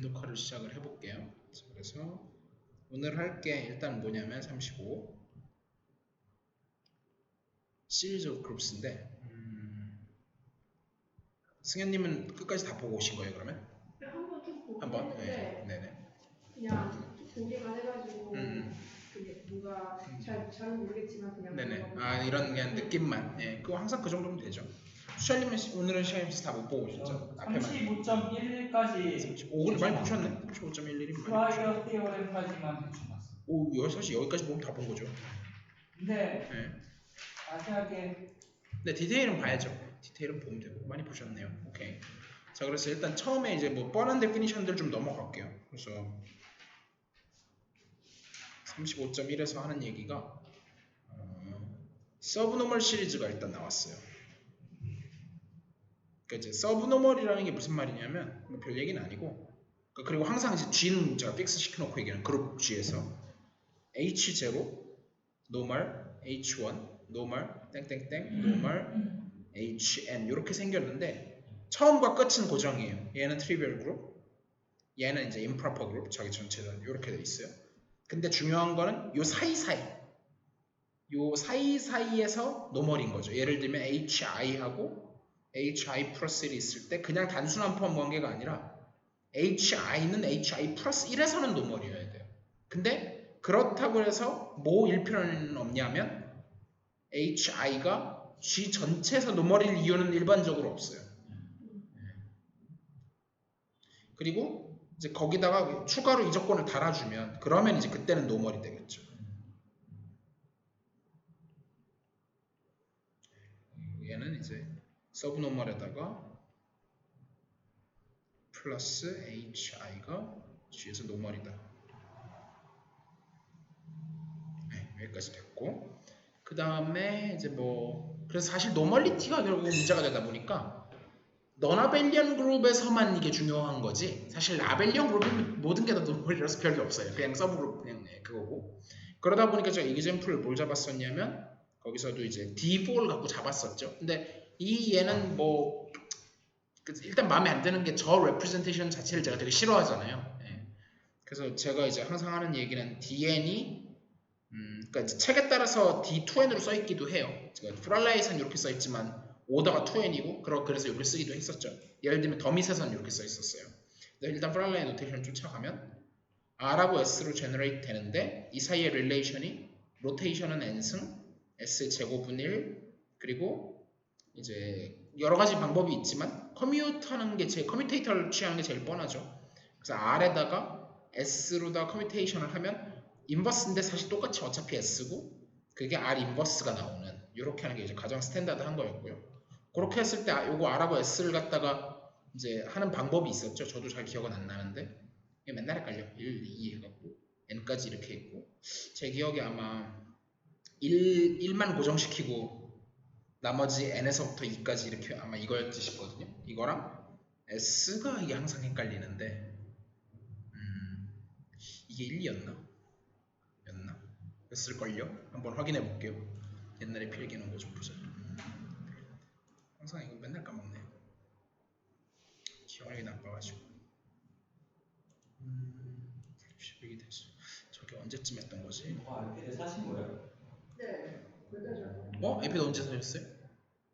녹화를 시작을 해볼게요. 그래서 오늘 할 게 일단 뭐냐면 35 시리즈 오브 그룹스인데 승현님은 끝까지 다 보고 오신 거예요 그러면? 네, 한번 쭉 보긴 한번? 했는데 네네. 그냥 쭉 보기만 해가지고 그게 뭔가 잘 모르겠지만 그냥 네네. 아 이런 그냥 느낌만. 예, 그거 항상 그 정도면 되죠. 수철님은 오늘은 시간이 다 못 보고 오셨죠? 35.11까지 5를 많이 보셨네. 35.11이면 많이 프라이어 티어렘까지만 대충 봤어. 오, 사실 여기까지 보면 다 본 거죠. 근데 네. 자세하게 네, 디테일은 봐야죠. 디테일은 보면 되고 많이 보셨네요. 오케이. 자, 그래서 일단 처음에 이제 뭐 뻔한 데피니션들 좀 넘어갈게요. 그래서 35.1에서 하는 얘기가 서브노멀 시리즈가 일단 나왔어요. 그러니까 이제 서브노멀이라는 게 무슨 말이냐면 뭐 별 얘기는 아니고 그리고 항상 이제 G는 제가 픽스 시켜놓고 얘기하는 그룹 G에서 H0, 노멀, H1, 노멀, 땡땡땡, 노멀, HN 이렇게 생겼는데 처음과 끝은 고정이에요. 얘는 트리비얼 그룹, 얘는 이제 임프로퍼 그룹, 자기 전체가 이렇게 돼 있어요. 근데 중요한 거는 요 사이사이에서 노멀인 거죠. 예를 들면 HI하고 HI 플러스 1이 있을 때 그냥 단순한 포함 관계가 아니라 HI는 HI 플러스 1에서는 노멀이어야 돼요. 근데 그렇다고 해서 뭐일 필요는 없냐면 HI가 G 전체에서 노멀일 이유는 일반적으로 없어요. 그리고 이제 거기다가 추가로 이 조건을 달아주면 그러면 이제 그때는 노멀이 되겠죠. 얘는 이제 서브노멀에다가 플러스 HI가 G에서 노멀이다. 네, 여기까지 됐고 그 다음에 이제 뭐 그래서 사실 노멀리티가 결국 문제가 되다 보니까 넌아벨리언 그룹에서만 이게 중요한 거지 사실 아벨리언 그룹은 모든 게 다 노멀이라서 별게 없어요. 그냥 서브 그룹 그냥 그거고 그러다 보니까 제가 이그젬플을 뭘 잡았었냐면 거기서도 이제 D4를 갖고 잡았었죠. 근데 이 얘는 뭐 일단 마음에 안 드는 게 저 레프레젠테이션 자체를 제가 되게 싫어하잖아요. 예. 그래서 제가 이제 항상 하는 얘기는 DN이 그러니까 이제 책에 따라서 D2N으로 써 있기도 해요. 제가 프랄라이선 이렇게 써 있지만 오더가 2N이고 그래서 이렇게 쓰기도 했었죠. 예를 들면 더밋에선 이렇게 써 있었어요. 일단 프랄라이 노테이션 쫓아가면 R하고 S로 제너레이트 되는데 이 사이의 릴레이션이 로테이션은 N승, S 제곱은 1 그리고 이제 여러 가지 방법이 있지만 커뮤테이터를 취하는 게 제일 뻔하죠. 그래서 R에다가 S로다 커뮤테이션을 하면 인버스인데 사실 똑같이 어차피 S고 그게 R 인버스가 나오는 이렇게 하는 게 이제 가장 스탠다드한 거였고요. 그렇게 했을 때 요거 R하고 S를 갖다가 이제 하는 방법이 있었죠. 저도 잘 기억은 안 나는데 이게 맨날 헷갈려. 1, 2 해갖고 N까지 이렇게 했고 제 기억에 아마 1만 고정시키고 나머지 N에서부터 2까지 이렇게 아마 이거였지 싶거든요. 이거랑 S가 이게 항상 헷갈리는데 이게 1이었나? 였나? 였을걸요? 한번 확인해 볼게요. 옛날에 필기 놓은 거 좀 보자. 항상 이거 맨날 까먹네. 기억력이 나빠가지고. 11이 됐어. 저게 언제쯤 했던 거지? 아이패드 사신 거예요? 네, 그때죠. 아이패드 언제 사셨어요?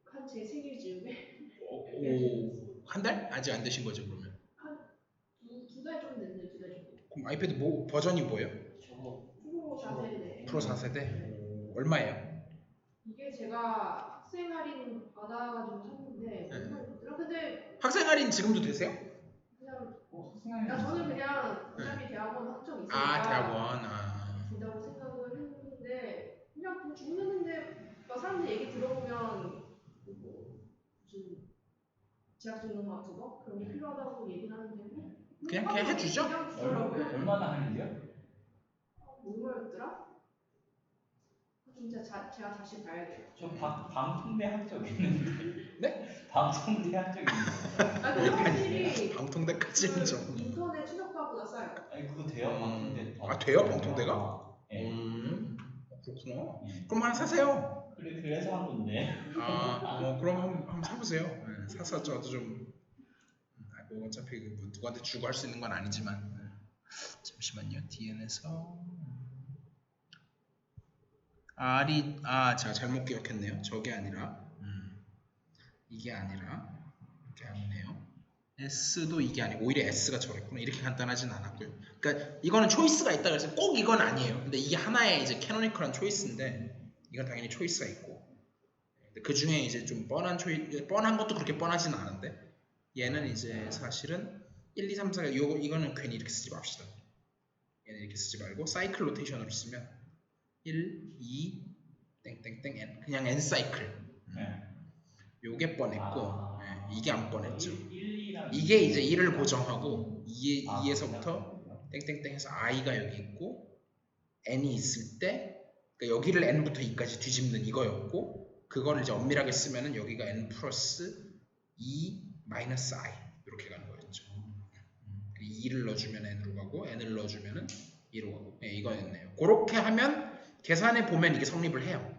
한 제 생일 즈음에 오, 한 달? 아직 안 되신 거죠 그러면? 두 달 좀 됐는데 2달 정도. 그럼 아이패드 뭐 버전이 뭐예요? 저거 프로 4세대. 프로 4세대? 네. 얼마예요? 이게 제가 학생 할인 받아가지고 샀는데 근데 학생 할인 지금도 되세요? 그냥 저는 그냥 어차피 대학원 학점 있으니까 아 대학원 된다고 생각을 했는데 그냥 뭐 죽는데 사람들 얘기 들어보면 뭐 무슨 재학 증명 같은 거 그런 게 필요하다고 얘기를 하는데 그냥 해주죠? 얼마나 하는데요? 뭐였더라? 진짜 제가 다시 봐야겠어요. 저 방통대 한 적 있는데. 네? 방통대 한 적 있는데. 근데 확실히 방통대까지는 좀 인터넷 최저가보다 싸요. 아니 그거 돼요 방통대. 돼요 방통대가? 네. 그렇구나. 그럼 하나 사세요. 그래서 한 건데. 그럼 한번 사보세요. 사서 저도 좀 뭐 어차피 뭐 누구한테 주고 할 수 있는 건 아니지만 잠시만요. DN에서 R이 제가 잘못 기억했네요. 저게 아니라 이게 아니라 이게 아니네요. S도 이게 아니고 오히려 S가 저랬구나. 이렇게 간단하진 않았고요. 그러니까 이거는 초이스가 있다 그래서 꼭 이건 아니에요. 근데 이게 하나의 이제 캐노니컬한 초이스인데 이건 당연히 초이스가 있고 그 중에 이제 좀 뻔한 것도 그렇게 뻔하진 않은데 얘는 이제 사실은 1, 2, 3, 4 이거는 괜히 이렇게 쓰지 맙시다. 얘는 이렇게 쓰지 말고 사이클 로테이션으로 쓰면 1, 2, 땡땡땡 n 그냥 n 사이클. 네. 요게 뻔했고 이게 안 뻔했죠. 1, 2랑 이게 이제 1을 고정하고 2에서부터 땡땡땡 해서 i가 여기 있고 n이 있을 때 그러니까 여기를 n부터 2까지 뒤집는 이거였고 그거를 이제 엄밀하게 쓰면은 여기가 n 플러스 2 마이너스 i 이렇게 가는 거였죠. 2를 넣어주면 n으로 가고 n을 넣어주면은 2로 가고 이거였네요. 그렇게 하면 계산해 보면 이게 성립을 해요.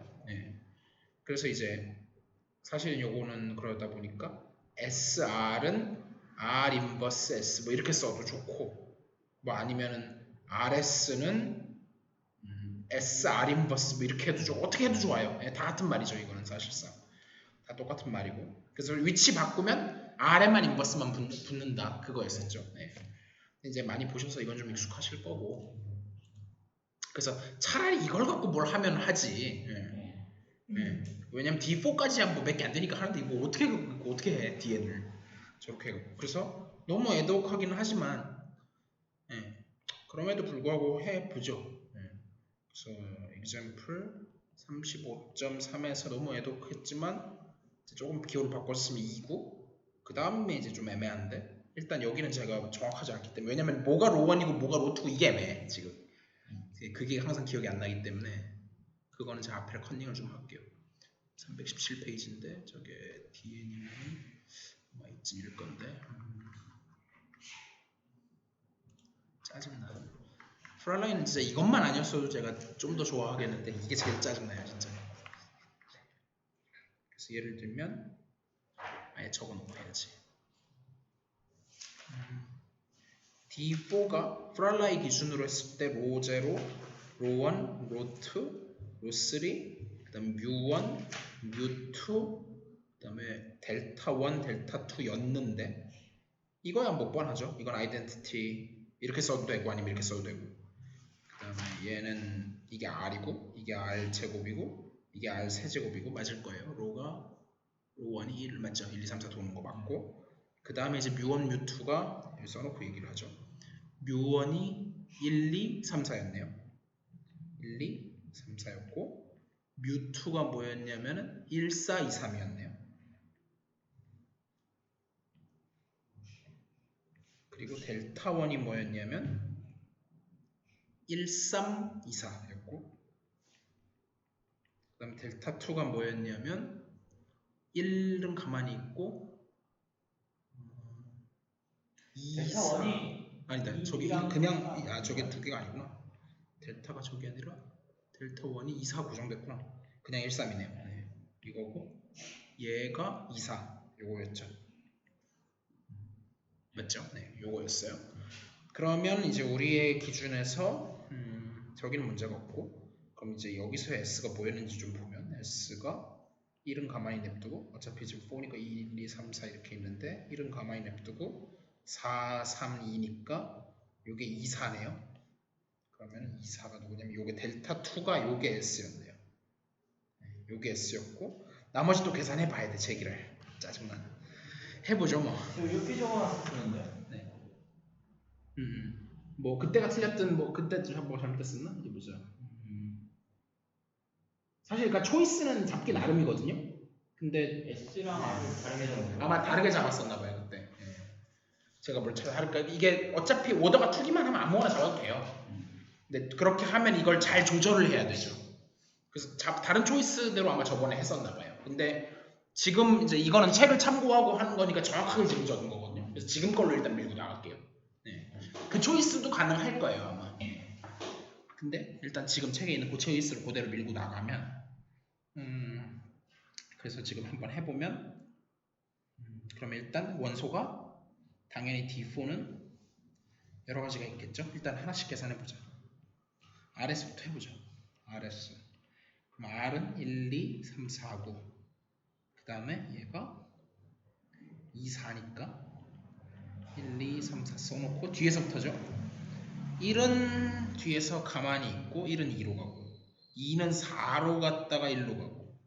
그래서 이제 사실 요거는 그러다 보니까 SR은 R 인버스 S 뭐 이렇게 써도 좋고 뭐 아니면은 RS는 SR 인버스 뭐 이렇게 해도 좋고 어떻게 해도 좋아요. 다 같은 말이죠. 이거는 사실상 다 똑같은 말이고 그래서 위치 바꾸면 R에만 인버스만 붙는다 그거였었죠. 이제 많이 보셔서 이건 좀 익숙하실 거고 그래서 차라리 이걸 갖고 뭘 하면 하지. 왜냐면 D4까지 하면 몇 개 안 되니까 하는데 이거 어떻게 해 DN을 저렇게 해갖고 그래서 너무 애덕하기는 하지만 그럼에도 불구하고 해보죠. 그래서 example 35.3에서 너무 애독했지만 조금 기호를 바꿨으면 2구 그 다음에 이제 좀 애매한데 일단 여기는 제가 정확하지 않기 때문에 왜냐면 뭐가 로1이고 뭐가 로2고 이게 애매해 지금 그게 항상 기억이 안 나기 때문에 그거는 제가 앞에 컨닝을 좀 할게요. 317페이지인데 저게 DN이 아마 이쯤일 건데 짜증나. 프랄라인은 진짜 이것만 아니었어도 제가 좀 더 좋아하겠는데 이게 제일 짜증나요 진짜. 그래서 예를 들면 아예 적어놓고 해야지. D4가 프랄라이 기준으로 했을 때 로0, 로1, 로2, 로3 그 다음에 뮤1, 뮤2 그 다음에 델타1, 델타2였는데 이거야 뭐 뻔하죠. 이건 아이덴티티 이렇게 써도 되고 아니면 이렇게 써도 되고 그 다음에 얘는 이게 R이고 이게 R 제곱이고 이게 R 세제곱이고 맞을 거예요. 로가 로1이 1 맞죠? 1, 2, 3, 4 도는 거 맞고 그 다음에 이제 뮤1, 뮤2가 여기 써놓고 얘기를 하죠. 뮤1이 1, 2, 3, 4였네요. 1, 2, 3, 4였고 뮤2가 뭐였냐면은 1, 4, 2, 3이었네요. 그리고 델타1이 뭐였냐면 1, 3, 2, 4였고 그 다음에 델타2가 뭐였냐면 1은 가만히 있고 2, 델타 4 원이 아니다 저기 그냥 저게 두 개가 아니구나. 델타가 저게 아니라 델타 1이 2, 4 고정됐구나. 그냥 1, 3이네요. 이거고 얘가 2, 4 요거였죠. 맞죠? 네, 요거였어요. 그러면 이제 우리의 기준에서 저기는 문제가 없고 그럼 이제 여기서 S가 뭐였는지 좀 보면 S가 1은 가만히 냅두고 어차피 지금 4니까 2, 1, 2, 3, 4 이렇게 있는데 1은 가만히 냅두고 4, 3, 2니까 요게 2, 4네요. 그러면 2, 4가 누구냐면 요게 델타 2가 요게 S였네요. 요게 S였고 나머지 또 계산해 봐야 돼. 제기를 짜증나. 해보죠 뭐. 이렇게 적어놔서 쓰는데. 네. 뭐 그때가 틀렸든 뭐 그때 뭐 잘못됐었나 이제 보자. 사실 그러니까 초이스는 잡기 나름이거든요. 근데 S랑 R을 다르게 적는 아마 다르게 잡았었나 봐요 그때. 제가 뭘 찾아할까 이게 어차피 오더가 투기만 하면 아무거나 잡아도 돼요. 근데 그렇게 하면 이걸 잘 조절을 해야 되죠. 그래서 다른 초이스대로 아마 저번에 했었나 봐요. 근데 지금 이제 이거는 책을 참고하고 하는 거니까 정확하게 지금 적은 거거든요. 그래서 지금 걸로 일단 밀고 나갈게요. 그 초이스도 가능할 거예요 아마. 근데 일단 지금 책에 있는 그 초이스를 그대로 밀고 나가면 그래서 지금 한번 해보면 그러면 일단 원소가 당연히 D4는 여러 가지가 있겠죠. 일단 하나씩 계산해 보자. RS부터 해보자. RS. 그럼 R은 1, 2, 3, 4, 9. 그 다음에 얘가 2, 4니까 1, 2, 3, 4 써놓고 뒤에서부터죠. 1은 뒤에서 가만히 있고 1은 2로 가고 2는 4로 갔다가 1로 가고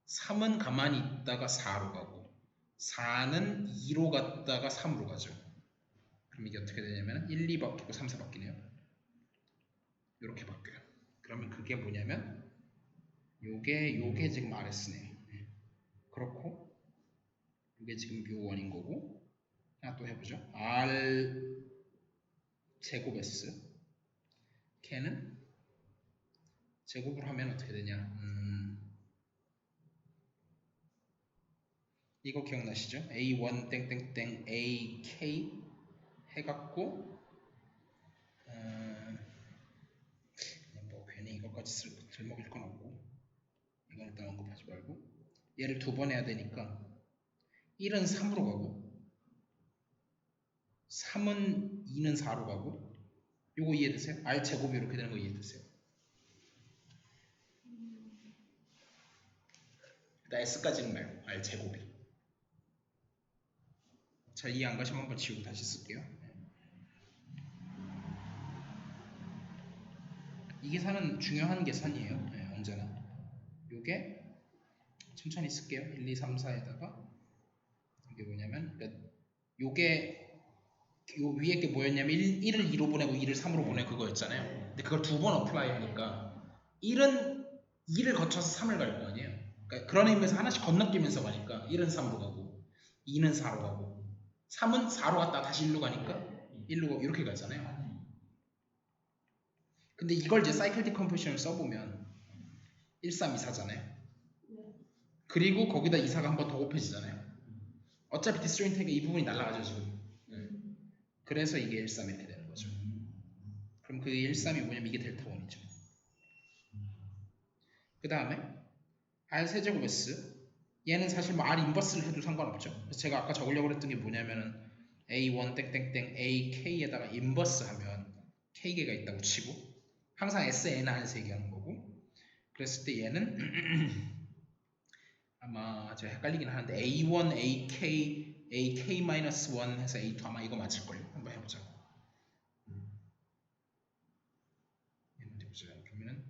3은 가만히 있다가 4로 가고 4는 2로 갔다가 3으로 가죠. 그럼 이게 어떻게 되냐면 1, 2 바뀌고 3, 4 바뀌네요. 이렇게 바뀌어요. 그러면 그게 뭐냐면 요게 지금 RS네요. 그렇고 이게 지금 묘1인 거고 하나 또 해보죠. R 제곱 S 걔는 제곱을 하면 어떻게 되냐 이거 기억나시죠? A1 땡땡땡 AK 해갖고 뭐 괜히 이것까지 들먹일 건 없고 이건 일단 언급하지 말고 얘를 두 번 해야 되니까 1은 3으로 가고 3은 2는 4로 가고 요거 이해되세요? R 제곱이 이렇게 되는 거 이해되세요? 일단 S까지는 말고 R 제곱이. 자, 이해 안 가시면 한번 지우고 다시 쓸게요. 이 계산은 중요한 계산이에요. 언제나. 요게 천천히 쓸게요. 1, 2, 3, 4에다가 이게 뭐냐면 요게 요 위에 게 뭐였냐면 1을 2로 보내고 2를 3으로 보내 그거였잖아요. 근데 그걸 두 번 어플라이 하니까 1은 2를 거쳐서 3을 갈 거 아니에요. 그러니까 그런 의미에서 하나씩 건너뛰면서 가니까 1은 3으로 가고 2는 4로 가고 3은 4로 갔다가 다시 1로 가니까 1로 가고 이렇게 가잖아요. 근데 이걸 이제 사이클 디컴포지션을 써보면 1, 3, 2, 4잖아요. 그리고 거기다 2, 4가 한 번 더 곱해지잖아요. 어차피 디스조인트가 이 부분이 날아가죠 지금. 그래서 이게 1, 3 이렇게 되는 거죠. 그럼 그 1, 3이 뭐냐면 이게 델타 1이죠. 그 다음에 R 세제곱 S 얘는 사실 뭐 R 인버스를 해도 상관없죠. 그래서 제가 아까 적으려고 했던 게 뭐냐면은 A1 땡땡땡 AK에다가 인버스 하면 K개가 있다고 치고 항상 SN 안에서 얘기하는 거고 그랬을 때 얘는 아마 제가 헷갈리긴 하는데 A1 AK AK-1 해서 A2 아마 이거 맞을걸요. 한번 해보자. 얘는 어디 보자. 그러면은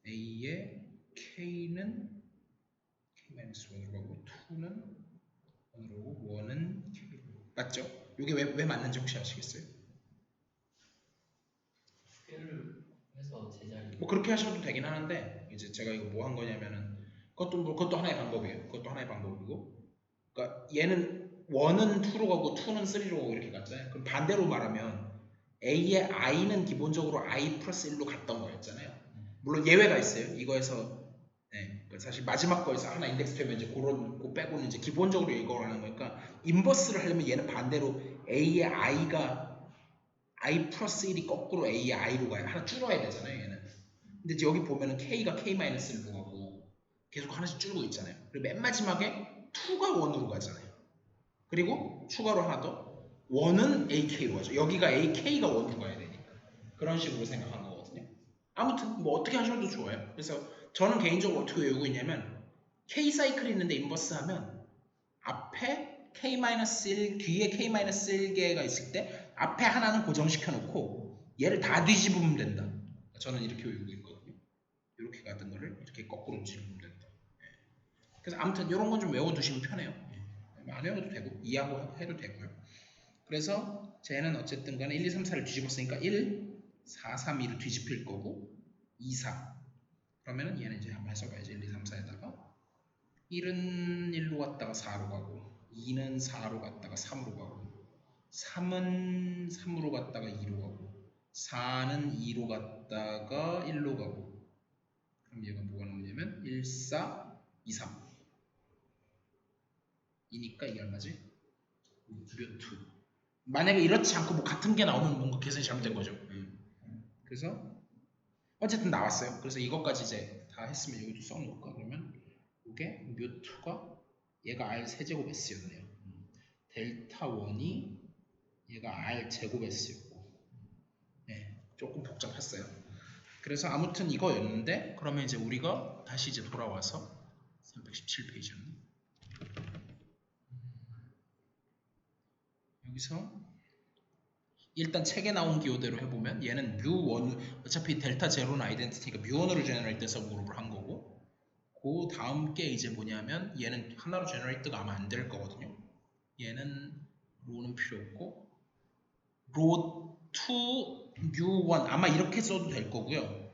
A의 K는 K-1으로 가고 2는 1으로 오고 1은 K로 맞죠? 이게 왜 맞는지 혹시 아시겠어요? 스케일을 해서 제자리. 뭐 그렇게 하셔도 되긴 하는데 이제 제가 이거 뭐 한 거냐면은 그것도 하나의 방법이에요. 그것도 하나의 방법이고 그러니까 얘는 1은 2로 가고 2는 3로 가고 이렇게 갔잖아요. 그럼 반대로 말하면 A의 I는 기본적으로 I 플러스 1로 갔던 거였잖아요. 물론 예외가 있어요. 이거에서 사실 마지막 거에서 하나 인덱스 되면 이제 그런 거 빼고는 이제 기본적으로 이걸 하는 거니까 인버스를 하려면 얘는 반대로 A의 I가 I 플러스 1이 거꾸로 A의 I로 가요. 하나 줄어야 되잖아요. 얘는. 근데 이제 여기 보면은 K가 K-1로 가고 계속 하나씩 줄고 있잖아요. 그리고 맨 마지막에 2가 1으로 가잖아요. 그리고 추가로 하나 더 1은 AK로 가죠. 여기가 AK가 1으로 가야 되니까. 그런 식으로 생각한 거거든요. 아무튼 뭐 어떻게 하셔도 좋아요. 그래서 저는 개인적으로 어떻게 외우고 있냐면 K 사이클이 있는데 인버스 하면 앞에 K-1 뒤에 K-1개가 있을 때 앞에 하나는 고정시켜 놓고 얘를 다 뒤집으면 된다. 저는 이렇게 외우고 있거든요. 이렇게 가던 거를 이렇게 거꾸로 뒤집으면 된다. 그래서 아무튼 이런 건 좀 외워두시면 편해요. 안 외워도 되고 이해하고 해도 되고요. 그래서 쟤는 어쨌든 간에 1, 2, 3, 4를 뒤집었으니까 1, 4, 3, 2를 뒤집힐 거고 2, 4 그러면은 얘는 이제 한번 해석해야지. 1, 2, 3, 4에다가 1은 1로 갔다가 4로 가고 2는 4로 갔다가 3으로 가고 3은 3으로 갔다가 2로 가고 4는 2로 갔다가 1로 가고 그럼 얘가 뭐가 나오냐면 1, 4, 2, 3 이니까 이게 얼마지? 몇2 만약에 이렇지 않고 뭐 같은 게 나오면 뭔가 계산이 잘못된 거죠. 그래서 어쨌든 나왔어요. 그래서 이것까지 이제 다 했으면 여기도 써놓을까? 그러면 이게 몇2가 얘가 R 세제곱 S였네요. 델타 1이 얘가 R 제곱S였고, 네, 조금 복잡했어요. 그래서 아무튼 이거였는데, 그러면 이제 우리가 다시 이제 돌아와서 317페이지였네. 여기서 일단 책에 나온 기호대로 해보면 얘는 뮤1, 어차피 델타 제로는 아이덴티티가 뮤1으로 제너레이트 돼서 그룹을 한 거고, 그 다음 게 이제 뭐냐면 얘는 하나로 제너레이트가 아마 안 될 거거든요. 얘는 로는 필요 없고 로2 뮤1 아마 이렇게 써도 될 거고요.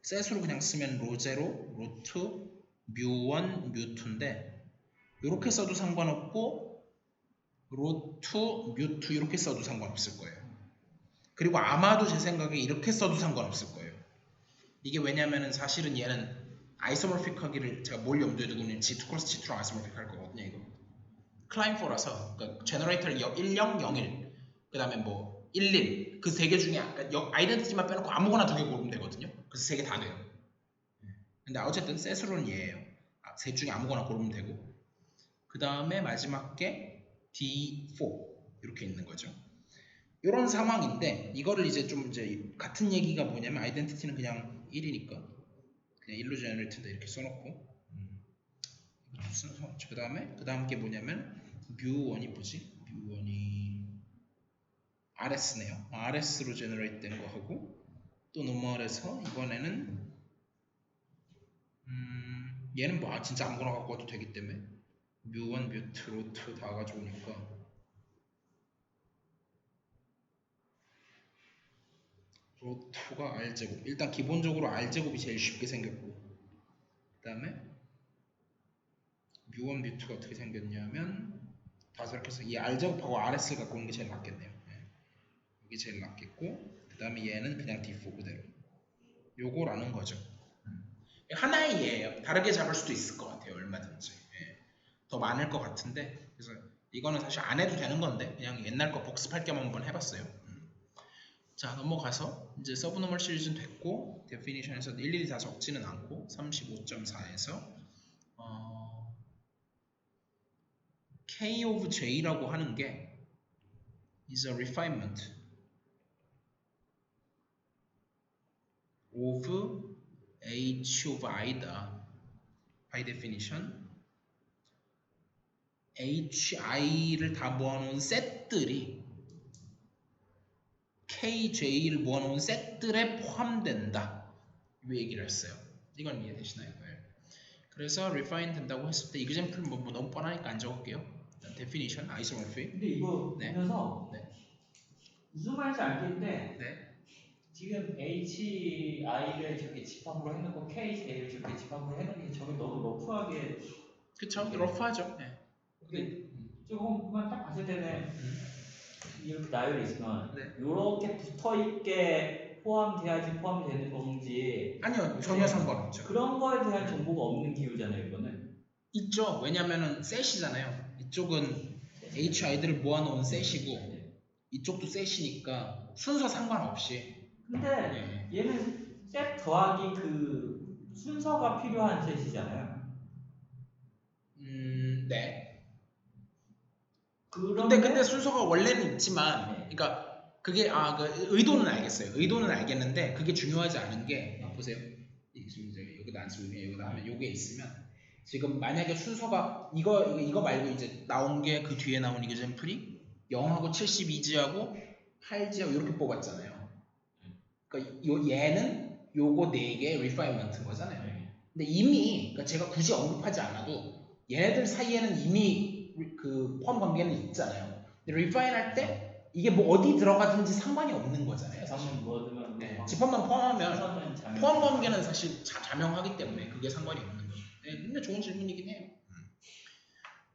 셋으로 그냥 쓰면 로0 로2 뮤1 뮤2인데 이렇게 써도 상관없고 로2 뮤2 이렇게 써도 상관없을 거예요. 그리고 아마도 제 생각에 이렇게 써도 상관없을 거예요. 이게 왜냐면은 사실은 얘는 아이소모픽하기를 제가 뭘 염두에 두고 있는 G2 크로스 G2로 아이소모픽 할 거거든요. 이거 클라인4라서 그러니까 제너레이터를 10, 01 그 다음에 뭐 11 그 세 개 중에 아이덴티티만 빼놓고 아무거나 두 개 고르면 되거든요. 그래서 세 개 다 돼요. 근데 어쨌든 셋으로는 얘예요. 셋 중에 아무거나 고르면 되고 그 다음에 마지막 게 D4 이렇게 있는 거죠. 이런 상황인데 이거를 이제 좀 이제 같은 얘기가 뭐냐면 아이덴티티는 그냥 1이니까 그냥 1로 제너레이트다 이렇게 써놓고 그 다음에 그 다음 게 뭐냐면 뮤1이 뭐지? 뮤1이 RS네요. RS로 제너레이트 된 거 하고 또 노멀해서 이번에는 얘는 뭐 진짜 아무거나 갖고 와도 되기 때문에 뮤1, 뮤2, 로2 다 가져오니까 로2가 R제곱. 일단 기본적으로 R제곱이 제일 쉽게 생겼고 그 다음에 뮤1, 뮤2가 어떻게 생겼냐면 다 저렇게 해서 이 R제곱하고 RS를 갖고 오는 게 제일 낫겠네요. 이게 제일 낫겠고 그 다음에 얘는 그냥 D4 그대로 요거라는 거죠. 하나의 예예요. 다르게 잡을 수도 있을 것 같아요. 얼마든지. 더 많을 것 같은데 그래서 이거는 사실 안 해도 되는 건데 그냥 옛날 거 복습할 겸 한번 해봤어요. 자 넘어가서 이제 서브노멀 시리즈는 됐고 데피니션에서 일일이 다 적지는 않고 35.4에서 K of J라고 하는 게 is a refinement of H of I다. by definition HI를 다 모아놓은 셋들이 KJ를 모아놓은 셋들에 포함된다. 이 얘기를 했어요. 이건 이해되시나요? 네. 그래서 refine 된다고 했을 때 example 뭐 너무 뻔하니까 안 적을게요. definition, isomorphy. 근데 이거 네. 보면서 네. 무슨 말인지 알겠는데 네. 지금 HI를 저렇게 집합으로 해놓고 KJ를 저렇게 집합으로 해놓은 게 저게 너무 러프하게 그쵸? 러프하죠. 네. 근데 조금만 딱 봤을 때는 이렇게 나열이 있으면 네. 이렇게 붙어있게 포함돼야지 포함이 되는 건지 아니요. 전혀 상관없죠. 그런 거에 대한 정보가 없는 기후잖아요 이거는. 있죠. 왜냐면은 셋이잖아요. 이쪽은 HI들을 모아놓은 셋이고 이쪽도 셋이니까 순서 상관없이 근데 얘는 셋 더하기 그 순서가 필요한 셋이잖아요. 네. 그런데 근데 순서가 원래는 있지만, 네. 그러니까 그게 그 의도는 알겠어요. 의도는 알겠는데 그게 중요하지 않은 게 보세요. 지금 이제 여기다 안 쓰고 여기다 하면 요게 있으면 지금 만약에 순서가 이거 말고 이제 나온 게 그 뒤에 나온 이그젠플이 0하고 72지하고 8지하고 이렇게 뽑았잖아요. 그러니까 얘는 요거 4개 리파이먼트인 거잖아요. 근데 이미 그러니까 제가 굳이 언급하지 않아도 얘네들 사이에는 이미 그 포함 관계는 있잖아요. 근데 리파인 할 때 이게 뭐 어디 들어가든지 상관이 없는 거잖아요. 사실. 사실 뭐든 네. 집합만 포함하면 포함 관계는 사실 자명하기 때문에 그게 상관이 없는 거죠. 네, 근데 좋은 질문이긴 해요.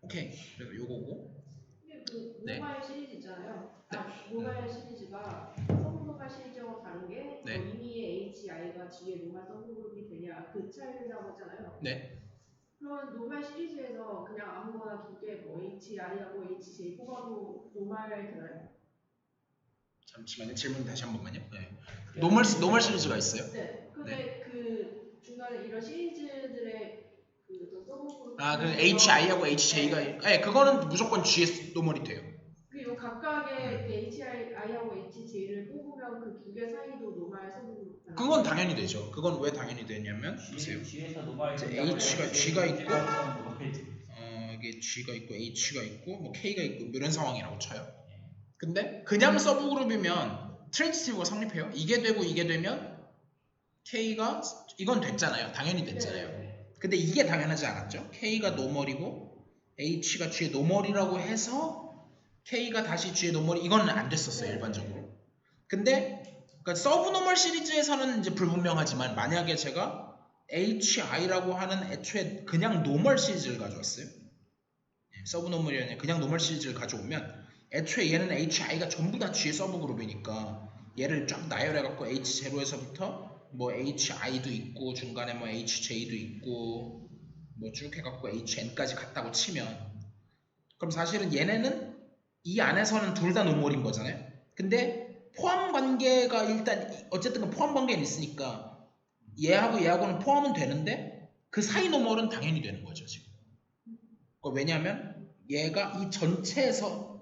오케이. 그래서 요거고. 근데 그 네. 노말 시리즈 있잖아요. 네. 노말 시리즈가 서브노말 시리즈와 다른 게 네. 이미의 HI가 G의 노말 서브그룹이 되냐 그 차이라고 했잖아요. 네. 그러면 노말 시리즈에서 그냥 아무거나 두 개 뭐 HR이라고 HJ 뽑아도 노말 되나요? 잠시만요. 질문 다시 한 번만요. 네. 노멀 시리즈가 있어요? 네. 근데 그 중간에 이런 시리즈들의 그 서브 그 HI하고 HJ가 그거는 무조건 G에 노멀이 돼요. 그 각각의 그 HI하고 HJ를 뽑으면 그 두 개 사이도 노말 서브 그건 당연히 되죠. 그건 왜 당연히 되냐면 보세요. G에서 노말이 이제 된다고 G가 해도 있고 노말이 돼. 이게 G가 있고 H가 있고 뭐 K가 있고 이런 상황이라고 쳐요. 근데 그냥 서브 그룹이면 트랜지티브가 성립해요. 이게 되고 이게 되면 K가 이건 됐잖아요. 당연히 됐잖아요. 근데 이게 당연하지 않았죠. K가 노멀이고 H가 G의 노멀이라고 해서 K가 다시 G의 노멀이 이거는 안 됐었어요. 일반적으로. 근데 그러니까 서브 노멀 시리즈에서는 이제 불분명하지만 만약에 제가 HI라고 하는 애초에 그냥 노멀 시리즈를 가져왔어요. 서브 노멀이 아니라 그냥 노멀 시리즈를 가져오면 애초에 얘는 HI가 전부 다 G의 서브 그룹이니까 얘를 쫙 나열해갖고 H0에서부터 뭐 HI도 있고 중간에 뭐 HJ도 있고 뭐 쭉 해갖고 HN까지 갔다고 치면 그럼 사실은 얘네는 이 안에서는 둘 다 노멀인 거잖아요. 근데 포함 관계가 일단 어쨌든 포함 관계는 있으니까 얘하고는 포함은 되는데 그 사이 노멀은 당연히 되는 거죠 지금. 왜냐하면 얘가 이 전체에서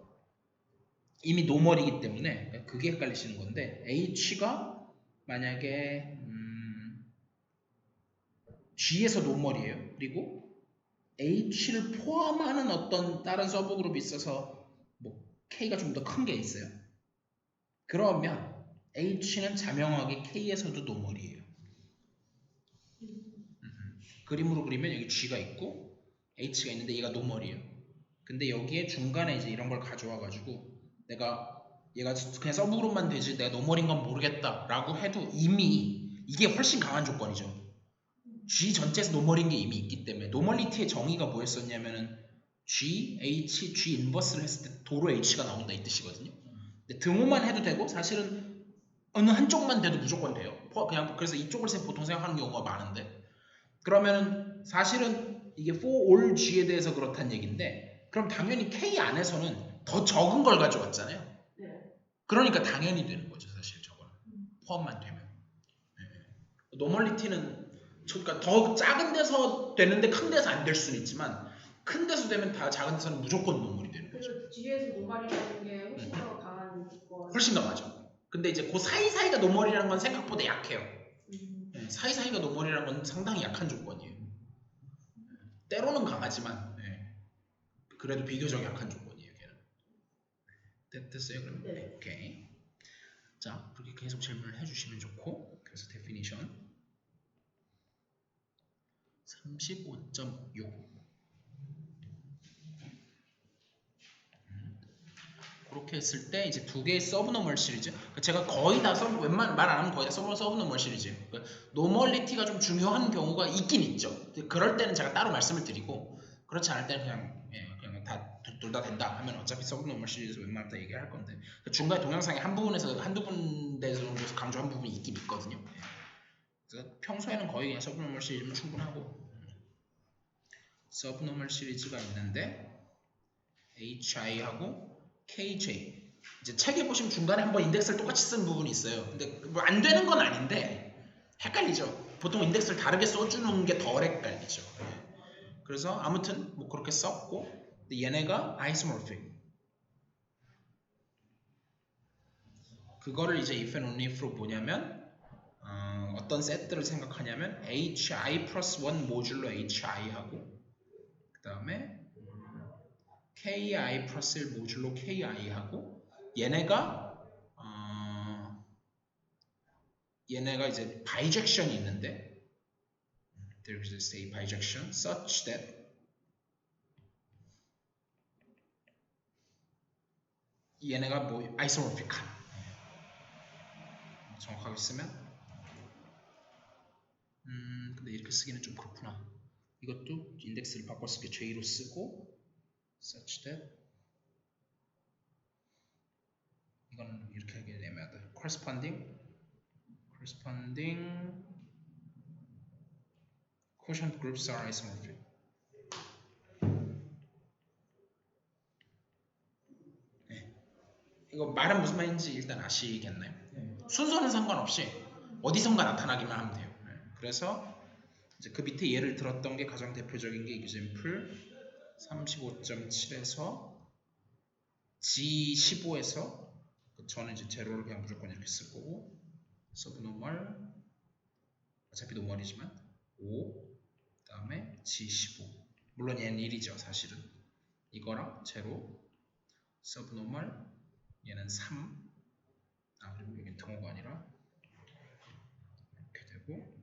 이미 노멀이기 때문에 그게 헷갈리시는 건데 H가 만약에 G에서 노멀이에요. 그리고 H를 포함하는 어떤 다른 서브 그룹이 있어서 뭐 K가 좀 더 큰 게 있어요. 그러면 H는 자명하게 K에서도 노멀이에요. 그림으로 그리면 여기 G가 있고 H가 있는데 얘가 노멀이에요. 근데 여기에 중간에 이제 이런 걸 가져와 가지고 얘가 그냥 서브 그룹만 되지 내가 노멀인 건 모르겠다라고 해도 이미 이게 훨씬 강한 조건이죠. G 전체에서 노멀인 게 이미 있기 때문에 노멀리티의 정의가 뭐였었냐면은 G, H, G 인버스를 했을 때 도로 H가 나온다 이 뜻이거든요. 근데 등호만 해도 되고 사실은 어느 한쪽만 돼도 무조건 돼요. 그냥 그래서 이쪽을 보통 생각하는 경우가 많은데 그러면은 사실은 이게 for all G에 대해서 그렇다는 얘기인데 그럼 당연히 K 안에서는 더 적은 걸 가져왔잖아요. 그러니까 당연히 되는 거죠 사실 저거는 포함만 되면. 노멀리티는 그러니까 더 작은 데서 되는데 큰 데서 안 될 수는 있지만 큰 데서 되면 다 작은 데서는 무조건 노멀이 되는 거죠. 그래서 G에서 노말이라는 게 훨씬 더 강한 조건. 훨씬 더 맞아. 근데 이제 그 사이사이가 노멀이라는 건 생각보다 약해요. 사이사이가 노멀이라는 건 상당히 약한 조건이에요. 때로는 강하지만 그래도 비교적 약한 조건이에요. 걔는. 됐어요 그럼? 네. 오케이. 자 그렇게 계속 질문을 해주시면 좋고 그래서 definition 35.6 그렇게 했을 때 이제 두 개의 서브노멀 시리즈 제가 거의 다 웬만한 말 안 하면 거의 다 서브노멀 시리즈 노멀리티가 좀 중요한 경우가 있긴 있죠. 그럴 때는 제가 따로 말씀을 드리고 그렇지 않을 때는 그냥 다 둘 다 된다 하면 어차피 서브노멀 시리즈 웬만하면 다 얘기할 건데 중간에 동영상에 한 부분에서 한두 군데에서 정도에서 강조한 부분이 있긴 있거든요. 그래서 평소에는 거의 그냥 서브노멀 시리즈면 충분하고 서브노멀 시리즈가 있는데 HI하고 KJ 이제 책에 보시면 중간에 한번 인덱스를 똑같이 쓴 부분이 있어요. 근데 뭐 안 되는 건 아닌데 헷갈리죠. 보통 인덱스를 다르게 써주는 게 덜 헷갈리죠. 그래서 아무튼 뭐 그렇게 썼고 근데 얘네가 아이소모르픽 그거를 이제 if and only if로 뭐냐면 어떤 세트를 생각하냐면 HI 플러스 1 모듈로 HI하고 그 다음에 KI 플러스 1 모듈로 KI하고 얘네가 이제 바이젝션이 있는데 there is a say bijection such that 얘네가 뭐 아이소모픽한 정확하게 쓰면 근데 이렇게 쓰기는 좀 그렇구나. 이것도 인덱스를 바꿨을 때 J로 쓰고 such that 이건 이렇게 하게 되면 corresponding quotient groups are isomorphic. 이거 말은 무슨 말인지 일단 아시겠나요? 순서는 상관없이 어디선가 나타나기만 하면 돼요. 그래서 이제 그 밑에 예를 들었던 게 가장 대표적인 게 example 35.7에서 G15에서 저는 이제 제로를 그냥 무조건 이렇게 쓸 거고 서브노멀 어차피 노멀이지만 5 그다음에 G15 물론 얘는 1이죠 사실은 이거랑 제로 서브노멀 얘는 3 그리고 여긴 등호가 아니라 이렇게 되고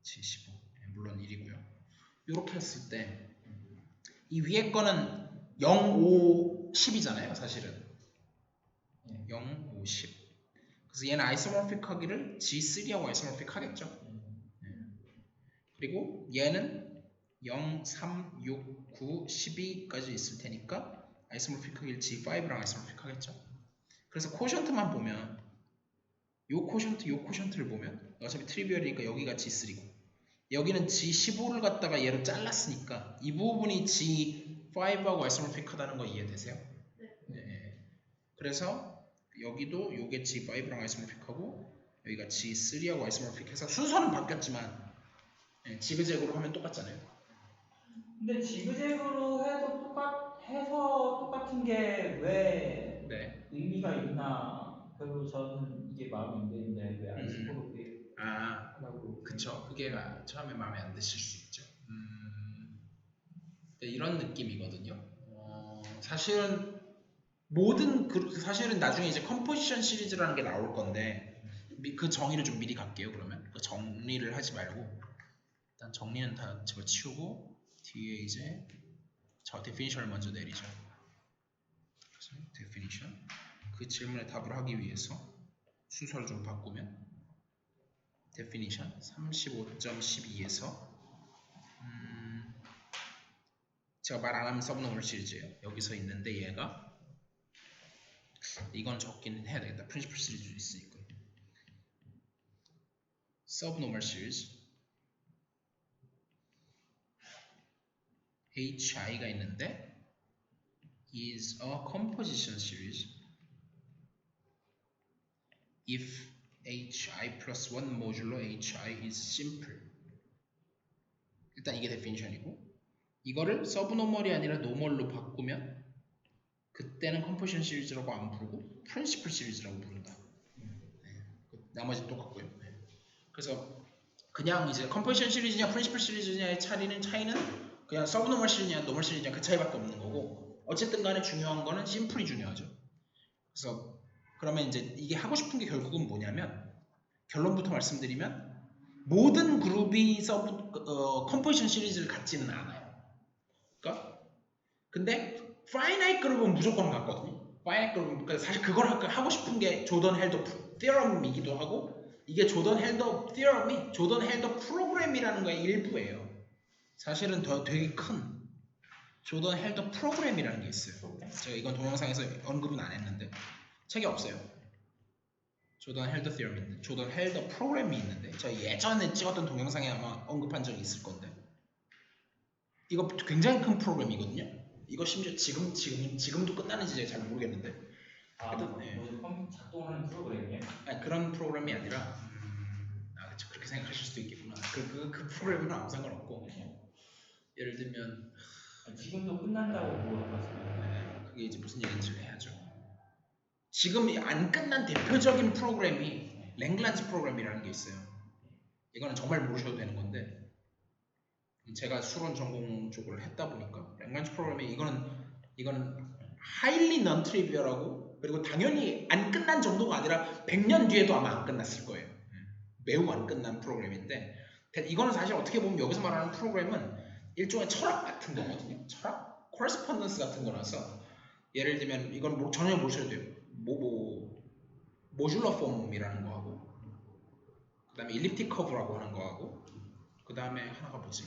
G15 물론 1이고요 이렇게 했을 때 이 위에 거는 0, 5, 10이잖아요 사실은 0, 5, 10 그래서 얘는 아이소모픽 하기를 G3하고 아이소모픽 하겠죠 그리고 얘는 0, 3, 6, 9, 12까지 있을 테니까 아이소모픽 하기를 G5랑 아이소모픽 하겠죠 그래서 코션트만 보면 요 코션트를 보면 어차피 트리비얼이니까 여기가 G3고 여기는 G15를 갖다가 얘로 잘랐으니까 이 부분이 G5하고 아이소모픽하다는 거 이해되세요? 네. 그래서 여기도 요게 G5랑 아이소모픽하고 여기가 G3하고 아이소모픽해서 순서는 바뀌었지만 지그재그로 하면 똑같잖아요. 근데 지그재그로 해서 똑같은 게 왜 네. 의미가 있나 별로 저는 이게 마음에 안 드는데 왜 아이소모픽 하라고 그쵸. 그게 처음에 마음에 안 드실 수 있죠. 네, 이런 느낌이거든요. 사실은 사실은 나중에 이제 컴포지션 시리즈라는 게 나올 건데 그 정의를 좀 미리 갈게요. 그러면 그 정리를 하지 말고 일단 정리는 다 집어치우고 뒤에 이제 저 데피니션을 먼저 내리죠. 그래서 데피니션 그 질문에 답을 하기 위해서 순서를 좀 바꾸면 definition 35.12에서 제가 말 안 하면 서브노멀 시리즈예요. 여기서 있는데 얘가 이건 적긴 해야 되겠다. 프린시플 시리즈도 있으니까 서브노멀 시리즈 HI가 있는데 is a composition series if HI plus 1 modulo HI is simple. 일단 이게 definition이고 이거를 서브노멀이 아니라 노멀로 바꾸면 그때는 컴포지션 시리즈라고 안 부르고 프린시플 시리즈라고 부른다. 나머지 똑같고요. 그래서 그냥 이제 컴포지션 시리즈냐 프린시플 시리즈냐의 차이는 그냥 서브노멀 시리즈냐 노멀 시리즈냐 그 차이밖에 없는 거고 어쨌든 간에 중요한 거는 심플이 중요하죠. 그래서 그러면 이제 이게 하고 싶은 게 결국은 뭐냐면 결론부터 말씀드리면 모든 그룹이 컴포지션 시리즈를 갖지는 않아요. 그러니까 근데 파이나이트 그룹은 무조건 갖거든요. 파이나이트 그룹은 그러니까 사실 그걸 하고 싶은 게 조던 헬더 theorem이기도 하고 이게 조던 헬더 theorem이 조던 헬더 프로그램이라는 거의 일부예요. 사실은 되게 큰 조던 헬더 프로그램이라는 게 있어요. 제가 이건 동영상에서 언급은 안 했는데 책이 없어요. 조던 헬더 theorem인데 조던 헬더 프로그램이 있는데 제가 예전에 찍었던 동영상에 아마 언급한 적이 있을 건데 이거 굉장히 큰 프로그램이거든요. 이거 심지어 지금도 끝나는지 제가 잘 모르겠는데 작동하는 프로그램이에요? 아니 그런 프로그램이 아니라 그쵸, 그렇게 생각하실 수도 있겠구나. 그 프로그램은 아무 상관없고 예를 들면 지금도 끝난다고 물어봤어요. 그게 이제 무슨 얘기인지 해야죠. 지금 안 끝난 대표적인 프로그램이 랭글란지 프로그램이라는 게 있어요. 이거는 정말 모르셔도 되는 건데 제가 수론 전공 쪽을 했다 보니까 랭글란지 프로그램이 이거는 highly non-trivial하고 그리고 당연히 안 끝난 정도가 아니라 100년 뒤에도 아마 안 끝났을 거예요. 매우 안 끝난 프로그램인데 이거는 사실 어떻게 보면 여기서 말하는 프로그램은 일종의 철학 같은 거거든요. 철학? 코레스폰던스 같은 거라서 예를 들면 이건 전혀 모르셔도 돼요. 모듈러 폼이라는 거 하고 그 다음에 일립틱 커브라고 하는 거 하고 그 다음에 하나가 뭐지?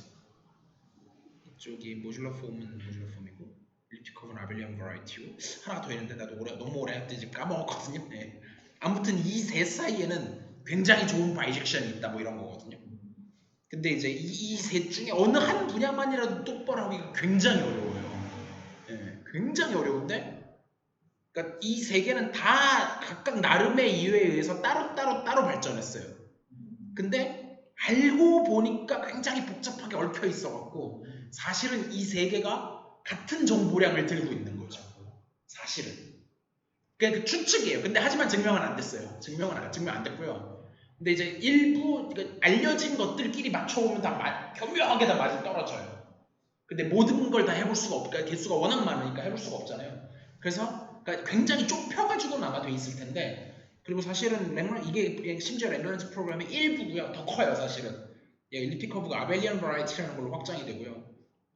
이쪽이 모듈러 폼은 모듈러 폼이고 일립틱 커브는 아벨리안 버라이티고 하나가 더 있는데 나도 너무 오래 했더니 까먹었거든요. 네. 아무튼 이 셋 사이에는 굉장히 좋은 바이젝션이 있다 뭐 이런 거거든요. 근데 이제 이 셋 중에 어느 한 분야만이라도 똑바로 하기가 굉장히 어려워요. 네. 굉장히 어려운데 그러니까 이 세 개는 다 각각 나름의 이유에 의해서 따로 발전했어요. 근데 알고 보니까 굉장히 복잡하게 얽혀 있어갖고 사실은 이 세 개가 같은 정보량을 들고 있는 거죠. 사실은. 그러니까 그 추측이에요. 근데 하지만 증명은 안 됐어요. 증명 안 됐고요. 근데 이제 일부 그러니까 알려진 것들끼리 맞춰보면 다 교묘하게 다 맞아 떨어져요. 근데 모든 걸 다 해볼 수가 없고 개수가 워낙 많으니까 해볼 수가 없잖아요. 그래서 그러니까 굉장히 좁혀가지고는 아마 돼 있을 텐데 그리고 사실은 이게 심지어 랭그란지 프로그램의 일부고요. 더 커요 사실은. 엘리프틱 커브가 아벨리안 버라이티라는 걸로 확장이 되고요.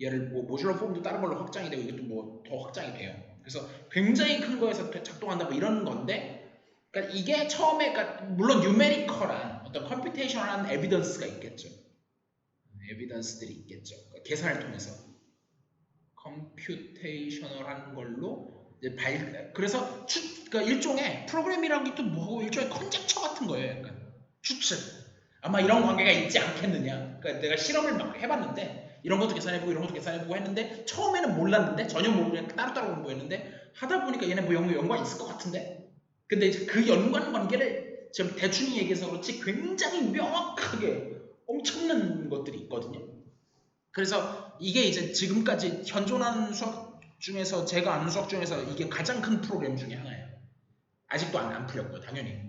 얘를 뭐 모듈러 폼도 다른 걸로 확장이 되고 이것도 뭐 더 확장이 돼요. 그래서 굉장히 큰 거에서 작동한다 뭐 이런 건데 그러니까 이게 처음에 그러니까 물론 뉴메리컬한 어떤 컴퓨테이셔널한 에비던스가 있겠죠. 에비던스들이 있겠죠. 그러니까 계산을 통해서 컴퓨테이셔널한 걸로 이제 그래서 그러니까 일종의 프로그램이라는 게 또 뭐고 일종의 컨젝처 같은 거예요. 약간 추측. 아마 이런 관계가 있지 않겠느냐. 그러니까 내가 실험을 막 해봤는데 이런 것도 계산해보고 이런 것도 계산해보고 했는데 처음에는 몰랐는데 전혀 모르고 그냥 따로따로 공부했는데 하다 보니까 얘네 뭐 연관이 있을 것 같은데 근데 이제 그 연관 관계를 지금 대충 얘기해서 그렇지 굉장히 명확하게 엄청난 것들이 있거든요. 그래서 이게 이제 지금까지 현존하는 수학 중에서 제가 아는 수학 중에서 이게 가장 큰 프로그램 중에 하나예요. 아직도 안 풀렸고요. 당연히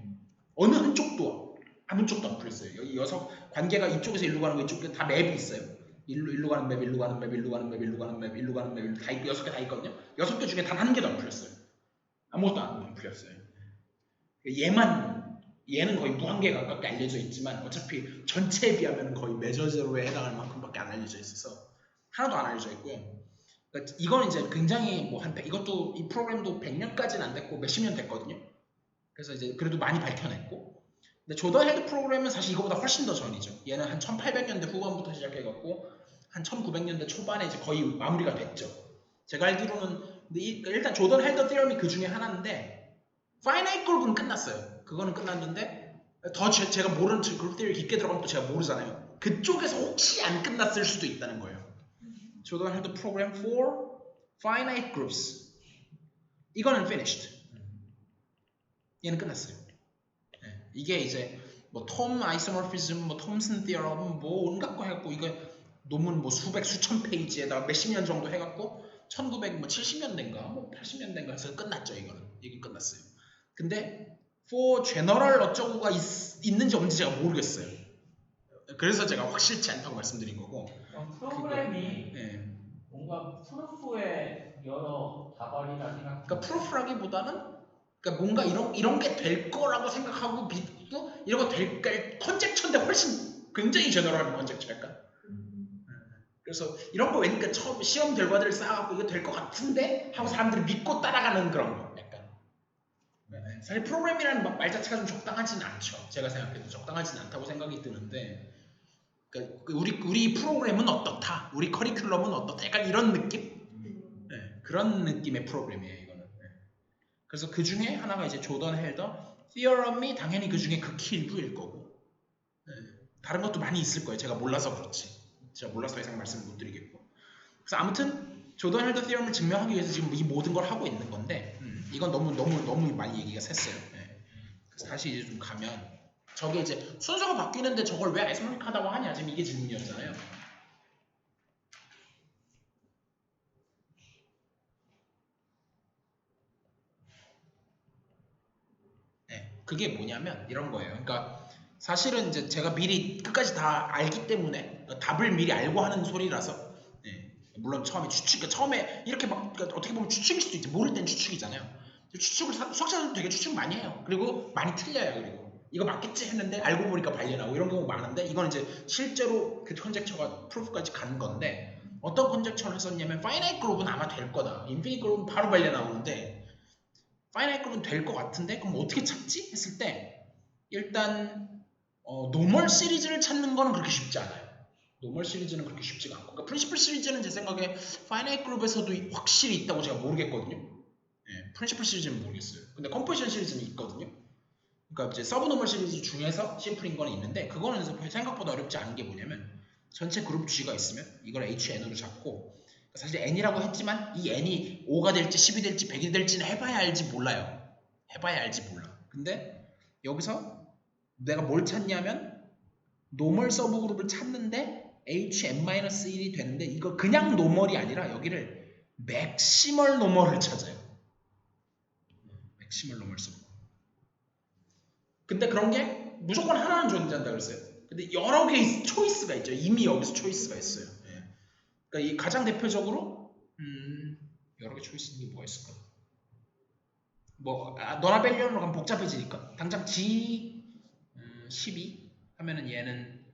어느 한쪽도 아무 쪽도 안 풀렸어요. 여기 여섯 관계가 이쪽에서 일로 가는 거 이쪽에 다 맵이 있어요. 일로 가는 맵, 일로 가는 맵, 일로 가는 맵, 일로 가는 맵, 일로 가는 맵 다 있고 6개 다 있거든요. 6개 중에 단 한 개도 안 풀렸어요. 아무것도 안 풀렸어요. 얘는 거의 무한계에 가깝게 알려져 있지만 어차피 전체에 비하면 거의 메저 제로에 해당할 만큼밖에 안 알려져 있어서 하나도 안 알려져 있고요. 그러니까 이건 이제 굉장히 이것도 이 프로그램도 100년까지는 안 됐고 몇십 년 됐거든요. 그래서 이제 그래도 많이 밝혀냈고 근데 조던 헬드 프로그램은 사실 이거보다 훨씬 더 전이죠. 얘는 한 1800년대 후반부터 시작해갖고 한 1900년대 초반에 이제 거의 마무리가 됐죠. 제가 알기로는 일단 조던 헬더 티어럼이 그 중에 하나인데 파이나이트 그룹은 끝났어요. 그거는 끝났는데 더 제가 모르는 그룹 티어리 깊게 들어가면 또 제가 모르잖아요. 그쪽에서 혹시 안 끝났을 수도 있다는 거예요. 조던 헬더 프로그램 for finite groups 이거는 finished. 얘는 끝났어요. 이게 이제 뭐 톰 아이소모피즘, 뭐 톰슨 티어럼, 뭐 온갖 거 해갖고 이거 논문 뭐 수천 페이지에다가 몇십 년 정도 해갖고 1970년대인가 뭐 80년대인가 해서 끝났죠. 이게 끝났어요. 근데 for general 어쩌고가 있는지 없는지 제가 모르겠어요. 그래서 제가 확실치 않다고 말씀드린 거고. 프로그램이 네. 뭔가 프루프의 여러 다발이라 생각. 그러니까 프루프라기보다는 그러니까 뭔가 이런 게 될 거라고 생각하고 믿고 이런 거 될까 컨젝처인데 훨씬 굉장히 제너럴한 컨젝처 약간. 그래서 이런 거 왜니까 처음 시험 결과들을 쌓아갖고 이거 될 것 같은데 하고 사람들이 믿고 따라가는 그런 거 약간. 사실 프로그램이라는 말 자체가 좀 적당하지는 않죠. 제가 생각해도 적당하지는 않다고 생각이 드는데 그러니까 우리 프로그램은 어떻다, 우리 커리큘럼은 어떻다, 약간 이런 느낌? 그런 느낌의 프로그램이에요 이거는. 그래서 그 중에 하나가 이제 조던 헬더 티어럼이 당연히 그 중에 극히 일부일 거고 다른 것도 많이 있을 거예요. 제가 몰라서 그렇지. 제가 몰라서 더 이상 말씀을 못 드리겠고. 그래서 아무튼 조던 헬더 티어럼을 증명하기 위해서 지금 이 모든 걸 하고 있는 건데 이건 너무 많이 얘기가 샜어요. 그래서 다시 이제 좀 가면 저게 이제 순서가 바뀌는데 저걸 왜 아이소모닉하다고 하냐 지금 이게 질문이었잖아요. 그게 뭐냐면 이런 거예요. 그러니까 사실은 이제 제가 미리 끝까지 다 알기 때문에 답을 미리 알고 하는 소리라서 물론 처음에 처음에 이렇게 막 그러니까 어떻게 보면 추측일 수도 있지. 모를 땐 추측이잖아요. 추측을 수학자들도 되게 추측 많이 해요. 그리고 많이 틀려요. 그리고 이거 맞겠지 했는데 알고 보니까 발견하고 이런 경우 많은데 이건 이제 실제로 그 컨젝처가 프루프까지 간 건데 어떤 컨젝처를 했었냐면 파이나이트 그룹은 아마 될 거다. 인피니트 그룹은 바로 발견 나오는데 파이나이트 그룹은 될 것 같은데 그럼 어떻게 찾지? 했을 때 일단 노멀 시리즈를 찾는 거는 그렇게 쉽지 않아요. 노멀 시리즈는 그렇게 쉽지가 않고 그러니까 프린시플 시리즈는 제 생각에 파이나이트 그룹에서도 확실히 있다고 제가 모르겠거든요. 프린시플 시리즈는 모르겠어요. 근데 컴포지션 시리즈는 있거든요. 그러니까 이제 서브 노멀 시리즈 중에서 심플인 거는 있는데 그거는 생각보다 어렵지 않은 게 뭐냐면 전체 그룹 G가 있으면 이걸 HN으로 잡고 사실 N이라고 했지만 이 N이 5가 될지 10이 될지 100이 될지는 해봐야 알지 몰라요. 해봐야 알지 몰라. 근데 여기서 내가 뭘 찾냐면 노멀 서브그룹을 찾는데 HM-1이 되는데 이거 그냥 노멀이 아니라 여기를 맥시멀 노멀을 찾아요. 맥시멀 노멀 서브그룹. 근데 그런 게 무조건 하나는 존재한다 그랬어요. 근데 여러 개의 초이스가 있죠. 이미 여기서 초이스가 있어요. 예. 그러니까 이 가장 대표적으로 여러 개 초이스 있는 게 뭐가 있을까? 뭐 너나벨리언으로 가면 복잡해지니까 당장 G12 하면은 얘는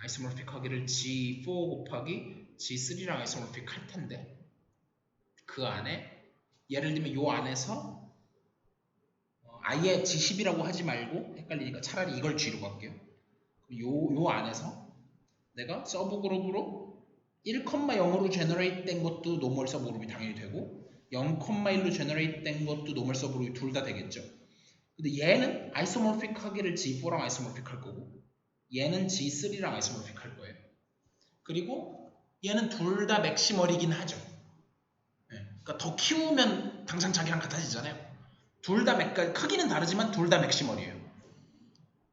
아이소모르픽하기를 G4 곱하기 G3랑 아이소모르픽 할 텐데 그 안에 예를 들면 요 안에서 아예 G10이라고 하지 말고 헷갈리니까 차라리 이걸 G로 갈게요. 요 안에서 내가 서브그룹으로 1,0로 제너레이트 된 것도 노멀 서브그룹이 당연히 되고 0,1로 제너레이트 된 것도 노멀 서브그룹이 둘 다 되겠죠. 근데 얘는 아이소모르픽 하기를 G4랑 아이소모르픽 할 거고 얘는 G3랑 아이소모르픽 할 거예요. 그리고 얘는 둘 다 맥시멀이긴 하죠. 네. 그러니까 더 키우면 당장 자기랑 같아지잖아요. 둘 다 크기는 다르지만 둘 다 맥시멀이에요.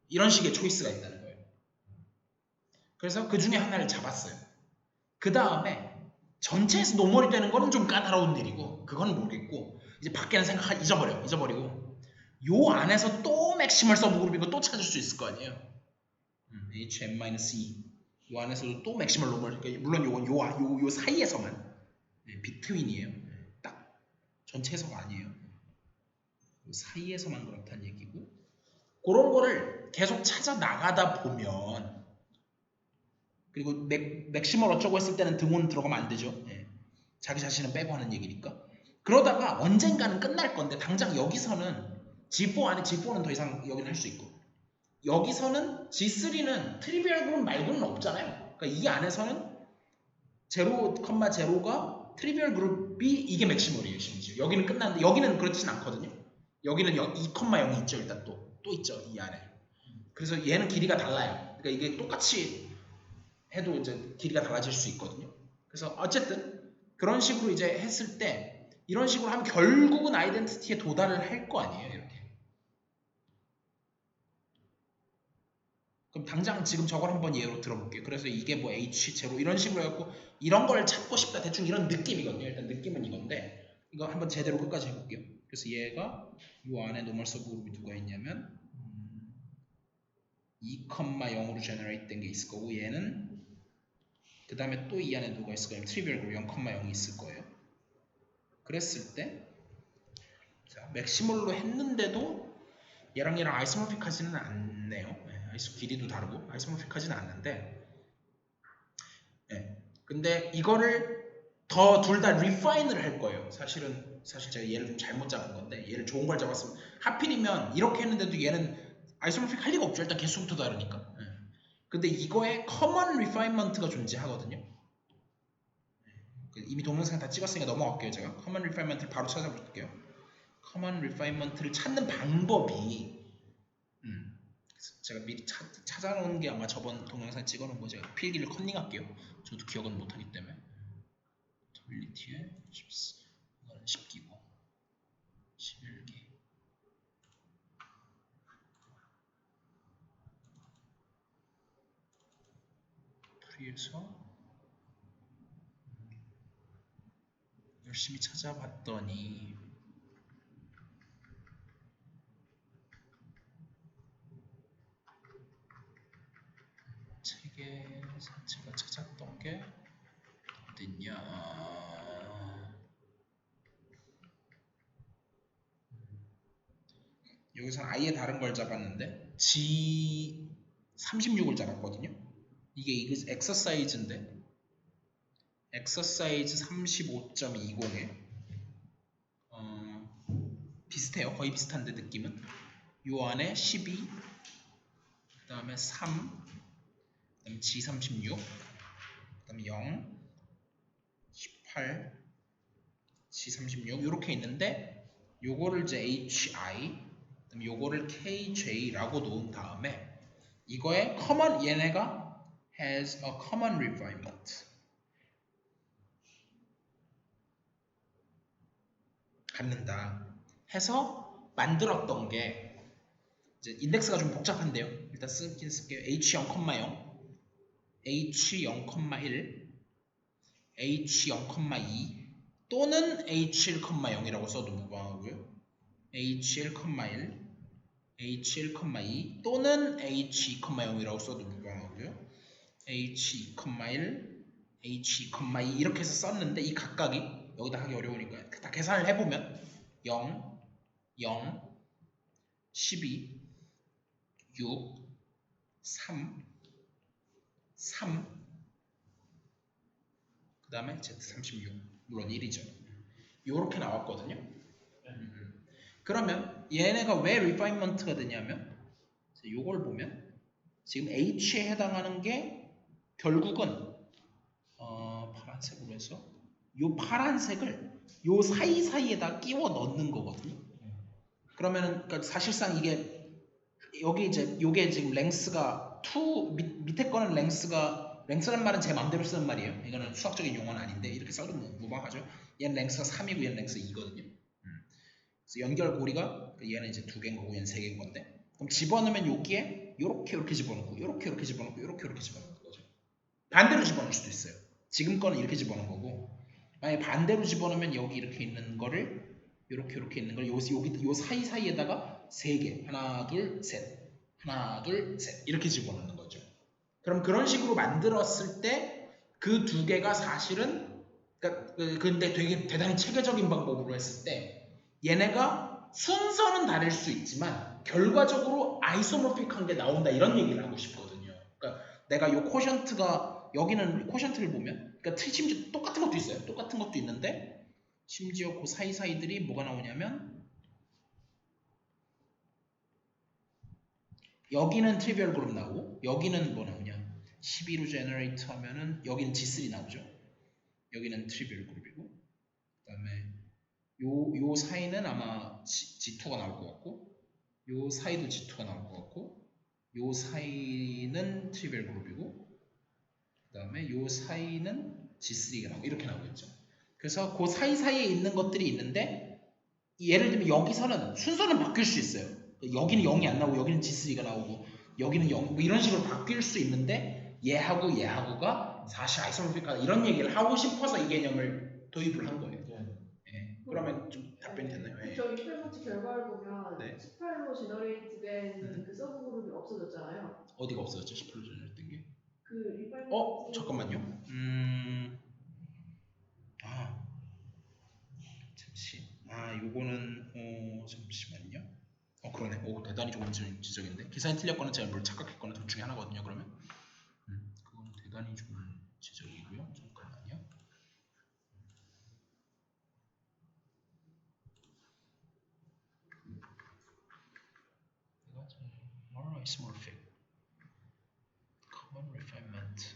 이런 식의 초이스가 있다는 거예요. 그래서 그 중에 하나를 잡았어요. 그 다음에 전체에서 노멀이 되는 거는 좀 까다로운 일이고 그건 모르겠고 이제 밖에는 잊어버리고 요 안에서 또 맥시멀 서브그룹인 거 또 찾을 수 있을 거 아니에요. HM-E 요 안에서도 또 맥시멀 노멀 그러니까 물론 요건 요 사이에서만 비트윈이에요. 딱 전체에서가 아니에요. 요 사이에서만 그렇다는 얘기고 그런 거를 계속 찾아 나가다 보면 그리고 맥시멀 어쩌고 했을 때는 등원 들어가면 안 되죠. 자기 자신은 빼고 하는 얘기니까. 그러다가 언젠가는 끝날 건데 당장 여기서는 G4 안에 G4는 더 이상 여기는 할 수 있고 여기서는 G3는 트리비얼 그룹 말고는 없잖아요. 그러니까 이 안에서는 0,0가 트리비얼 그룹이 이게 맥시멀이에요. 심지어 여기는 끝났는데 여기는 그렇진 않거든요. 여기는 2,0이 있죠. 일단 또 있죠. 이 안에. 그래서 얘는 길이가 달라요. 그러니까 이게 똑같이 해도 이제 길이가 달라질 수 있거든요. 그래서 어쨌든 그런 식으로 이제 했을 때 이런 식으로 하면 결국은 아이덴티티에 도달을 할 거 아니에요. 이렇게. 그럼 당장 지금 저걸 한번 예로 들어볼게요. 그래서 이게 뭐 H0 이런 식으로 해갖고 이런 걸 찾고 싶다. 대충 이런 느낌이거든요. 일단 느낌은 이건데 이거 한번 제대로 끝까지 해볼게요. 그래서 얘가 이 안에 노멀 서브그룹이 누가 있냐면 2,0로 제너레이트 된 게 있을 거고 얘는 그 다음에 또 이 안에 누가 있을 거냐면 트리비얼 그룹 0,0이 있을 거예요. 그랬을 때 자, 맥시멀로 했는데도 얘랑 아이소모픽하지는 않네요. 아이소 길이도 다르고 아이소모픽하지는 않는데 근데 이거를 더 둘 다 리파인을 할 거예요. 사실 제가 얘를 좀 잘못 잡은 건데 얘를 좋은 걸 잡았으면 하필이면 이렇게 했는데도 얘는 아이소모픽 할 리가 없죠. 일단 개수부터 다르니까. 근데 이거에 커먼 리파인먼트가 존재하거든요. 이미 동영상 다 찍었으니까 넘어갈게요. 제가 커먼 리파인먼트를 바로 찾아볼게요. 커먼 리파인먼트를 찾는 방법이 제가 미리 찾아놓은 게 아마 저번 동영상 찍어놓은 거 제가 필기를 컨닝할게요. 저도 기억은 못하기 때문에 스테빌리티에 10기고 11기 프리에서 열심히 찾아봤더니 책에서 제가 찾았던 게 어딨냐 여기서 아예 다른 걸 잡았는데 G36을 잡았거든요. 이게 엑서사이즈인데 엑서사이즈 35.20에 비슷해요. 거의 비슷한데 느낌은 요 안에 12 그 다음에 3 그 다음에 G36 그 다음에 0 18 G36 이렇게 있는데 요거를 이제 HI 그 다음에 요거를 KJ라고 놓은 다음에 이거에 common 얘네가 has a common refinement 갖는다 해서 만들었던 게 이제 인덱스가 좀 복잡한데요. 일단 쓰긴 쓸게요. H0,0, H0,1, H0,2 또는 H1,0이라고 써도 무방하고요. H1,1, H1,2 또는 H2,0이라고 써도 무방하고요. H2,1, H2,2 이렇게 해서 썼는데 이 각각이 여기다 하기 어려우니까 다 계산을 해보면 0, 0, 12, 6, 3, 3, 그 다음에 Z36 물론 1이죠. 요렇게 나왔거든요. 그러면 얘네가 왜 리파인먼트가 되냐면 요걸 보면 지금 H에 해당하는 게 결국은 파란색으로 해서 요 파란색을 요 사이사이에다 끼워 넣는 거거든요. 그러면은 그러니까 사실상 이게 여기 이제 요게 지금 랭스가 2 밑에 거는 랭스란 말은 제 마음대로 쓰는 말이에요. 이거는 수학적인 용어는 아닌데 이렇게 써도 무방하죠. 얘는 랭스가 3이고 얘는 랭스가 2거든요. 그래서 연결고리가 얘는 이제 2개인 거고 얘는 3개인 건데 그럼 집어넣으면 여기에 요렇게 집어넣고 요렇게 집어넣고 요렇게 집어넣는 거죠. 반대로 집어넣을 수도 있어요. 지금 거는 이렇게 집어넣은 거고 만약에 반대로 집어넣으면 여기 이렇게 있는 거를 요렇게 있는 걸 여기 요 사이사이에다가 3개 하나 둘 셋 하나 둘 셋 이렇게 집어넣는 거죠. 그럼 그런 식으로 만들었을 때 그 2개가 사실은 그러니까 근데 되게 대단히 체계적인 방법으로 했을 때 얘네가 순서는 다를 수 있지만 결과적으로 아이소모픽한 게 나온다 이런 얘기를 하고 싶거든요. 그러니까 내가 요 코션트가 여기는 코션트를 보면 그러니까 심지어 똑같은 것도 있어요. 똑같은 것도 있는데 심지어 그 사이사이들이 뭐가 나오냐면 여기는 트리비얼 그룹 나오고 여기는 뭐 나오냐 12로 제너레이트 하면은 여기는 G3 나오죠. 여기는 트리비얼 그룹이고 그 다음에 요 사이는 아마 G2가 나올 것 같고 요 사이도 G2가 나올 것 같고 요 사이는 트리비얼 그룹이고 그 다음에 요 사이는 G3가 나오고 이렇게 나오겠죠. 그래서 그 사이사이에 있는 것들이 있는데 예를 들면 여기서는 순서는 바뀔 수 있어요. 여기는 0이 안 나오고 여기는 G3가 나오고 여기는 0 뭐 이런 식으로 바뀔 수 있는데 얘하고 얘하고가 사실 아이소모픽하다 이런 얘기를 하고 싶어서 이 개념을 도입을 한 거예요. 네. 그러면 좀 답변이 됐나요? 네. 저 리플먼트 결과를 보면 네. 18로 제너레이트된 그 서브 그룹이 없어졌잖아요. 어디가 없어졌죠? 10% 전했던 게? 그 리플먼트 잠깐만요. 잠시. 요거는 잠시만요. 그러네. 대단히 좋은 지적인데. 기사에 틀렸거나 제가 뭘 착각했거나 둘 중에 하나거든요. 그러면 그건 대단히 좋은 지적이고요. 잠깐만요. More isomorphic, common refinement.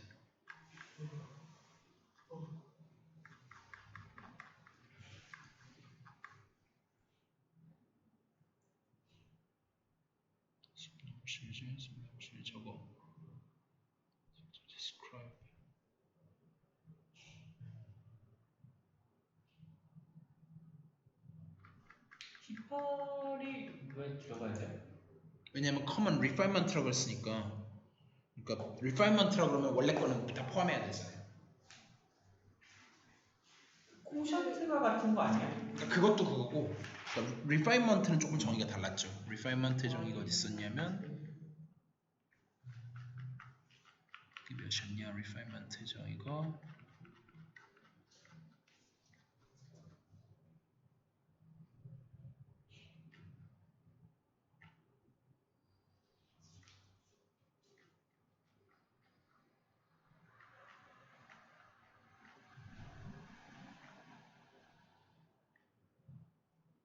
simple 저거. Describe. T8이 왜 들어가야 돼요? 왜냐면 common refinement라고 했으니까 그러니까 refinement라고 그러면 원래 거는 다 포함해야 되잖아요. 코션트가 같은 거 아니야? 그러니까 그것도 그거고 그러니까 refinement는 조금 정의가 달랐죠. refinement의 정의가 어디 있었냐면 이게 몇이었냐? refinement의 정의가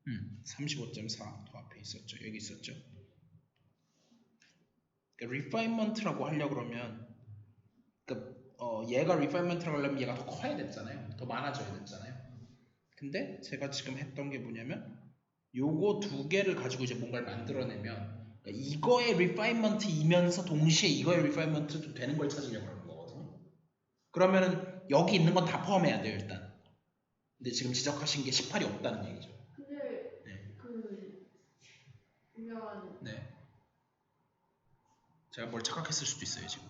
음, 35.4 더 앞에 있었죠. 여기 있었죠. 그러니까 refinement라고 하려고 그러면 그러니까 얘가 refinement라고 하려면 얘가 더 커야 됐잖아요. 더 많아져야 됐잖아요. 근데 제가 지금 했던 게 뭐냐면 요거 두 개를 가지고 이제 뭔가를 만들어내면 그러니까 이거의 refinement이면서 동시에 이거의 refinement도 되는 걸 찾으려고 하는 거거든요. 그러면은 여기 있는 건 다 포함해야 돼요 일단. 근데 지금 지적하신 게 18이 없다는 얘기죠. 근데 네. 그 보면 네. 제가 뭘 착각했을 수도 있어요 지금.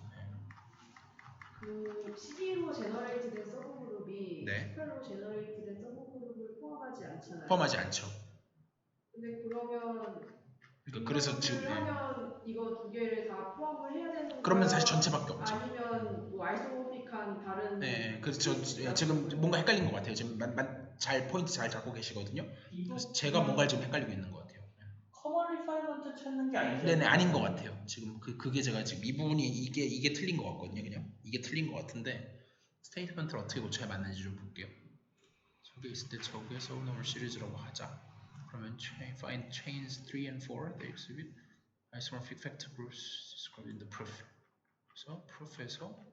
그 CD로 제너레이트된 서브 그룹이 네. 스펠로 제너레이트된 서브 그룹을 포함하지 않잖아요. 포함하지 않죠. 근데 그러면 그러니까 그래서 지금 하면 이거 두 개를 다 포함을 해야 되는 거예요? 그러면 사실 전체밖에 없죠. 아니면 뭐 아이소모픽한 다른 네, 그래서 저 지금 뭔가 헷갈린 것 같아요. 지금 잘 포인트 잘 잡고 계시거든요. 그래서 제가 뭔가를 지금 헷갈리고 있는 것 같아요. 커먼 리파이먼트 찾는 게 아니죠? 네네 아닌 것 같아요. 지금 그게 제가 지금 이 부분이 이게 틀린 것 같거든요. 그냥 이게 틀린 것 같은데 스테이트먼트를 어떻게 고쳐야 맞는지 좀 볼게요. 저게 있을 때 저게 서브노멀 시리즈라고 하자. 그러면 find chains 3 and 4 they exhibit isomorphic factor groups described in the proof. 그래서 proof에서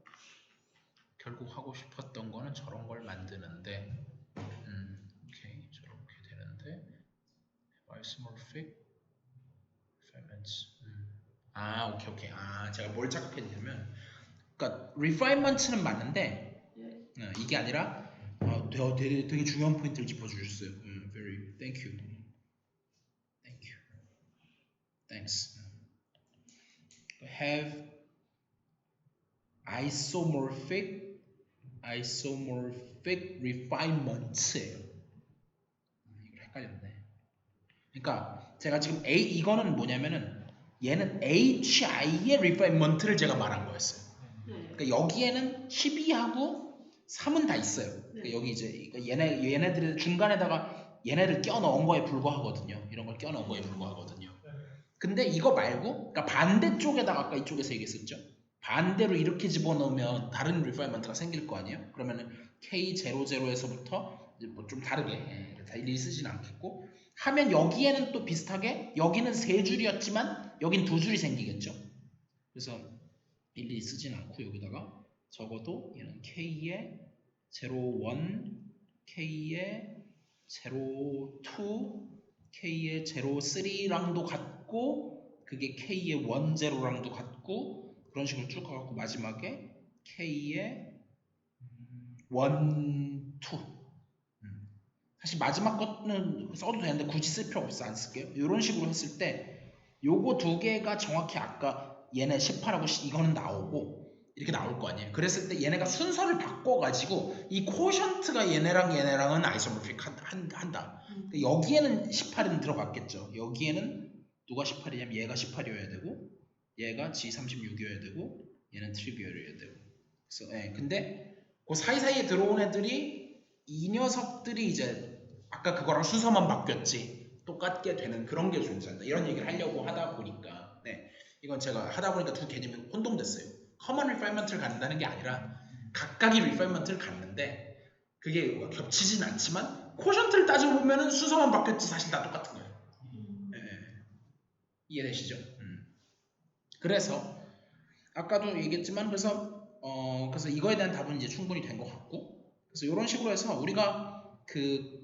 결국 하고 싶었던 거는 저런 걸 만드는데 오케이 저렇게 되는데 isomorphic refinements 오케이 제가 뭘 착각했냐면 그러니까 refinement는 맞는데 이게 아니라 되게 중요한 포인트를 짚어주셨어요. Very thank you thanks. Have isomorphic refinements예요. 이걸 헷갈렸네. 그러니까 제가 지금 이거는 뭐냐면은 얘는 HI의 refinement를 제가 말한 거였어요. 그러니까 여기에는 12하고 3은 다 있어요. 그러니까 여기 이제 얘네들의 중간에다가 얘네를 껴 넣은 거에 불과하거든요. 이런 걸 껴 넣은 거에 불과하거든요. 근데 이거 말고 그러니까 반대쪽에다가 아까 이쪽에서 얘기했었죠. 반대로 이렇게 집어넣으면 다른 리파이먼트가 생길 거 아니에요? 그러면은 K00에서부터 뭐 좀 다르게 다 일일이 쓰진 않겠고 하면 여기에는 또 비슷하게 여기는 3줄이었지만 여긴 2줄이 생기겠죠. 그래서 일일이 쓰진 않고 여기다가 적어도 얘는 K의 01, K의 02, K의 03랑도 같고 그게 K의 10랑도 같고 그런 식으로 쭉 가갖고 마지막에 K의 1, 2 사실 마지막 거는 써도 되는데 굳이 쓸 필요 없어 안 쓸게요. 이런 식으로 했을 때 요거 두 개가 정확히 아까 얘네 18하고 이거는 나오고 이렇게 나올 거 아니에요. 그랬을 때 얘네가 순서를 바꿔가지고 이 코션트가 얘네랑은 아이소모픽 한다. 그러니까 여기에는 18은 들어갔겠죠. 여기에는 누가 18이냐면 얘가 18이어야 되고 얘가 G36이어야 되고 얘는 트리비얼이어야 되고 그래서 근데 그 사이사이에 들어온 애들이 이 녀석들이 이제 아까 그거랑 순서만 바뀌었지 똑같게 되는 그런 게 존재한다. 이런 얘기를 하려고 하다 보니까 이건 제가 하다 보니까 두 개념이 혼동됐어요. 커먼 리파이먼트를 갖는다는 게 아니라 각각의 리파이먼트를 갖는데 그게 겹치진 않지만 코션트를 따지고 보면은 순서만 바뀌었지 사실 다 똑같은 거예요. 이해되시죠? 그래서 아까도 얘기했지만 그래서 이거에 대한 답은 이제 충분히 된 것 같고 그래서 이런 식으로 해서 우리가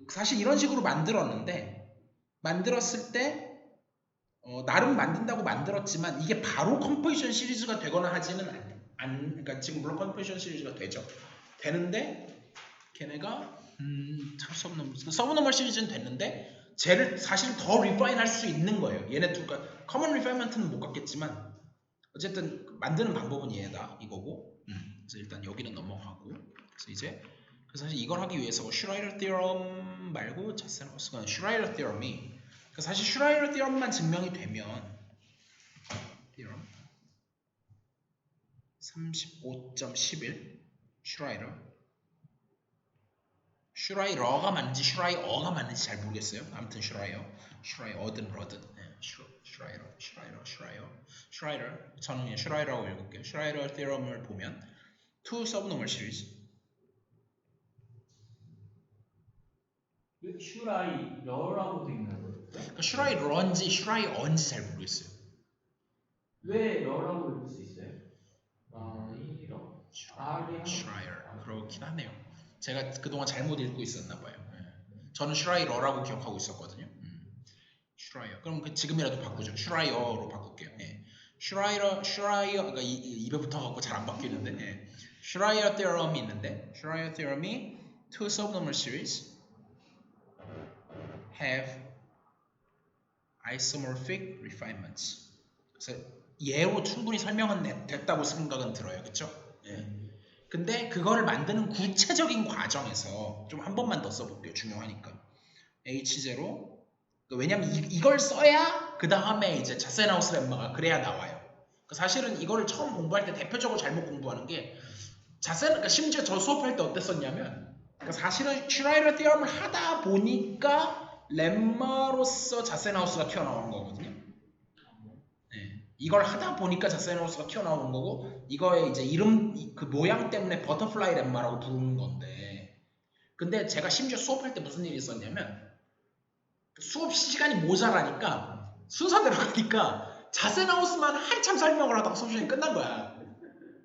사실 이런 식으로 만들었을 때 나름 만든다고 만들었지만 이게 바로 컴포지션 시리즈가 되거나 하지는 그러니까 지금 물론 컴포지션 시리즈가 되는데 걔네가 서브노멀 시리즈는 됐는데 쟤를 사실 더 리파인할 수 있는 거예요. 얘네 그러니까 커먼 리파인먼트는 못 갖겠지만 어쨌든 만드는 방법은 얘다 이거고 그래서 일단 여기는 넘어가고 그래서 사실 이걸 하기 위해서 슈라이더 티어럼 말고 슈라이더 티어럼이 사실 슈라이더 티어럼만 증명이 되면 티어럼 35.11 슈라이러가 맞는지 슈라이어가 맞는지 잘 모르겠어요. 아무튼 슈라이어든 러든 슈라이러 저는 그냥 슈라이러라고 읽을게요. 슈라이러 티어럼을 보면 two subnormal series 왜 슈라이러라고 돼 있는 거예요? 그러니까 슈라이러인지 슈라이어인지 잘 모르겠어요. 왜 러라고 읽을 수 있어요? 슈라이어 그렇긴 하네요. 제가 그동안 잘못 읽고 있었나 봐요. 저는 슈라이러라고 기억하고 있었거든요. 슈라이어. 그럼 지금이라도 바꾸죠. 슈라이어로 바꿀게요. 슈라이어 그러니까 입에 붙어갖고 잘 안 바뀌는데 슈라이어 theorem이 있는데 슈라이어 theorem이 two subnormal series have isomorphic refinements. 그래서 예로 충분히 설명은 됐다고 생각은 들어요. 그쵸? 예. 근데 그거를 만드는 구체적인 과정에서 좀 한 번만 더 써볼게요. 중요하니까. H0 왜냐면 이걸 써야 그 다음에 이제 자세나우스 렘마가 그래야 나와요. 사실은 이거를 처음 공부할 때 대표적으로 잘못 공부하는 게 그러니까 심지어 저 수업할 때 어땠었냐면 그러니까 사실은 슈라이더 티어럼을 하다 보니까 렘마로서 자세나우스가 튀어나오는 거거든요. 네. 이걸 하다 보니까 자세나우스가 튀어나오는 거고 이거의 이제 이름 그 모양 때문에 버터플라이 렘마라고 부르는 건데 근데 제가 심지어 수업할 때 무슨 일이 있었냐면 수업 시간이 모자라니까 순서대로 가니까 자세나우스만 한참 설명을 하다가 수업 시간이 끝난 거야.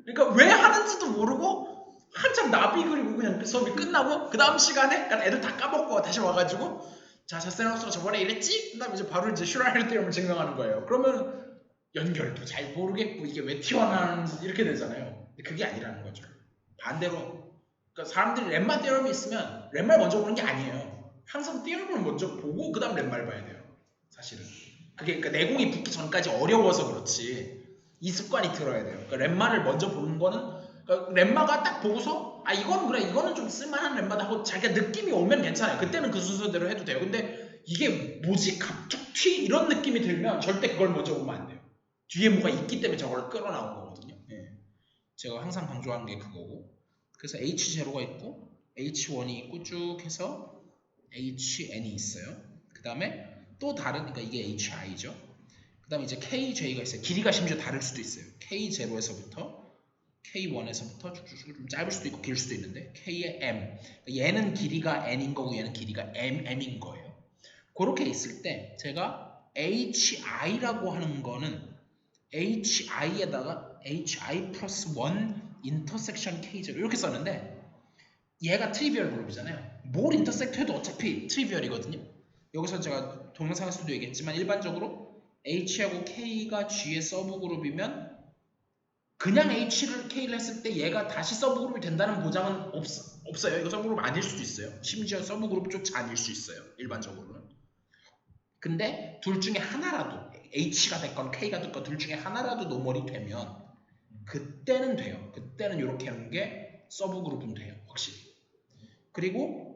그러니까 왜 하는지도 모르고 한참 나비 그리고 그냥 수업이 끝나고 그 다음 시간에 애들 다 까먹고 다시 와가지고 자 자세나우스가 저번에 이랬지? 그 다음에 이제 바로 이제 슈라이더 티어럼을 증명하는 거예요. 그러면 연결도 잘 모르겠고 이게 왜 튀어나오는지 이렇게 되잖아요. 근데 그게 아니라는 거죠. 반대로 그러니까 사람들이 렘마 티어럼이 있으면 렘마를 먼저 보는 게 아니에요. 항상 티어럼을 먼저 보고 그 다음 렘마를 봐야 돼요. 사실은 그게 그러니까 내공이 붙기 전까지 어려워서 그렇지 이 습관이 들어야 돼요. 그러니까 렘마를 먼저 보는 거는 그러니까 렘마가 딱 보고서 아 이거는 그래 이거는 좀 쓸만한 렘마다 하고 자기가 느낌이 오면 괜찮아요. 그때는 그 순서대로 해도 돼요. 근데 이게 뭐지 갑툭튀 이런 느낌이 들면 절대 그걸 먼저 보면 안 돼요. 뒤에 뭐가 있기 때문에 저걸 끌어나온 거거든요. 예. 제가 항상 강조하는 게 그거고 그래서 H0가 있고 H1이 있고 쭉 해서 HN이 있어요. 그 다음에 또 다른 그러니까 이게 HI죠. 그 다음에 이제 KJ가 있어요. 길이가 심지어 다를 수도 있어요. K0에서부터 K1에서부터 쭉쭉쭉 좀 짧을 수도 있고 길 수도 있는데 K의 M 얘는 길이가 N인 거고 얘는 길이가 M인 거예요. 그렇게 있을 때 제가 HI라고 하는 거는 HI에다가 HI 플러스 1 인터섹션 K0 이렇게 썼는데 얘가 트리비얼 그룹이잖아요. 뭘 인터섹트 해도 어차피 트리비얼이거든요. 여기서 제가 동영상에서도 얘기했지만 일반적으로 H하고 K가 G의 서브 그룹이면 그냥 H를 K를 했을 때 얘가 다시 서브 그룹이 된다는 보장은 없어요. 이거 서브 그룹 아닐 수도 있어요. 심지어 서브 그룹조차 아닐 수 있어요. 일반적으로는. 근데 둘 중에 하나라도 H가 됐건 K가 됐건 둘 중에 하나라도 노멀이 되면 그때는 돼요. 그때는 이렇게 하는 게 서브 그룹은 돼요. 확실히. 그리고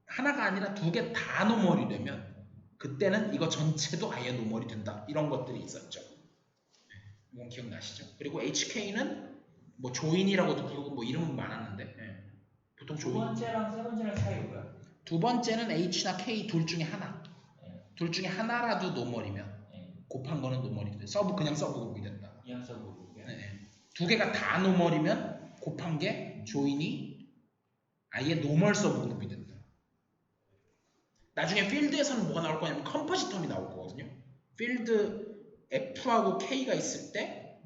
하나가 아니라 두 개 다 노멀이 되면 그때는 이거 전체도 아예 노멀이 된다. 이런 것들이 있었죠. 이건 기억나시죠? 그리고 HK는 뭐 조인이라고도 부르고 뭐 이름은 많았는데 보통 두 조인. 번째랑 세 번째랑 차이 뭐야? 두 번째는 H나 K 둘 중에 하나. 둘 중에 하나라도 노멀이면 곱한 거는 노멀이 돼. 그냥 서브 그룹이 된다. 이항 서브. 두 개가 다 노멀이면 곱한 게 조인이 아예 노멀 서브 그룹이 된다. 나중에 필드에서는 뭐가 나올 거냐면 컴포지텀이 나올 거거든요. 필드 F하고 K가 있을 때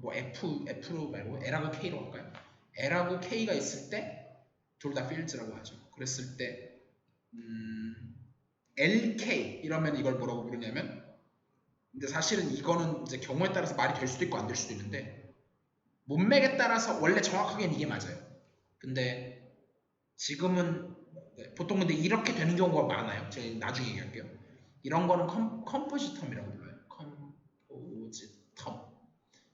뭐 F로 말고 L하고 K로 할까요? L하고 K가 있을 때 둘 다 필드라고 하죠. 그랬을 때 LK 이러면 이걸 뭐라고 부르냐면 근데 사실은 이거는 이제 경우에 따라서 말이 될 수도 있고 안 될 수도 있는데 문맥에 따라서 원래 정확하게는 이게 맞아요. 근데 지금은 보통 근데 이렇게 되는 경우가 많아요. 제가 나중에 얘기할게요. 이런 거는 컴포지텀이라고 불러요. 컴포지텀.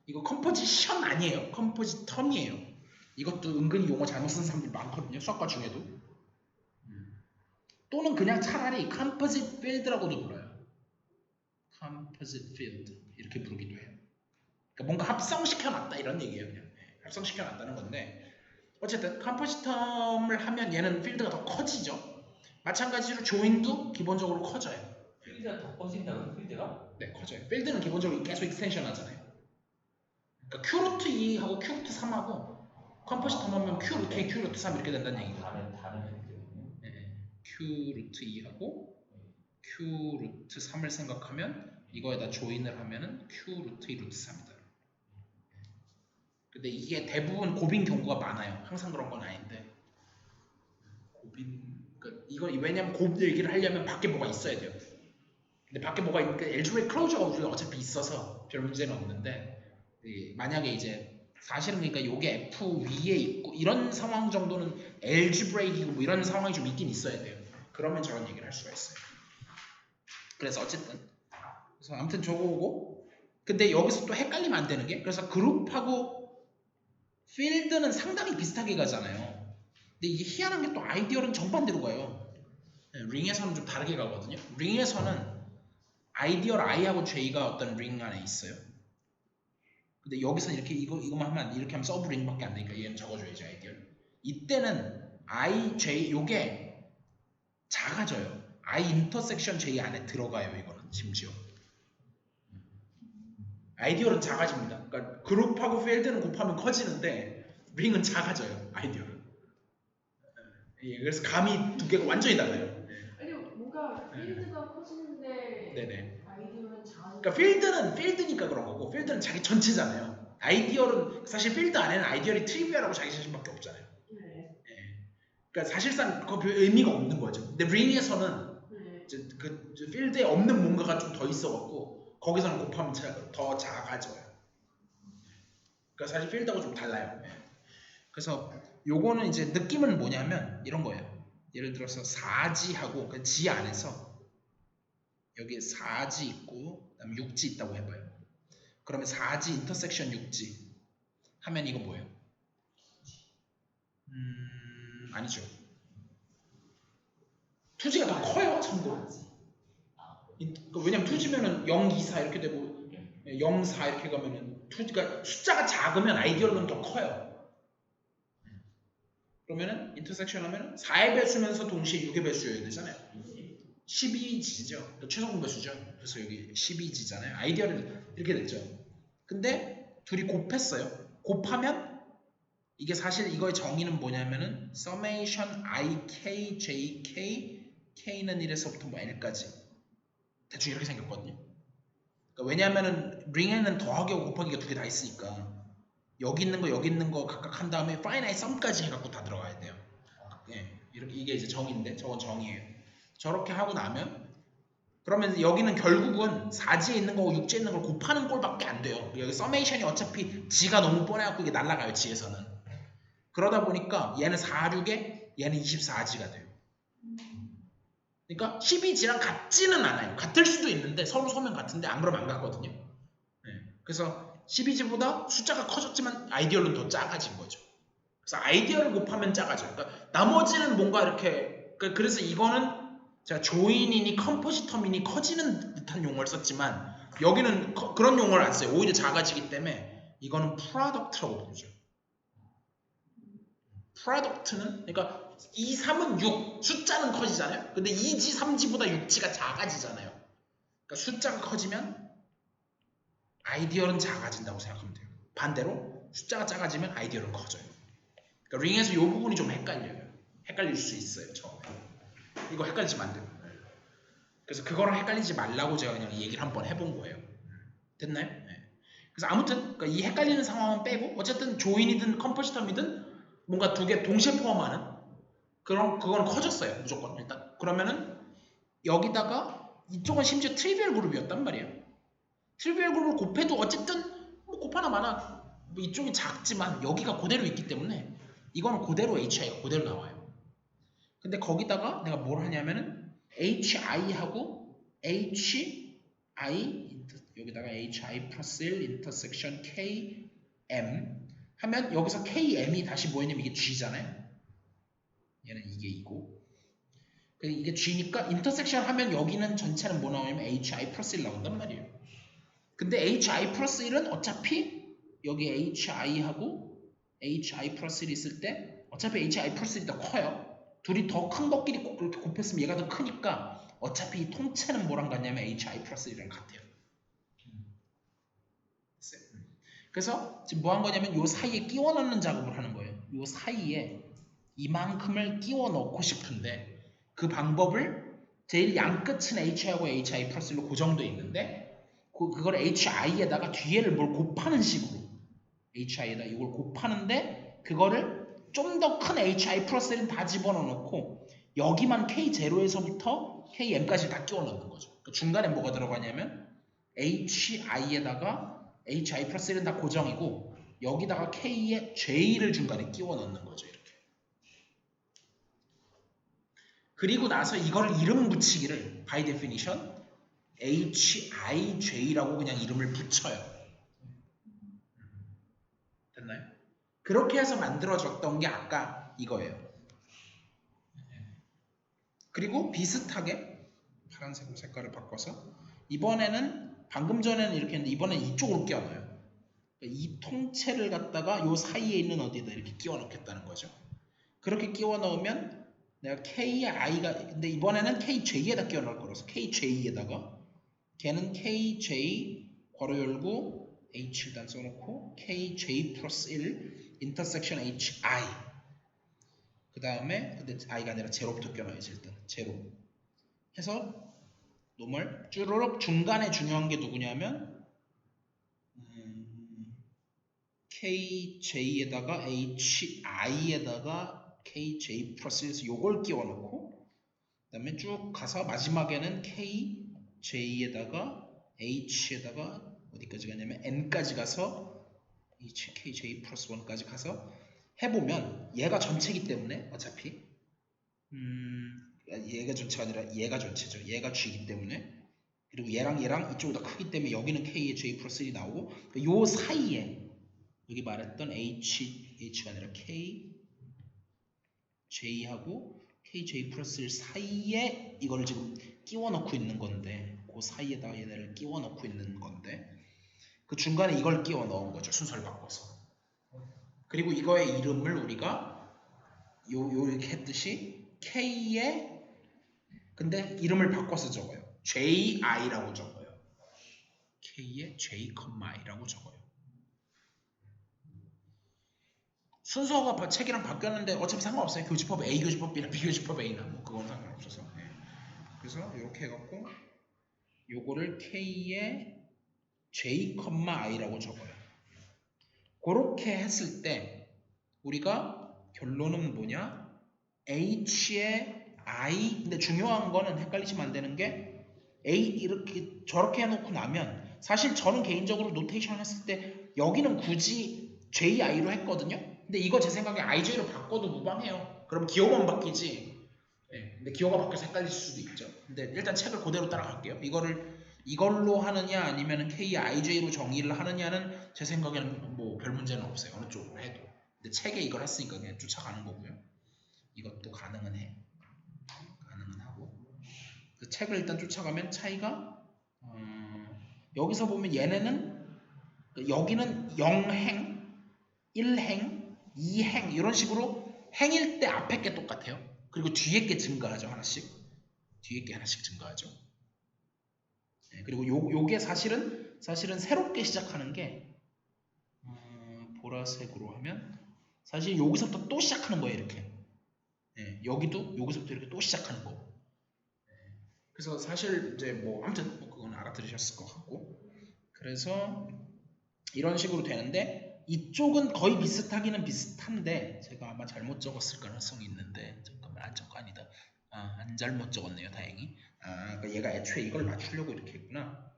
이거 컴포지션 아니에요. 컴포지텀이에요. 이것도 은근히 용어 잘못 쓰는 사람들이 많거든요. 수학과 중에도. 또는 그냥 차라리 composite field라고도 불러요. composite field 이렇게 부르기도 해요. 그러니까 뭔가 합성시켜놨다 이런 얘기예요. 그냥 합성시켜놨다는 건데 어쨌든 컴포지텀을 하면 얘는 필드가 더 커지죠. 마찬가지로 조인도 기본적으로 커져요. 필드가 더 커진다고요? 필드가? 네, 커져요. 필드는 기본적으로 계속 익스텐션 하잖아요. 그러니까 Q 루트 2하고 Q 루트 3하고 컴포지텀 하면 Q 루트 2, Q 루트 3 이렇게 된다는 얘기죠. 다른 필드군요. 네, Q 루트 2하고 Q 루트 3을 생각하면 이거에다 조인을 하면은 Q 루트 2 루트 3이다. 근데 이게 대부분 고빈 경우가 많아요. 항상 그런 건 아닌데 고빈 그러니까 이거 왜냐면 곱 얘기를 하려면 밖에 뭐가 있어야 돼요. 근데 밖에 뭐가 있는데 엘즈브레이크 클로저가 우리가 어차피 있어서 별 문제는 없는데 만약에 이제 사실은 그러니까 요게 F 위에 있고 이런 상황 정도는 엘즈브레이크이고 뭐 이런 상황이 좀 있긴 있어야 돼요. 그러면 저런 얘기를 할 수가 있어요. 그래서 어쨌든 그래서 아무튼 저거고 근데 여기서 또 헷갈리면 안 되는 게 그래서 그룹하고 필드는 상당히 비슷하게 가잖아요. 근데 이게 희한한 게 또 아이디어는 정반대로 가요. 링에서는 좀 다르게 가거든요. 링에서는 아이디얼 I하고 J가 어떤 링 안에 있어요. 근데 여기서 이렇게 이거만 하면 이렇게 하면 서브 링밖에 안 되니까 얘는 적어줘야지 아이디얼. 이때는 I, J 요게 작아져요. I 인터섹션 J 안에 들어가요. 이거는 심지어 아이디얼은 작아집니다. 그러니까 그룹하고 필드는 곱하면 커지는데 링은 작아져요. 아이디얼은. 그래서 감이 두 개가 완전히 달라요. 아니 뭔가 필드가 커지는데 네네. 아이디어는 작은. 그러니까 필드는 필드니까 그런 거고 필드는 자기 전체잖아요. 아이디얼은 사실 필드 안에는 아이디얼이 트리비얼하고 자기 자신밖에 없잖아요. 네. 그러니까 사실상 그 의미가 없는 거죠. 근데 링에서는 네. 이제 그 필드에 없는 뭔가가 좀 더 있어갖고 거기서는 곱하면 더 작아져요. 그러니까 사실 필드하고 좀 달라요. 그래서 요거는 이제 느낌은 뭐냐면 이런 거예요. 예를 들어서 4지하고 그 지 안에서 여기에 4지 있고 그다음에 6지 있다고 해봐요. 그러면 4지 인터섹션 6지 하면 이거 뭐예요? 아니죠. 2지가 더 커요. 참고로. 왜냐면 2지면은 0, 2, 4 이렇게 되고 0, 4 이렇게 가면은 2지가 숫자가 작으면 아이디얼은 더 커요. 그러면은 인터섹션 하면은 4의 배수면서 동시에 6의 배수여야 되잖아요. 12지죠. 최소 공배수죠. 그래서 여기 12지잖아요. 아이디얼은 이렇게 됐죠. 근데 둘이 곱했어요. 곱하면 이게 사실 이거의 정의는 뭐냐면은 summation i k j k k는 1에서부터 뭐 n까지 대충 이렇게 생겼거든요. 그러니까 왜냐하면은 링에는 더하기하고 곱하기가 두 개 다 있으니까 여기 있는 거 각각 한 다음에 finite sum까지 해갖고 다 들어가야 돼요. 이렇게 이게 이제 정의인데 저건 정의예요. 저렇게 하고 나면 그러면 여기는 결국은 4지에 있는 거고 6지에 있는 걸 곱하는 꼴밖에 안 돼요. 여기 서메이션이 어차피 지가 너무 뻔해갖고 이게 날아가요. 지에서는. 그러다 보니까 얘는 46에 얘는 24지가 돼요. 그러니까 12지랑 같지는 않아요. 같을 수도 있는데 서로 서면 같은데 안 그러면 안 같거든요. 그래서 12지보다 숫자가 커졌지만 아이디얼은 더 작아진 거죠. 그래서 아이디얼을 곱하면 작아져요. 그러니까 나머지는 뭔가 이렇게 그래서 이거는 제가 조인이니 컴포지텀이니 커지는 듯한 용어를 썼지만 여기는 그런 용어를 안 써요. 오히려 작아지기 때문에 이거는 프로덕트라고 부르죠. 프로덕트는 그러니까 2, 3은 6 숫자는 커지잖아요. 근데 2지, 3지보다 6지가 작아지잖아요. 그러니까 숫자가 커지면 아이디얼은 작아진다고 생각하면 돼요. 반대로 숫자가 작아지면 아이디얼은 커져요. 그러니까 링에서 이 부분이 좀 헷갈려요. 헷갈릴 수 있어요. 처음에. 이거 헷갈리시면 안 돼요. 그래서 그거랑 헷갈리지 말라고 제가 그냥 얘기를 한번 해본 거예요. 됐나요? 그래서 아무튼 그러니까 이 헷갈리는 상황은 빼고 어쨌든 조인이든 컴포지텀이든 뭔가 두 개 동시에 포함하는 그거는 커졌어요. 무조건 일단. 그러면은 여기다가 이쪽은 심지어 트리비얼 그룹이었단 말이에요. 트리비얼 그룹을 곱해도 어쨌든 뭐 곱하나 마나 뭐 이쪽이 작지만 여기가 그대로 있기 때문에 이거는 그대로 HI가 그대로 나와요. 근데 거기다가 내가 뭘 하냐면은 HI하고 HI 여기다가 HI 플러스 1 인터섹션 KM 하면 여기서 KM이 다시 뭐였냐면 이게 G잖아요. 얘는 이게 이고 이게 G니까 인터섹션 하면 여기는 전체는 뭐 나오냐면 HI 플러스 1 나온단 말이에요. 근데 HI 플러스 1은 어차피 여기 HI하고 HI 플러스 1 있을 때 어차피 HI 플러스 1이 더 커요. 둘이 더 큰 것끼리 그렇게 곱했으면 얘가 더 크니까 어차피 이 통째는 뭐랑 같냐면 HI 플러스 1이랑 같아요. 그래서 지금 뭐 한 거냐면 요 사이에 끼워 넣는 작업을 하는 거예요. 요 사이에 이만큼을 끼워 넣고 싶은데 그 방법을 제일 양 끝은 HI하고 HI 플러스 1로 고정되어 있는데 그걸 HI에다가 뒤에를 뭘 곱하는 식으로 HI에다 이걸 곱하는데 그거를 좀 더 큰 HI 플러스 1은 다 집어넣어 놓고 여기만 K0에서부터 KM까지 다 끼워 넣는 거죠. 그 중간에 뭐가 들어가냐면 HI에다가 HI 플러스 1은 다 고정이고 여기다가 K에 J를 중간에 끼워 넣는 거죠. 이렇게. 그리고 나서 이거를 이름 붙이기를 by definition HIJ라고 그냥 이름을 붙여요. 됐나요? 그렇게 해서 만들어졌던 게 아까 이거예요. 그리고 비슷하게 파란색 색깔을 바꿔서 이번에는 방금 전에는 이렇게 했는데 이번엔 이쪽으로 끼워넣어요. 이 통째를 갖다가 요 사이에 있는 어디에다 이렇게 끼워 넣겠다는 거죠. 그렇게 끼워 넣으면 내가 KI가 근데 이번에는 KJ에다 끼워 넣을 거라서 KJ에다가 걔는 KJ 괄호 열고 H 일단 써놓고 KJ 플러스 1 인터섹션 HI 그 다음에 근데 I가 아니라 제로부터 끼워넣어야지 일단 제로 해서 노멀 쭈르륵 중간에 중요한 게 누구냐면 KJ에다가 HI에다가 KJ 플러스 1에서 요걸 끼워넣고 그 다음에 쭉 가서 마지막에는 KJ에다가 H에다가 어디까지 가냐면 N까지 가서 KJ 플러스 1까지 가서 해보면 얘가 전체이기 때문에 어차피 얘가 전체가 아니라 얘가 전체죠. 얘가 G이기 때문에 그리고 얘랑 이쪽보다 크기 때문에 여기는 K에 J 플러스 1이 나오고 요 사이에 여기 말했던 H가 아니라 K, J하고 KJ 플러스 1 사이에 이걸 지금 끼워 넣고 있는 건데 그 사이에다가 얘네를 끼워 넣고 있는 건데 그 중간에 이걸 끼워 넣은 거죠. 순서를 바꿔서. 그리고 이거의 이름을 우리가 이렇게 했듯이 K에 근데 이름을 바꿔서 적어요. JI라고 적어요. K에 J, I라고 적어요. 순서가 책이랑 바뀌었는데 어차피 상관없어요. 교집합 A, 교집합 B나 B, 교집합 A나 뭐 그건 상관없어서. 네. 그래서 이렇게 해갖고 요거를 K에 J, I라고 적어요. 그렇게 했을 때 우리가 결론은 뭐냐? H에 I 근데 중요한 거는 헷갈리시면 안 되는 게 A 이렇게 저렇게 해놓고 나면 사실 저는 개인적으로 노테이션 했을 때 여기는 굳이 JI로 했거든요. 근데 이거 제 생각에 IJ로 바꿔도 무방해요. 그럼 기호만 바뀌지. 네, 근데 기호가 바뀌어서 헷갈릴 수도 있죠. 근데 일단 책을 그대로 따라갈게요. 이걸로 하느냐 아니면 KIJ로 정의를 하느냐는 제 생각에는 뭐 별 문제는 없어요. 어느 쪽으로 해도. 근데 책에 이걸 했으니까 그냥 쫓아가는 거고요. 이것도 가능은 해. 가능은 하고. 그 책을 일단 쫓아가면 차이가 여기서 보면 얘네는 여기는 0행, 1행, 2행 이런 식으로 행일 때 앞에 게 똑같아요. 그리고 뒤에 게 증가하죠. 하나씩. 뒤에 게 하나씩 증가하죠. 네, 그리고 요게 사실은 새롭게 시작하는 게 보라색으로 하면 사실 여기서부터 또 시작하는 거예요. 이렇게. 네, 여기도 여기서부터 이렇게 또 시작하는 거고. 그래서 사실 이제 뭐 아무튼 뭐 그건 알아들으셨을 것 같고 그래서 이런 식으로 되는데 이쪽은 거의 비슷하기는 비슷한데 제가 아마 잘못 적었을 가능성이 있는데 잠깐만 아니다 안 잘못 적었네요 다행히 그러니까 얘가 애초에 이걸 맞추려고 이렇게 했구나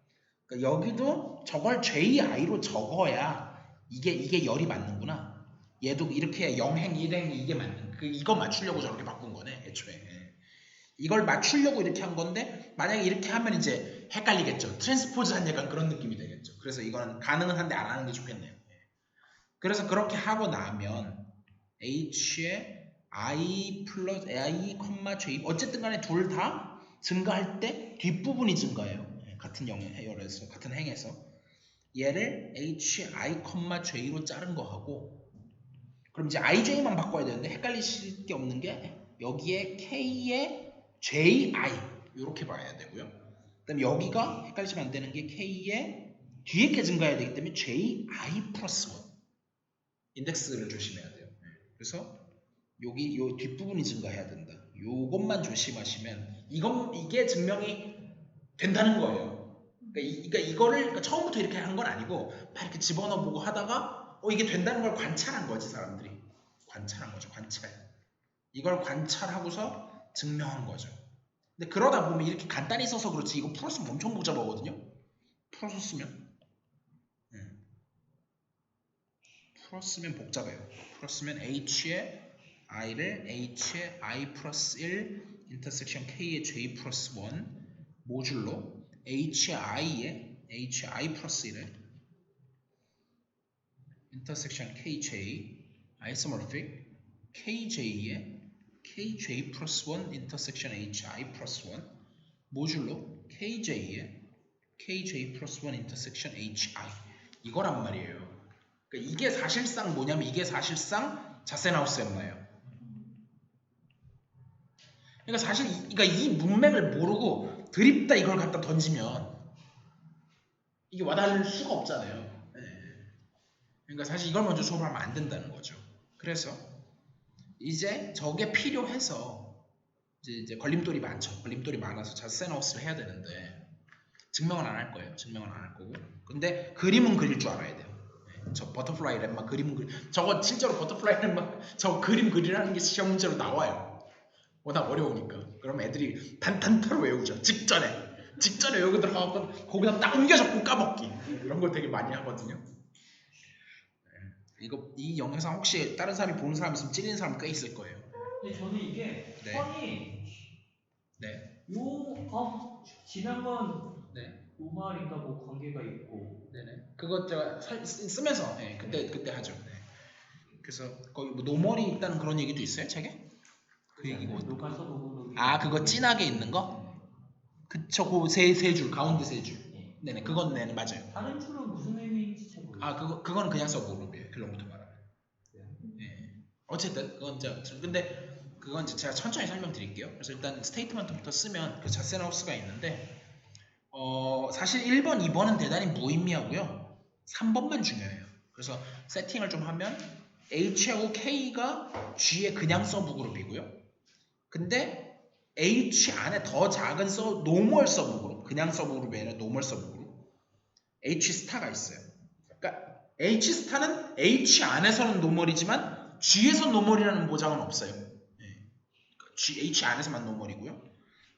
그러니까 여기도 저걸 JI로 적어야 이게 열이 맞는구나 얘도 이렇게 0행 1행 이게 맞는 이거 맞추려고 저렇게 바꾼 거네 애초에 이걸 맞추려고 이렇게 한 건데 만약에 이렇게 하면 이제 헷갈리겠죠. 트랜스포즈한 약간 그런 느낌이 되겠죠. 그래서 이건 가능은 한데 안 하는 게 좋겠네요. 그래서 그렇게 하고 나면 H에 I 플러스 I, J 어쨌든 간에 둘 다 증가할 때 뒷부분이 증가해요. 같은 해열에서 같은 행에서 얘를 HI, J로 자른 거하고 그럼 이제 IJ만 바꿔야 되는데 헷갈리실 게 없는 게 여기에 K에 JI 이렇게 봐야 되고요. 그다음에 여기가 헷갈리시면 안 되는 게 K에 뒤에 게 증가해야 되기 때문에 JI 플러스 1 인덱스를 조심해야 돼요. 그래서 여기 요 뒷부분이 증가해야 된다. 요것만 조심하시면 이게 증명이 된다는 거예요. 그러니까 이거를 처음부터 이렇게 한 건 아니고 막 이렇게 집어넣어 보고 하다가 이게 된다는 걸 관찰한 거지 사람들이. 관찰한 거죠. 관찰. 이걸 관찰하고서 증명한 거죠. 근데 그러다 보면 이렇게 간단히 써서 그렇지 이거 풀었으면 엄청 복잡하거든요. 풀었으면 복잡해요. 풀었으면 H에 I를 H에 I 플러스 1 인터섹션 K에 J 플러스 1 모듈로 hi 플러스 1에 인터섹션 kj 아이소모픽 kj에 kj 플러스 1 인터섹션 hi 플러스 1 모듈로 kj에 kj 플러스 1 인터섹션 hi 이거란 말이에요. 그러니까 이게 사실상 뭐냐면 이게 사실상 자센하우스 lem마예요. 그러니까 사실 그러니까 이 문맥을 모르고 드립다 이걸 갖다 던지면 이게 와닿을 수가 없잖아요. 네. 그러니까 사실 이걸 먼저 수업을 하면 안 된다는 거죠. 그래서 이제 저게 필요해서 이제 걸림돌이 많죠. 걸림돌이 많아서 자센하우스를 해야 되는데 증명은 안 할 거예요. 증명은 안 할 거고. 근데 그림은 그릴 줄 알아야 돼요. 네. 저 버터플라이 lem마 그림은 저거 실제로 버터플라이 lem마 저 그림 그리라는 게 시험 문제로 나와요. 워낙 어려우니까. 그럼 애들이 단탄타로 외우죠. 직전에 외우고 들어가고 거기다 딱 옮겨 적고 까먹기 이런 걸 되게 많이 하거든요. 이 영상 혹시 다른 사람이 보는 사람 있으면 찔리는 사람 꽤 있을 거예요. 근데 저는 이게 네. 선이 네. 지난번 네. 노말인가 뭐 관계가 있고. 네네. 그거 제가 쓰면서 네, 그때 하죠. 네. 그래서 거기 뭐 노멀이 있다는 그런 얘기도 있어요, 책에? 그 얘기고. 노말 써보고. 아, 그거 진하게 있는 거? 그쵸, 그 세 줄, 가운데 세 줄. 네. 네네, 그건 네네 맞아요. 다른 줄은 무슨 의미인지 잘 모르겠어요. 아, 그거는 그냥 서브그룹이에요. 결론부터 말하면. 네. 어쨌든 그건 근데 그건 이제 제가 천천히 설명드릴게요. 그래서 일단 스테이트먼트부터 쓰면 그 자센하우스가 있는데 사실 1번, 2번은 대단히 무의미하고요. 3번만 중요해요. 그래서 세팅을 좀 하면 H하고 K가 G의 그냥 서브그룹이고요. 근데 H 안에 더 작은 노멀 서브그룹, 그냥 서브그룹이 아니라 노멀 서브그룹 H 스타가 있어요. 그러니까 H 스타는 H 안에서는 노멀이지만 G에서 노멀이라는 보장은 없어요. H 안에서만 노멀이고요.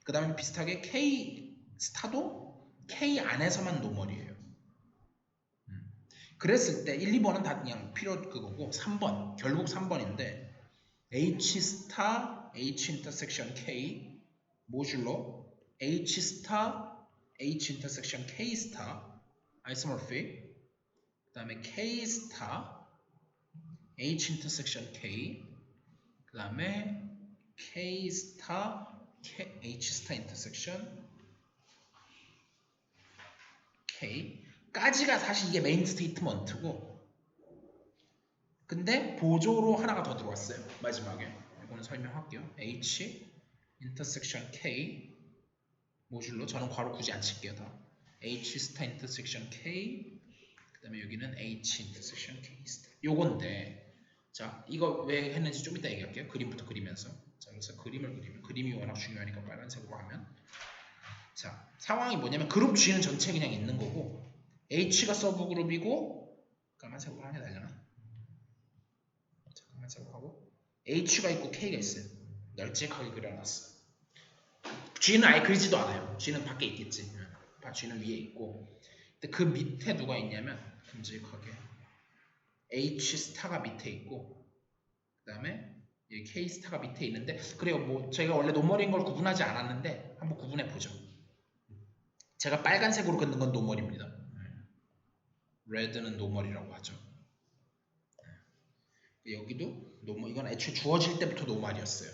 그 다음에 비슷하게 K 스타도 K 안에서만 노멀이에요. 그랬을 때 1, 2번은 다 그냥 필요 그거고 3번 결국 3번인데 H 스타 H 인터섹션 K 모듈로 H 스타 H 인터섹션 K 스타 아이소모픽 그 다음에 K 스타 H 인터섹션 K 그 다음에 K 스타 H 스타 인터섹션 K 까지가 사실 이게 메인 스테이트먼트고 근데 보조로 하나가 더 들어왔어요. 마지막에 이거는 설명할게요. H 인터섹션 K 모듈로 저는 괄호 굳이 안 칠게요. 다 H 스타 인터섹션 K 그 다음에 여기는 H 인터섹션 K 스타 요건데 자 이거 왜 했는지 좀 이따 얘기할게요. 그림부터 그리면서 자 그래서 그림을 그리면 그림이 워낙 중요하니까 빨간색으로 하면 자 상황이 뭐냐면 그룹 G는 전체 그냥 있는 거고 H가 서브그룹이고 까만색으로 하게 되려나? 까만색으로 하고 H가 있고 K가 있어요. 널찍하게 그려놨어. G는 아예 그리지도 않아요. G는 밖에 있겠지. G는 위에 있고 근데 그 밑에 누가 있냐면 듬직하게 H 스타가 밑에 있고 그 다음에 K 스타가 밑에 있는데 그래요. 뭐 제가 원래 노멀인 걸 구분하지 않았는데 한번 구분해 보죠. 제가 빨간색으로 긋는 건 노멀입니다. 레드는 노멀이라고 하죠. 여기도 노멀, 이건 애초에 주어질 때부터 노멀이었어요.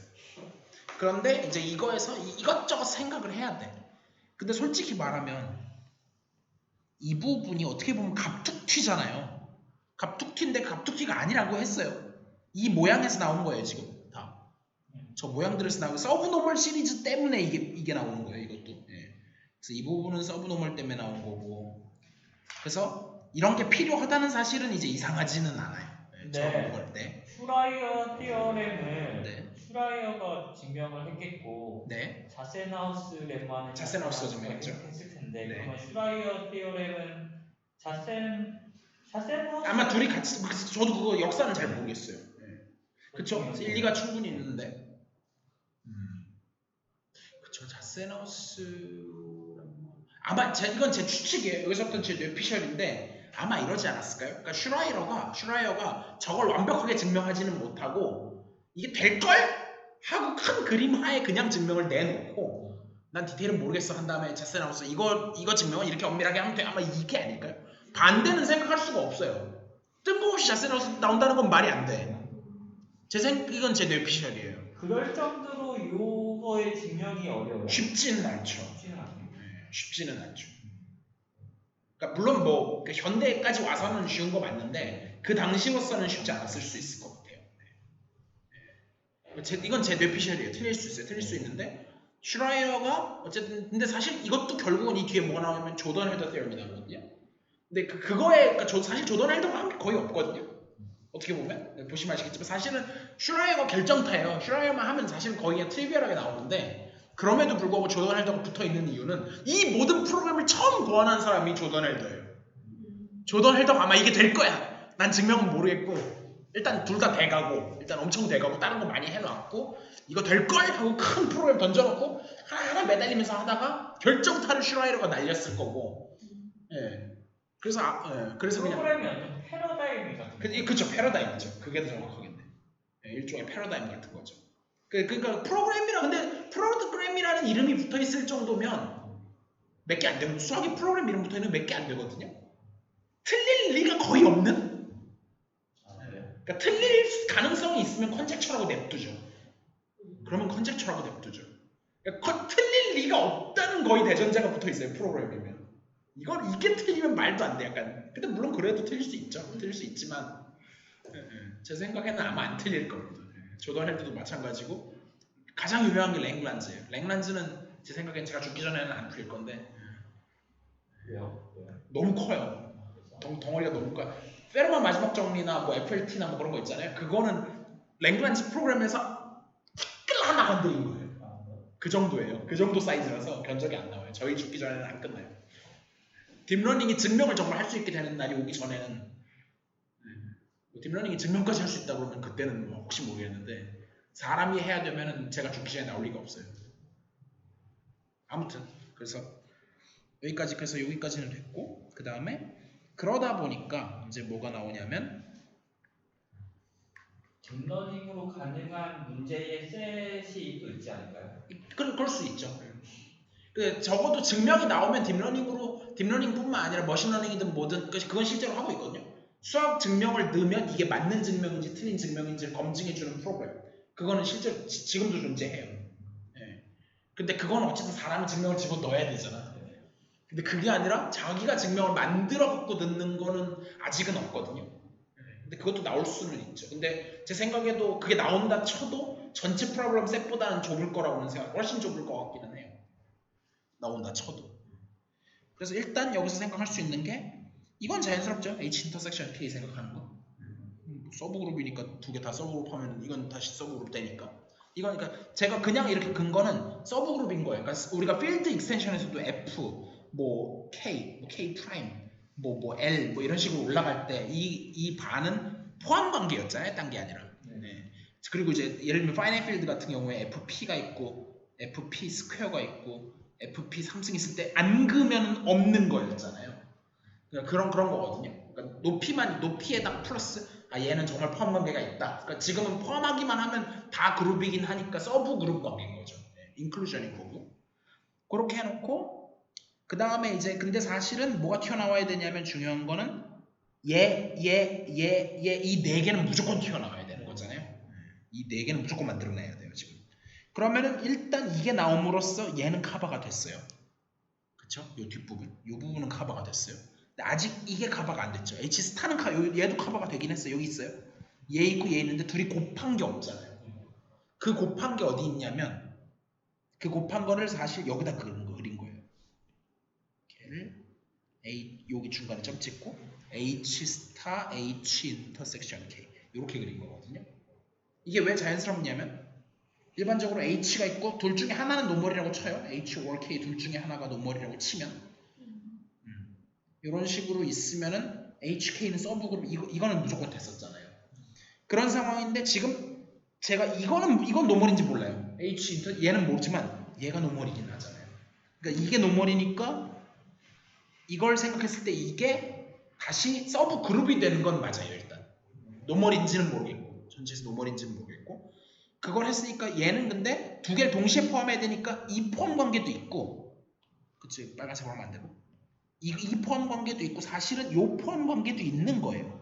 그런데 이제 이거에서 이것저것 생각을 해야 돼. 근데 솔직히 말하면 이 부분이 어떻게 보면 갑툭튀잖아요. 갑툭튀인데 갑툭튀가 아니라고 했어요. 이 모양에서 나온 거예요 지금 다. 저 모양들에서 나오고 서브노멀 시리즈 때문에 이게 나오는 거예요 이것도. 그래서 이 부분은 서브노멀 때문에 나온 거고. 그래서 이런 게 필요하다는 사실은 이제 이상하지는 않아요. 처음 볼 때. 슈라이어 티어렘을 네. 슈라이어가 증명을 했겠고 네. 자센하우스 렘마는 자센하우스가 증명했죠. 했을 텐데 네. 그러면 슈라이어 티어렘은 자센하우스 아마 둘이 같이 저도 그거 역사는 잘 모르겠어요. 그쵸? 일리가 충분히 있는데. 그쵸? 자센하우스 아마 이건 제 추측이에요. 여기서부터 제 뇌피셜인데 아마 이러지 않았을까요? 그러니까 슈라이어가 저걸 완벽하게 증명하지는 못하고 이게 될걸? 하고 큰 그림 하에 그냥 증명을 내놓고 난 디테일은 모르겠어 한 다음에 자세 나와서 이거 증명은 이렇게 엄밀하게 하면 돼. 아마 이게 아닐까요? 반대는 생각할 수가 없어요. 뜬금없이 자세 나온다는 건 말이 안 돼. 이건 제 뇌피셜이에요. 그럴 정도로 요거의 증명이 어려워요. 쉽지는 않죠. 쉽지는 않아요. 쉽지는 않죠. 그러니까 물론 뭐 현대까지 와서는 쉬운 거 맞는데 그 당시로서는 쉽지 않았을 수 있을 것 같아요. 이건 제 뇌피셜이에요. 틀릴 수 있어요. 틀릴 수 있는데 슈라이어가 어쨌든 근데 사실 이것도 결국은 이 뒤에 뭐가 나오냐면 조던 헬더 테어럼이 나오거든요. 근데 그거에 그러니까 사실 조던 헬더가 한 게 거의 없거든요. 어떻게 보면 보시면 아시겠지만 사실은 슈라이어가 결정타예요. 슈라이어만 하면 사실은 거의 그냥 트리비얼하게 나오는데 그럼에도 불구하고 조던 헬더가 붙어 있는 이유는 이 모든 프로그램을 처음 고안한 사람이 조던 헬더예요. 조던 헬더가 아마 이게 될 거야. 난 증명은 모르겠고 일단 둘 다 돼가고 일단 엄청 돼가고 다른 거 많이 해놨고 이거 될 걸 하고 큰 프로그램 던져놓고 하나 매달리면서 하다가 결정타를 슈라이어가 날렸을 거고. 예. 그래서 그냥 프로그램이 완전 패러다임이 같은 거예요. 그쵸 패러다임이죠. 그게 더 정확하겠네. 예, 일종의 패러다임 같은 거죠. 그러니까 근데 프로그램이라는 이름이 붙어 있을 정도면 몇 개 안 되고 수학의 프로그램 이름 붙어 있는 몇 개 안 되거든요. 틀릴 리가 거의 없는. 그러니까 틀릴 가능성이 있으면 컨젝처라고 냅두죠. 그러면 컨젝처라고 냅두죠. 그러니까 틀릴 리가 없다는 거의 대전제가 붙어 있어요. 프로그램이면. 이게 틀리면 말도 안 돼. 약간. 근데 물론 그래도 틀릴 수 있죠. 틀릴 수 있지만 제 생각에는 아마 안 틀릴 겁니다. 조던 헬드도 마찬가지고 가장 유명한 게 랭란즈예요. 랭란즈는 제 생각엔 제가 죽기 전에는 안 풀릴 건데 왜요? 너무 커요. 덩어리가 너무 커요. 페르마 마지막 정리나 뭐 FLT나 뭐 그런 거 있잖아요. 그거는 랭란즈 프로그램에서 티끌 하나 건드린 거예요. 그 정도예요. 그 정도 사이즈라서 견적이 안 나와요. 저희 죽기 전에는 안 끝나요. 딥러닝이 증명을 정말 할 수 있게 되는 날이 오기 전에는 딥러닝이 증명까지 할 수 있다 그러면 그때는 뭐 혹시 모르겠는데 사람이 해야 되면은 제가 죽기 전에 나올 리가 없어요. 아무튼 그래서 여기까지는 됐고 그 다음에 그러다 보니까 이제 뭐가 나오냐면 딥러닝으로 가능한 문제의 셋이 또 있지 않을까요? 그럴 수 있죠. 적어도 증명이 나오면 딥러닝뿐만 아니라 머신러닝이든 뭐든 그건 실제로 하고 있거든요. 수학 증명을 넣으면 이게 맞는 증명인지 틀린 증명인지 검증해주는 프로그램. 그거는 실제로 지금도 존재해요. 예. 근데 그건 어쨌든 사람이 증명을 집어넣어야 되잖아. 근데 그게 아니라 자기가 증명을 만들어 갖고 넣는 거는 아직은 없거든요. 근데 그것도 나올 수는 있죠. 근데 제 생각에도 그게 나온다 쳐도 전체 프로그램 셋보다는 좁을 거라고는 생각, 훨씬 좁을 것 같기는 해요. 나온다 쳐도. 그래서 일단 여기서 생각할 수 있는 게 이건 자연스럽죠. H 인터섹션 K 생각하는 거. 서브그룹이니까 두 개 다 서브그룹 하면 이건 다시 서브그룹 되니까. 이건 그러니까 제가 그냥 이렇게 근거는 서브그룹인 거예요. 그러니까 우리가 필드 익스텐션에서도 F, 뭐 K, 뭐 K 프라임, 뭐 L 뭐 이런 식으로 올라갈 때 이 반은 포함 관계였잖아요. 딴 게 아니라. 네. 그리고 이제 예를 들면 파이나이트 필드 같은 경우에 FP가 있고 FP 스퀘어가 있고 FP 3승 있을 때 안 그면 없는 거였잖아요. 그러니까 그런 거거든요. 그러니까 높이에다 플러스 얘는 정말 포함 관계가 있다. 그러니까 지금은 포함하기만 하면 다 그룹이긴 하니까 서브 그룹 관계인 거죠. 인클루전인 거고. 그렇게 해놓고 그 다음에 이제 근데 사실은 뭐가 튀어나와야 되냐면 중요한 거는 이 네 개는 무조건 튀어나와야 되는 거잖아요. 이 네 개는 무조건 만들어내야 돼요 지금. 그러면은 일단 이게 나옴으로써 얘는 커버가 됐어요. 그쵸? 요 뒷부분, 요 부분은 커버가 됐어요. 근데 아직 이게 커버가 안 됐죠. H 스타는 얘도 커버가 되긴 했어요. 여기 있어요. 얘 있고 얘 있는데 둘이 곱한 게 없잖아요. 그 곱한 게 어디 있냐면 그 곱한 거를 사실 여기다 그린 거예요. 걔를 여기 중간에 점 찍고 H 스타 H 인터섹션 K 이렇게 그린 거거든요. 이게 왜 자연스럽냐면 일반적으로 H가 있고 둘 중에 하나는 노멀이라고 쳐요. H or K 둘 중에 하나가 노멀이라고 치면 이런 식으로 있으면은 HK는 서브그룹 이거는 무조건 됐었잖아요. 그런 상황인데 지금 제가 이건 노멀인지 몰라요. 얘는 모르지만 얘가 노멀이긴 하잖아요. 그러니까 이게 노멀이니까 이걸 생각했을 때 이게 다시 서브그룹이 되는 건 맞아요. 일단 노멀인지는 모르겠고 전체에서 노멀인지는 모르겠고 그걸 했으니까 얘는 근데 두 개를 동시에 포함해야 되니까 이 포함 관계도 있고, 그치? 빨간색으로 하면 안 되고 이 포함 관계도 있고 사실은 요 포함 관계도 있는 거예요.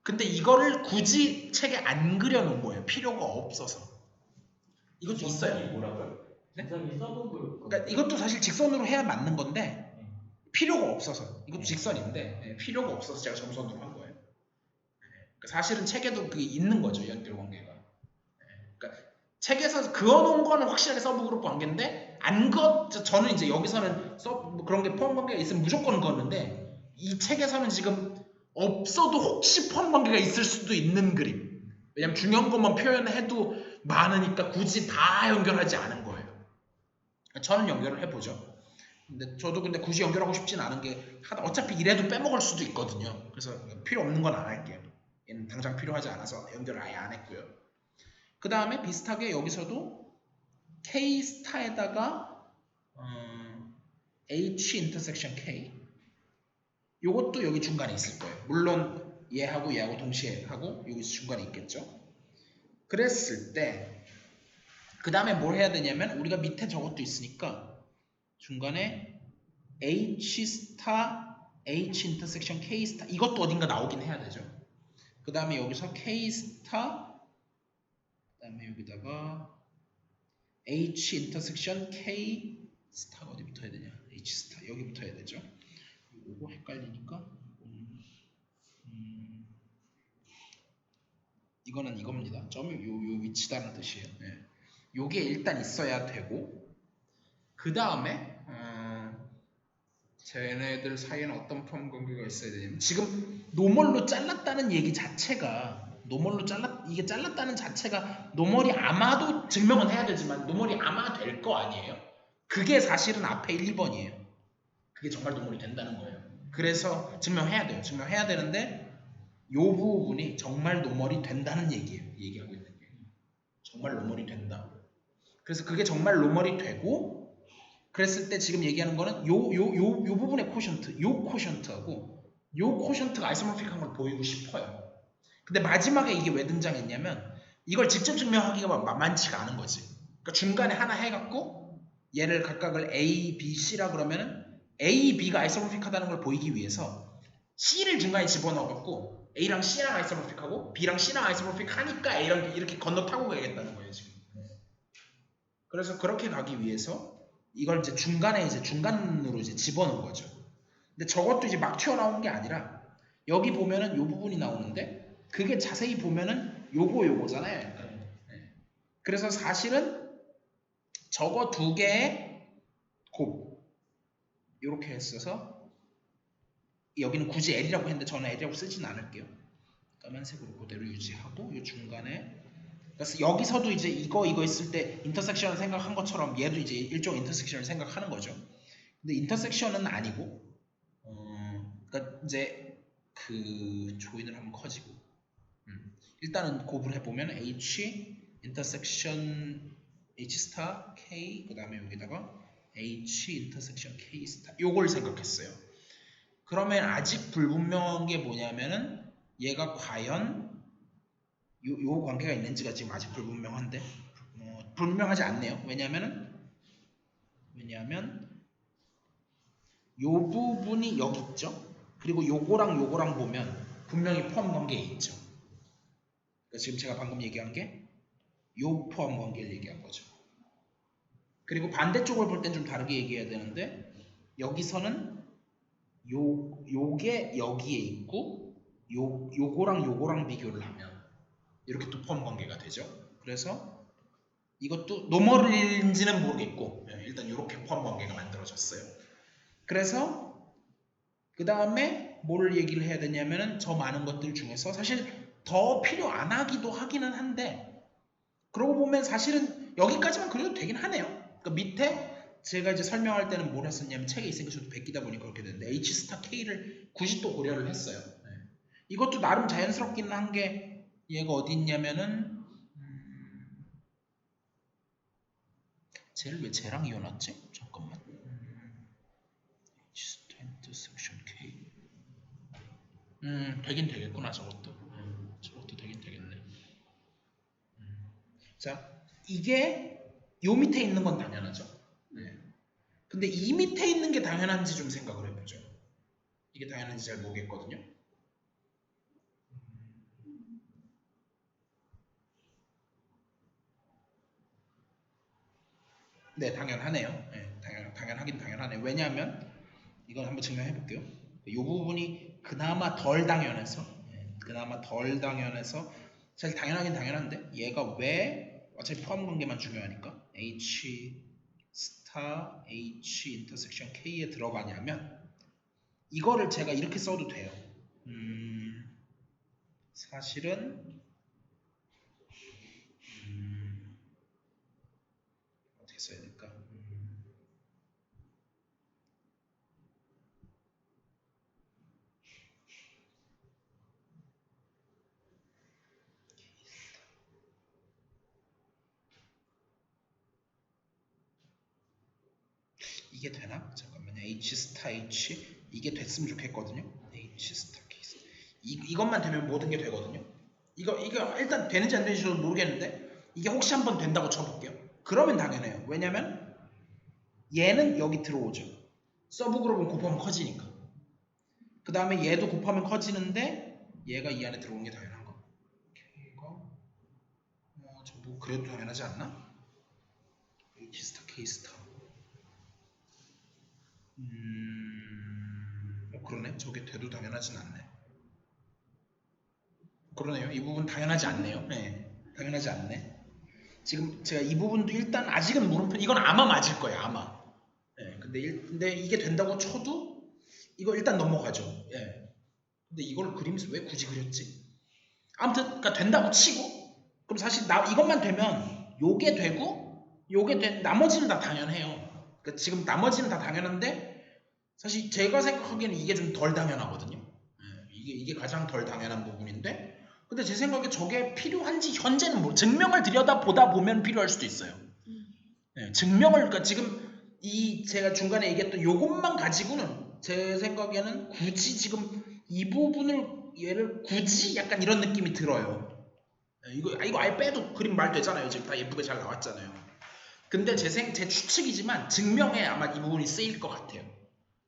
근데 이거를 굳이 책에 안 그려놓은 거예요. 필요가 없어서. 이것도 있어요. 뭐라고요? 네? 정삼이 써본 걸. 그러니까 이것도 사실 직선으로 해야 맞는 건데 네. 필요가 없어서. 이것도 직선인데 예, 필요가 없어서 제가 점선으로 한 거예요. 그러니까 사실은 책에도 그게 있는 거죠. 연결 관계가. 그러니까 책에서 그어놓은 거는 확실하게 서브 그룹 관계인데 저는 이제 여기서는 뭐 그런 게 포함 관계가 있으면 무조건 그었는데 이 책에서는 지금 없어도 혹시 포함 관계가 있을 수도 있는 그림. 왜냐면 중요한 것만 표현해도 많으니까 굳이 다 연결하지 않은 거예요. 저는 연결을 해보죠. 근데 굳이 연결하고 싶진 않은 게 어차피 이래도 빼먹을 수도 있거든요. 그래서 필요 없는 건 안 할게요. 얘는 당장 필요하지 않아서 연결을 아예 안 했고요. 그 다음에 비슷하게 여기서도 K 스타에다가 H 인터섹션 K 요것도 여기 중간에 있을 거예요. 물론 얘하고 얘하고 동시에 하고 여기 중간에 있겠죠. 그랬을 때 그 다음에 뭘 해야 되냐면 우리가 밑에 저것도 있으니까 중간에 H 스타 H 인터섹션 K 스타 이것도 어딘가 나오긴 해야 되죠. 그 다음에 여기서 K 스타 그 다음에 여기다가 H 인터섹션 K 스타가 어디 붙어야 되냐? H 스타 여기 붙어야 되죠. 이거 헷갈리니까 이거는 이겁니다. 점이 요 위치다는 뜻이에요. 네. 요게 일단 있어야 되고 그 다음에 쟤네들 사이에는 어떤 포함 관계가 있어야 되냐면 지금 노멀로 잘랐다는 얘기 자체가 이게 잘랐다는 자체가 노멀이 아마도 증명은 해야 되지만 노멀이 아마 될 거 아니에요. 그게 사실은 앞에 1, 2번이에요. 그게 정말 노멀이 된다는 거예요. 그래서 증명해야 돼요. 증명해야 되는데 요 부분이 정말 노멀이 된다는 얘기예요. 얘기하고 있는 게 정말 노멀이 된다. 그래서 그게 정말 노멀이 되고 그랬을 때 지금 얘기하는 거는 요 부분의 코션트, 요 코션트하고 요 코션트가 아이소모픽한 걸 보이고 싶어요. 근데 마지막에 이게 왜 등장했냐면 이걸 직접 증명하기가 만만치가 않은 거지. 그러니까 중간에 하나 해갖고 얘를 각각을 A, B, C라 그러면은 A, B가 아이소모픽하다는 걸 보이기 위해서 C를 중간에 집어넣어갖고 A랑 C랑 아이소모픽하고 B랑 C랑 아이소모픽하니까 A랑 B 이렇게 건너타고 가야겠다는 거예요 지금. 그래서 그렇게 가기 위해서 이걸 이제 중간으로 이제 집어넣은 거죠. 근데 저것도 이제 막 튀어나온 게 아니라 여기 보면은 요 부분이 나오는데 그게 자세히 보면은 요거잖아요. 네. 그래서 사실은 저거 두 개의 곱 이렇게 했어서 여기는 굳이 L이라고 했는데 저는 L이라고 쓰진 않을게요. 까만색으로 그대로 유지하고 요 중간에 그래서 여기서도 이제 이거 있을 때 인터섹션을 생각한 것처럼 얘도 이제 일종 인터섹션을 생각하는 거죠. 근데 인터섹션은 아니고 그러니까 이제 그 조인을 하면 커지고 일단은 곱을 해보면 H 인터섹션 H 스타 K 그 다음에 여기다가 H 인터섹션 K 스타 요걸 생각했어요. 그러면 아직 불분명한 게 뭐냐면은 얘가 과연 요 관계가 있는지가 지금 아직 불분명한데 불분명하지 않네요. 왜냐하면 요 부분이 여기 있죠. 그리고 요거랑 보면 분명히 포함 관계에 있죠. 그러니까 지금 제가 방금 얘기한 게 요 포함 관계를 얘기한 거죠. 그리고 반대쪽을 볼 땐 좀 다르게 얘기해야 되는데 여기서는 요게 여기에 있고 요거랑 비교를 하면 이렇게 또 포함 관계가 되죠. 그래서 이것도 노멀인지는 모르겠고 일단 이렇게 포함 관계가 만들어졌어요. 그래서 그 다음에 뭘 얘기를 해야 되냐면은 저 많은 것들 중에서 사실 더 필요 안 하기도 하기는 한데 그러고 보면 사실은 여기까지만 그려도 되긴 하네요. 그러니까 밑에 제가 이제 설명할 때는 뭘 했었냐면 책에 있으니까 저도 베끼다 보니까 그렇게 되는데 H 스타 K를 굳이 또 고려를 했어요. 이것도 나름 자연스럽기는 한 게 얘가 어디 있냐면은 쟤를 왜 쟤랑 이어놨지? 잠깐만. H 스타 인터섹션 K 되긴 되겠구나 저것도. 저것도 되긴 되겠네. 자, 이게 요 밑에 있는 건 당연하죠. 네. 근데 이 밑에 있는 게 당연한지 좀 생각을 해보죠. 이게 당연한지 잘 모르겠거든요. 네, 당연하네요. 네, 당연하긴 당연하네요. 왜냐하면 이건 한번 증명해 볼게요. 이 부분이 그나마 덜 당연해서, 그나마 덜 당연해서 사실 당연하긴 당연한데 얘가 왜 어차피 포함 관계만 중요하니까 H 스타 H 인터섹션 K에 들어가냐면 이거를 제가 이렇게 써도 돼요. 사실은 어떻게 써야 될까? 이게 되나? 잠깐만요. H 스타 H 이게 됐으면 좋겠거든요. H 스타 K 스타 이것만 되면 모든 게 되거든요. 이거 일단 되는지 안 되는지도 모르겠는데 이게 혹시 한번 된다고 쳐볼게요. 그러면 당연해요. 왜냐면 얘는 여기 들어오죠. 서브 그룹은 곱하면 커지니까. 그 다음에 얘도 곱하면 커지는데 얘가 이 안에 들어오는 게 당연한 거. 이거 뭐 그래도 당연하지 않나? H 스타 K 스타. 그러네. 저게 돼도 당연하진 않네. 그러네요. 이 부분 당연하지 않네요. 네, 당연하지 않네. 지금 제가 이 부분도 일단 아직은 물음표. 이건 아마 맞을 거예요. 아마. 네, 근데 이게 된다고 쳐도 이거 일단 넘어가죠. 예. 근데 이걸 그리면서 왜 굳이 그렸지? 아무튼 그러니까 된다고 치고 그럼 사실 이것만 되면 요게 되고 요게 된 나머지는 다 당연해요. 그러니까 지금 나머지는 다 당연한데 사실 제가 생각하기에는 이게 좀 덜 당연하거든요. 예, 이게 가장 덜 당연한 부분인데 근데 제 생각에 저게 필요한지 현재는 뭐 증명을 들여다보다 보면 필요할 수도 있어요. 예, 증명을 그러니까 지금 이 제가 중간에 얘기했던 요것만 가지고는 제 생각에는 굳이 지금 이 부분을 얘를 굳이 약간 이런 느낌이 들어요. 예, 이거 아예 빼도 그림 말 되잖아요. 지금 다 예쁘게 잘 나왔잖아요. 근데 제 추측이지만 증명에 아마 이 부분이 쓰일 것 같아요.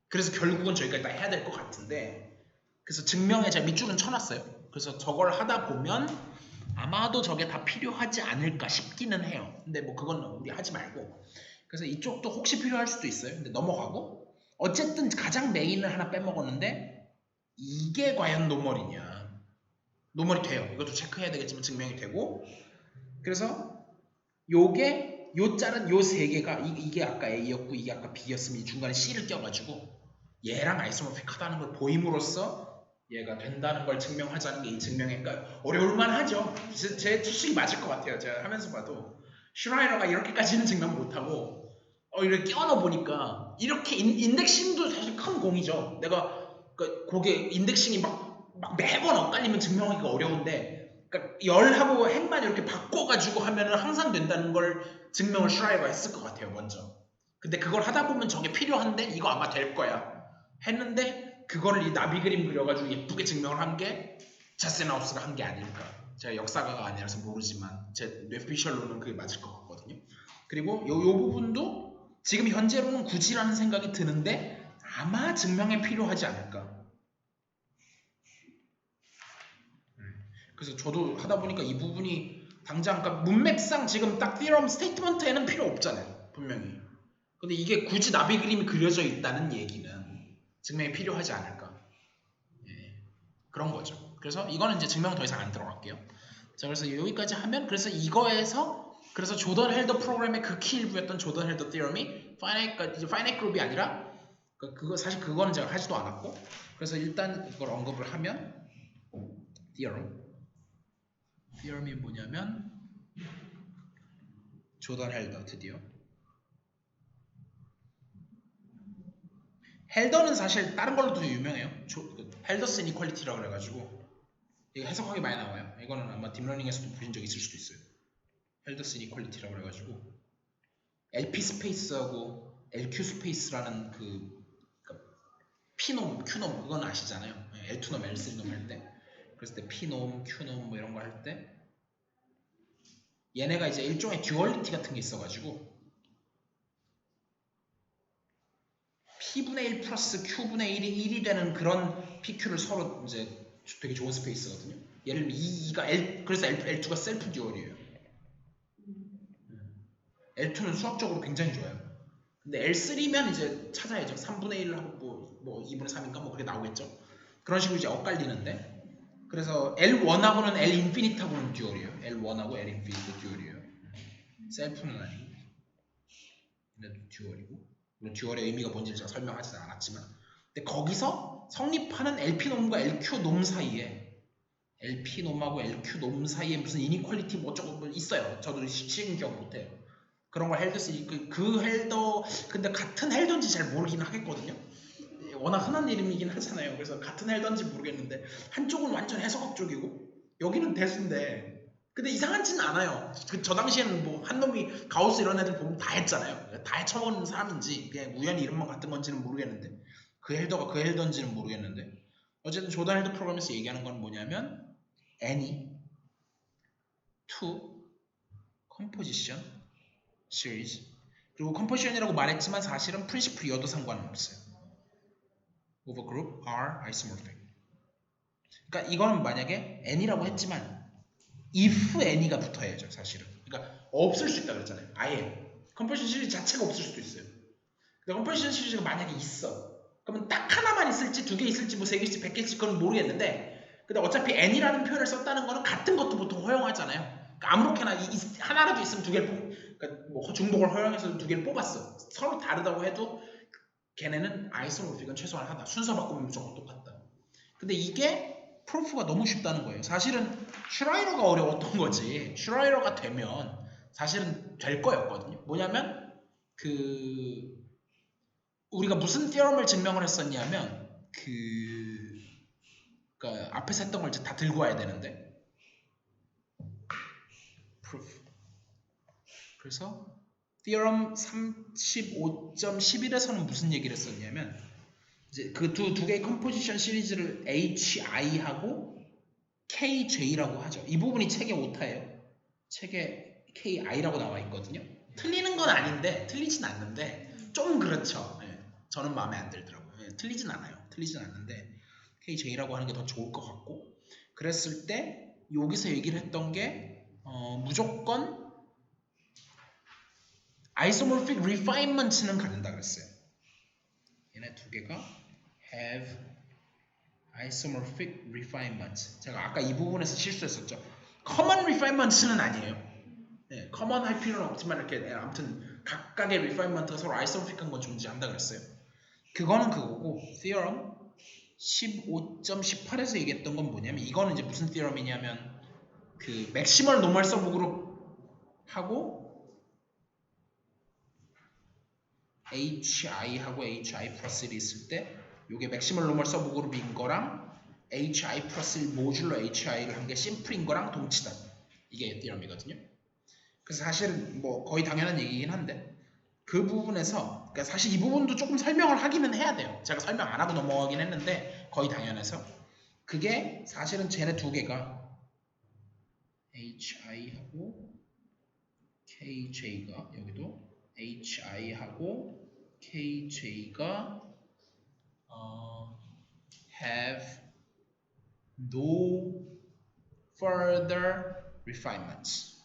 그래서 결국은 저희가 일단 해야 될 것 같은데 그래서 증명에 제가 밑줄은 쳐놨어요. 그래서 저걸 하다 보면 아마도 저게 다 필요하지 않을까 싶기는 해요. 근데 뭐 그건 우리 하지 말고 그래서 이쪽도 혹시 필요할 수도 있어요. 근데 넘어가고 어쨌든 가장 메인을 하나 빼먹었는데 이게 과연 노멀이냐. 노멀이 돼요. 이것도 체크해야 되겠지만 증명이 되고 그래서 요게 요 짤은 요 세 개가 이게 아까 A였고 이게 아까 B였으면 이 중간에 C를 껴가지고 얘랑 아이소모픽하다는 걸 보임으로써 얘가 된다는 걸 증명하자는 게 이 증명에 그러니까 어려울만 하죠. 제 추측이 맞을 것 같아요. 제가 하면서 봐도 슈라이너가 이렇게까지는 증명 못하고 이렇게 끼워넣어 보니까 이렇게 인덱싱도 사실 큰 공이죠. 내가 거기에 인덱싱이 막 매번 엇갈리면 증명하기가 어려운데 그러니까 열하고 행만 이렇게 바꿔가지고 하면은 항상 된다는 걸 증명을 슈라이너가 했을 것 같아요. 먼저. 근데 그걸 하다 보면 저게 필요한데 이거 아마 될 거야. 했는데 그걸 이 나비 그림 그려가지고 예쁘게 증명을 한 게 자세나우스가 한 게 아닐까. 제가 역사가가 아니라서 모르지만 제 뇌피셜로는 그게 맞을 것 같거든요. 그리고 요 부분도 지금 현재로는 굳이라는 생각이 드는데 아마 증명에 필요하지 않을까. 그래서 저도 하다 보니까 이 부분이 당장 그러니까 문맥상 지금 딱 theorem 스테이트먼트에는 필요 없잖아요. 분명히. 근데 이게 굳이 나비 그림이 그려져 있다는 얘기는 증명이 필요하지 않을까. 예, 그런 거죠. 그래서 이거는 이제 증명 더 이상 안 들어갈게요. 자, 그래서 여기까지 하면 그래서 이거에서 그래서 조던 헬더 프로그램의 극히 일부였던 조던 헬더 theorem이 finite group이 아니라 그거 사실 그거는 제가 하지도 않았고 그래서 일단 이걸 언급을 하면 theorem이 뭐냐면 조던 헬더 드디어 헬더는 사실 다른 걸로도 유명해요. 헬더스 이니퀄리티라고 그래가지고 이거 해석하기 많이 나와요. 이거는 아마 딥러닝에서도 보신 적 있을 수도 있어요. 헬더스 이니퀄리티라고 그래가지고 LP 스페이스하고 LQ 스페이스라는 P놈, Q놈 그건 아시잖아요. L2놈, L3놈 할 때 그랬을 때 P놈, Q놈 뭐 이런 거 할 때 얘네가 이제 일종의 듀얼리티 같은 게 있어가지고 P분의 1 플러스 Q분의 1이 되는 그런 PQ를 서로 이제 되게 좋은 스페이스거든요. 예를 들면 E가 L, 그래서 L2가 셀프 듀얼이에요. L2는 수학적으로 굉장히 좋아요. 근데 L3면 이제 찾아야죠. 3분의 1하고 뭐 2분의 3인가 뭐 그렇게 나오겠죠. 그런 식으로 이제 엇갈리는데 그래서 L1하고는 L 인피니트하고는 듀얼이에요. L1하고 L 인피니트 듀얼이에요. 셀프는 아니고 얘네도 듀얼이고 물론 듀얼의 의미가 뭔지 제가 설명하지는 않았지만 근데 거기서 성립하는 LP놈과 LQ놈 사이에 LP놈하고 LQ놈 사이에 무슨 이니퀄리티 뭐 어쩌고 뭐 있어요. 저도 식은 기억 못해요. 그런 걸 헬더스 그 헬더 근데 같은 헬더인지 잘 모르긴 하겠거든요. 워낙 흔한 이름이긴 하잖아요. 그래서 같은 헬더인지 모르겠는데 한쪽은 완전 해석학 쪽이고 여기는 대수인데 근데 이상하지는 않아요. 저 당시에는 뭐 한 놈이 가우스 이런 애들 보면 다 했잖아요. 다 헤쳐본 사람인지 그냥 우연히 이름만 같은 건지는 모르겠는데 그 헬더가 그 헬더인지는 모르겠는데 어쨌든 조던 헬더 프로그램에서 얘기하는 건 뭐냐면 any to composition series 그리고 컴포지션이라고 말했지만 사실은 프린시플이어도 상관은 없어요. of a group are isomorphic. 그러니까 이거는 만약에 n이라고 했지만 if any가 붙어야죠 사실은. 그러니까 없을 수 있다 그랬잖아요. 아예 컴포지션 시리즈 자체가 없을 수도 있어요. 근데 컴포지션 시리즈가 만약에 있어. 그러면 딱 하나만 있을지 두 개 있을지 뭐 세 개 있을지 100개 있을지 그건 모르겠는데 근데 어차피 n이라는 표현을 썼다는 거는 같은 것도 보통 허용하잖아요. 그러니까 아무렇게나 하나라도 있으면 두 개를 그러니까 뭐 중복을 허용해서 두 개를 뽑았어. 서로 다르다고 해도 걔네는 아이소모픽은 최소한 하다. 순서 바꾸면 무조건 똑같다. 근데 이게 프로프가 너무 쉽다는 거예요. 사실은 슈라이러가 어려웠던 거지. 슈라이러가 되면 사실은 될 거였거든요. 뭐냐면 우리가 무슨 theorem을 증명을 했었냐면 그러니까 앞에서 했던 걸 이제 다 들고 와야 되는데 proof. 그래서 theorem 35.11에서는 무슨 얘기를 했었냐면 이제 그 두 개의 컴포지션 시리즈를 HI하고 KJ라고 하죠. 이 부분이 책의 오타예요. 책에 KI라고 나와 있거든요. 틀리는 건 아닌데 틀리진 않는데 좀 그렇죠. 네. 저는 마음에 안 들더라고요. 네. 틀리진 않아요. 틀리진 않는데 KJ라고 하는 게 더 좋을 것 같고 그랬을 때 여기서 얘기를 했던 게 무조건 isomorphic refinement는 갖는다 그랬어요. 얘네 두 개가 have isomorphic refinement. 제가 아까 이 부분에서 실수했었죠. common refinement는 아니에요. 네, common 할 필요는 없지만 이렇게 아무튼 각각의 refinement가 서로 isomorphic한 건 존재한다 그랬어요. 그거는 그거고 theorem 15.18에서 얘기했던 건 뭐냐면 이거는 이제 무슨 theorem이냐면 그 maximal normal subgroup 하고 HI하고 HI 플러스 1이 있을 때 요게 맥시멀 노멀 서브그룹인 거랑 HI 플러스 1 모듈러 HI를 한 게 심플인 거랑 동치다. 이게 theorem이거든요. 그래서 사실은 뭐 거의 당연한 얘기긴 한데 그 부분에서 그러니까 사실 이 부분도 조금 설명을 하기는 해야 돼요. 제가 설명 안 하고 넘어가긴 했는데 거의 당연해서 그게 사실은 쟤네 두 개가 HI하고 KJ가 여기도 HI하고 KJ가 have no further refinements.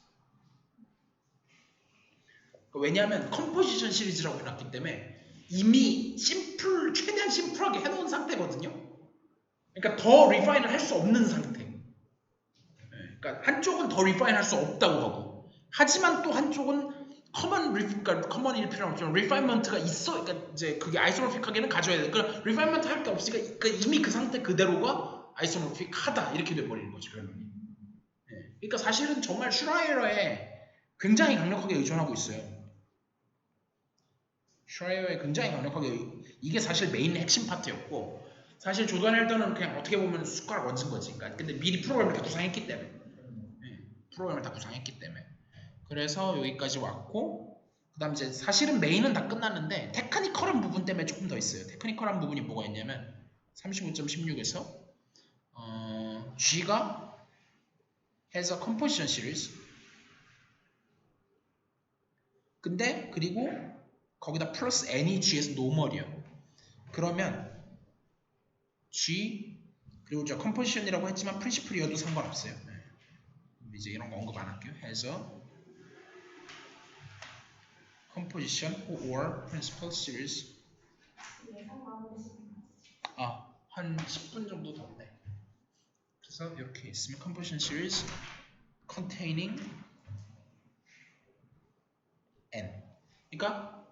왜냐하면 컴포지션 시리즈라고 해놨기 때문에 이미 최대한 심플하게 해놓은 상태거든요. 그러니까 더 리파인을 할 수 없는 상태. 그러니까 한쪽은 더 리파인 할 수 없다고 하고 하지만 또 한쪽은 그러니까 커먼일 필요는 없지만 리파인먼트가 있어. 그러니까 이제 그게 아이소모픽하게는 가져야 돼. 그러니까 리파인먼트 할 게 없으니까 그러니까 이미 그 상태 그대로가 아이소모픽하다 이렇게 돼버리는 거죠 결론이. 그러니까 사실은 정말 슈라이어에 굉장히 강력하게 의존하고 있어요. 슈라이어에 굉장히 강력하게 이게 사실 메인 핵심 파트였고 사실 조던 헬더는 그냥 어떻게 보면 숟가락 얹은 거지. 그러니까 근데 미리 프로그램을 다 구상했기 때문에 프로그램을 다 구상했기 때문에 그래서 여기까지 왔고 그 다음 이제 사실은 메인은 다 끝났는데 테크니컬한 부분 때문에 조금 더 있어요. 테크니컬한 부분이 뭐가 있냐면 35.16에서 G가 has a composition series 근데 그리고 거기다 플러스 n이 g에서 노멀이요. 그러면 g 그리고 저 컴포지션이라고 했지만 프린시플이어도 상관없어요. 이제 이런 거 언급 안 할게요. 해서 composition or principal series 한 10분 정도 더 돼. 그래서 이렇게 있으면 composition series containing n. 그러니까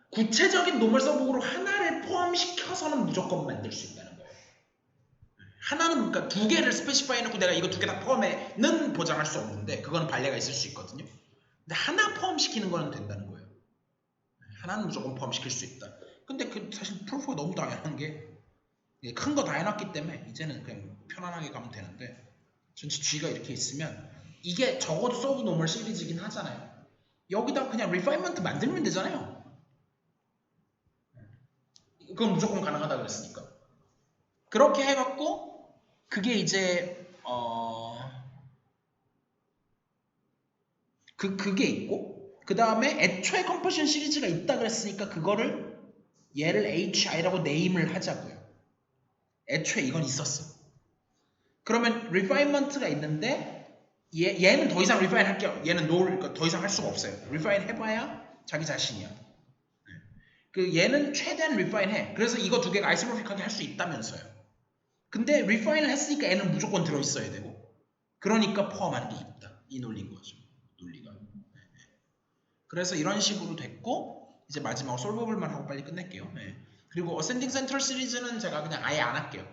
구체적인 노멀 서브그룹 하나를 포함시켜서는 무조건 만들 수 있다는 거예요. 하나는 그러니까 두 개를 스페시파이 해놓고 내가 이거 두 개 다 포함해는 보장할 수 없는데 그거는 발레가 있을 수 있거든요. 근데 하나 포함시키는 거는 된다는 거예요. 하나는 무조건 포함시킬 수 있다. 근데 그 사실 프로프가 너무 당연한 게 큰 거 다 해놨기 때문에 이제는 그냥 편안하게 가면 되는데 전체 G가 이렇게 있으면 이게 적어도 서브 노멀 시리즈이긴 하잖아요. 여기다 그냥 리파인먼트 만들면 되잖아요. 그건 무조건 가능하다 그랬으니까. 그렇게 해갖고 그게 이제 그게 있고 그 다음에 애초에 컴포지션 시리즈가 있다 그랬으니까 그거를 얘를 HI라고 네임을 하자고요. 애초에 이건 있었어. 그러면 리파인먼트가 있는데 얘는 더 이상 리파인 할게요. 얘는 그러니까 더 이상 할 수가 없어요. 리파인 해봐야 자기 자신이야. 그 얘는 최대한 리파인 해. 그래서 이거 두 개가 아이소모픽하게 할 수 있다면서요. 근데 리파인을 했으니까 얘는 무조건 들어있어야 되고 그러니까 포함하는 게 있다. 이 논리인 거죠. 논리가. 그래서 이런 식으로 됐고 이제 마지막으로 솔버블만 하고 빨리 끝낼게요. 그리고 어센딩 센트럴 시리즈는 제가 그냥 아예 안 할게요.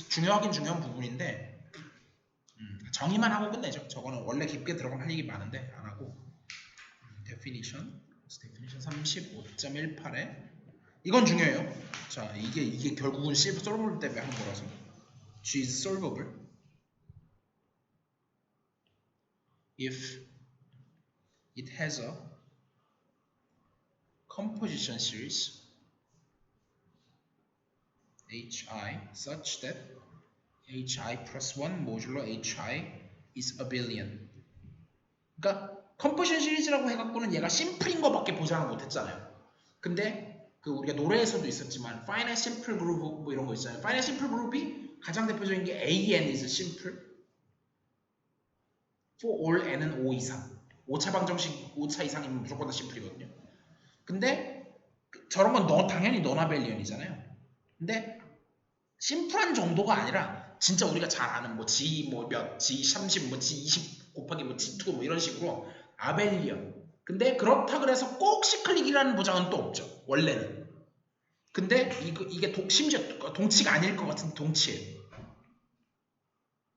중요하긴 중요한 부분인데 정의만 하고 끝내죠. 저거는 원래 깊게 들어가면 할 얘기 많은데 안 하고 definition 35.18에 이건 중요해요. 자 이게 결국은 solvable 때문에 하는 거라서 G is solvable if it has a composition series HI such that HI plus 1 modulo HI is abelian. 그러니까 컴포지션 시리즈라고 해갖고는 얘가 심플인 거밖에 보장을 못했잖아요. 근데 그 우리가 노래에서도 있었지만 finite simple group 뭐 이런 거 있잖아요. finite simple group이 가장 대표적인 게 AN is simple for all n은 5 이상. 5차 방정식 5차 이상이면 무조건 다 심플이거든요. 근데 저런 건 당연히 너나벨리언이잖아요. 근데 심플한 정도가 아니라 진짜 우리가 잘 아는 뭐 G 뭐 몇, G 30, 뭐 G 20 곱하기 뭐 G2 뭐 이런 식으로 아벨리언. 근데 그렇다 그래서 꼭 시클릭이라는 보장은 또 없죠. 원래는. 근데 이게 심지어 동치가 아닐 것 같은 동치예요.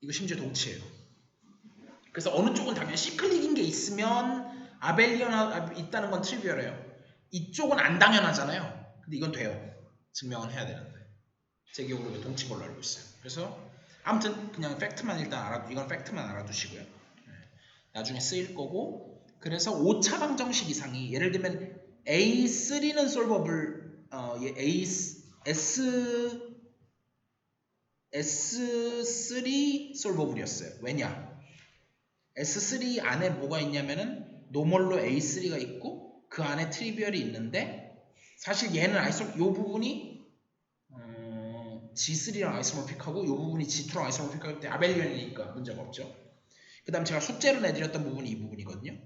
이거 심지어 동치예요. 그래서 어느 쪽은 당연히 시클릭인 게 있으면 아벨리언 있다는 건 트리비얼해요. 이쪽은 안 당연하잖아요. 근데 이건 돼요. 증명은 해야 되는데. 제 기억으로 동치인 걸로 알고 있어요. 그래서 아무튼 그냥 팩트만 일단 이건 팩트만 알아두시고요. 나중에 쓰일 거고 그래서 5차 방정식 이상이 예를 들면 A3는 솔버블 S3 솔버블이었어요. 왜냐? S3 안에 뭐가 있냐면은 노멀로 A3가 있고 그 안에 트리비얼이 있는데 사실 얘는 요 부분이 G3랑 아이소모픽하고 이 부분이 G2랑 아이소모픽하기 때문에 아벨리언이니까 문제가 없죠. 그 다음 제가 숙제로 내드렸던 부분이 이 부분이거든요.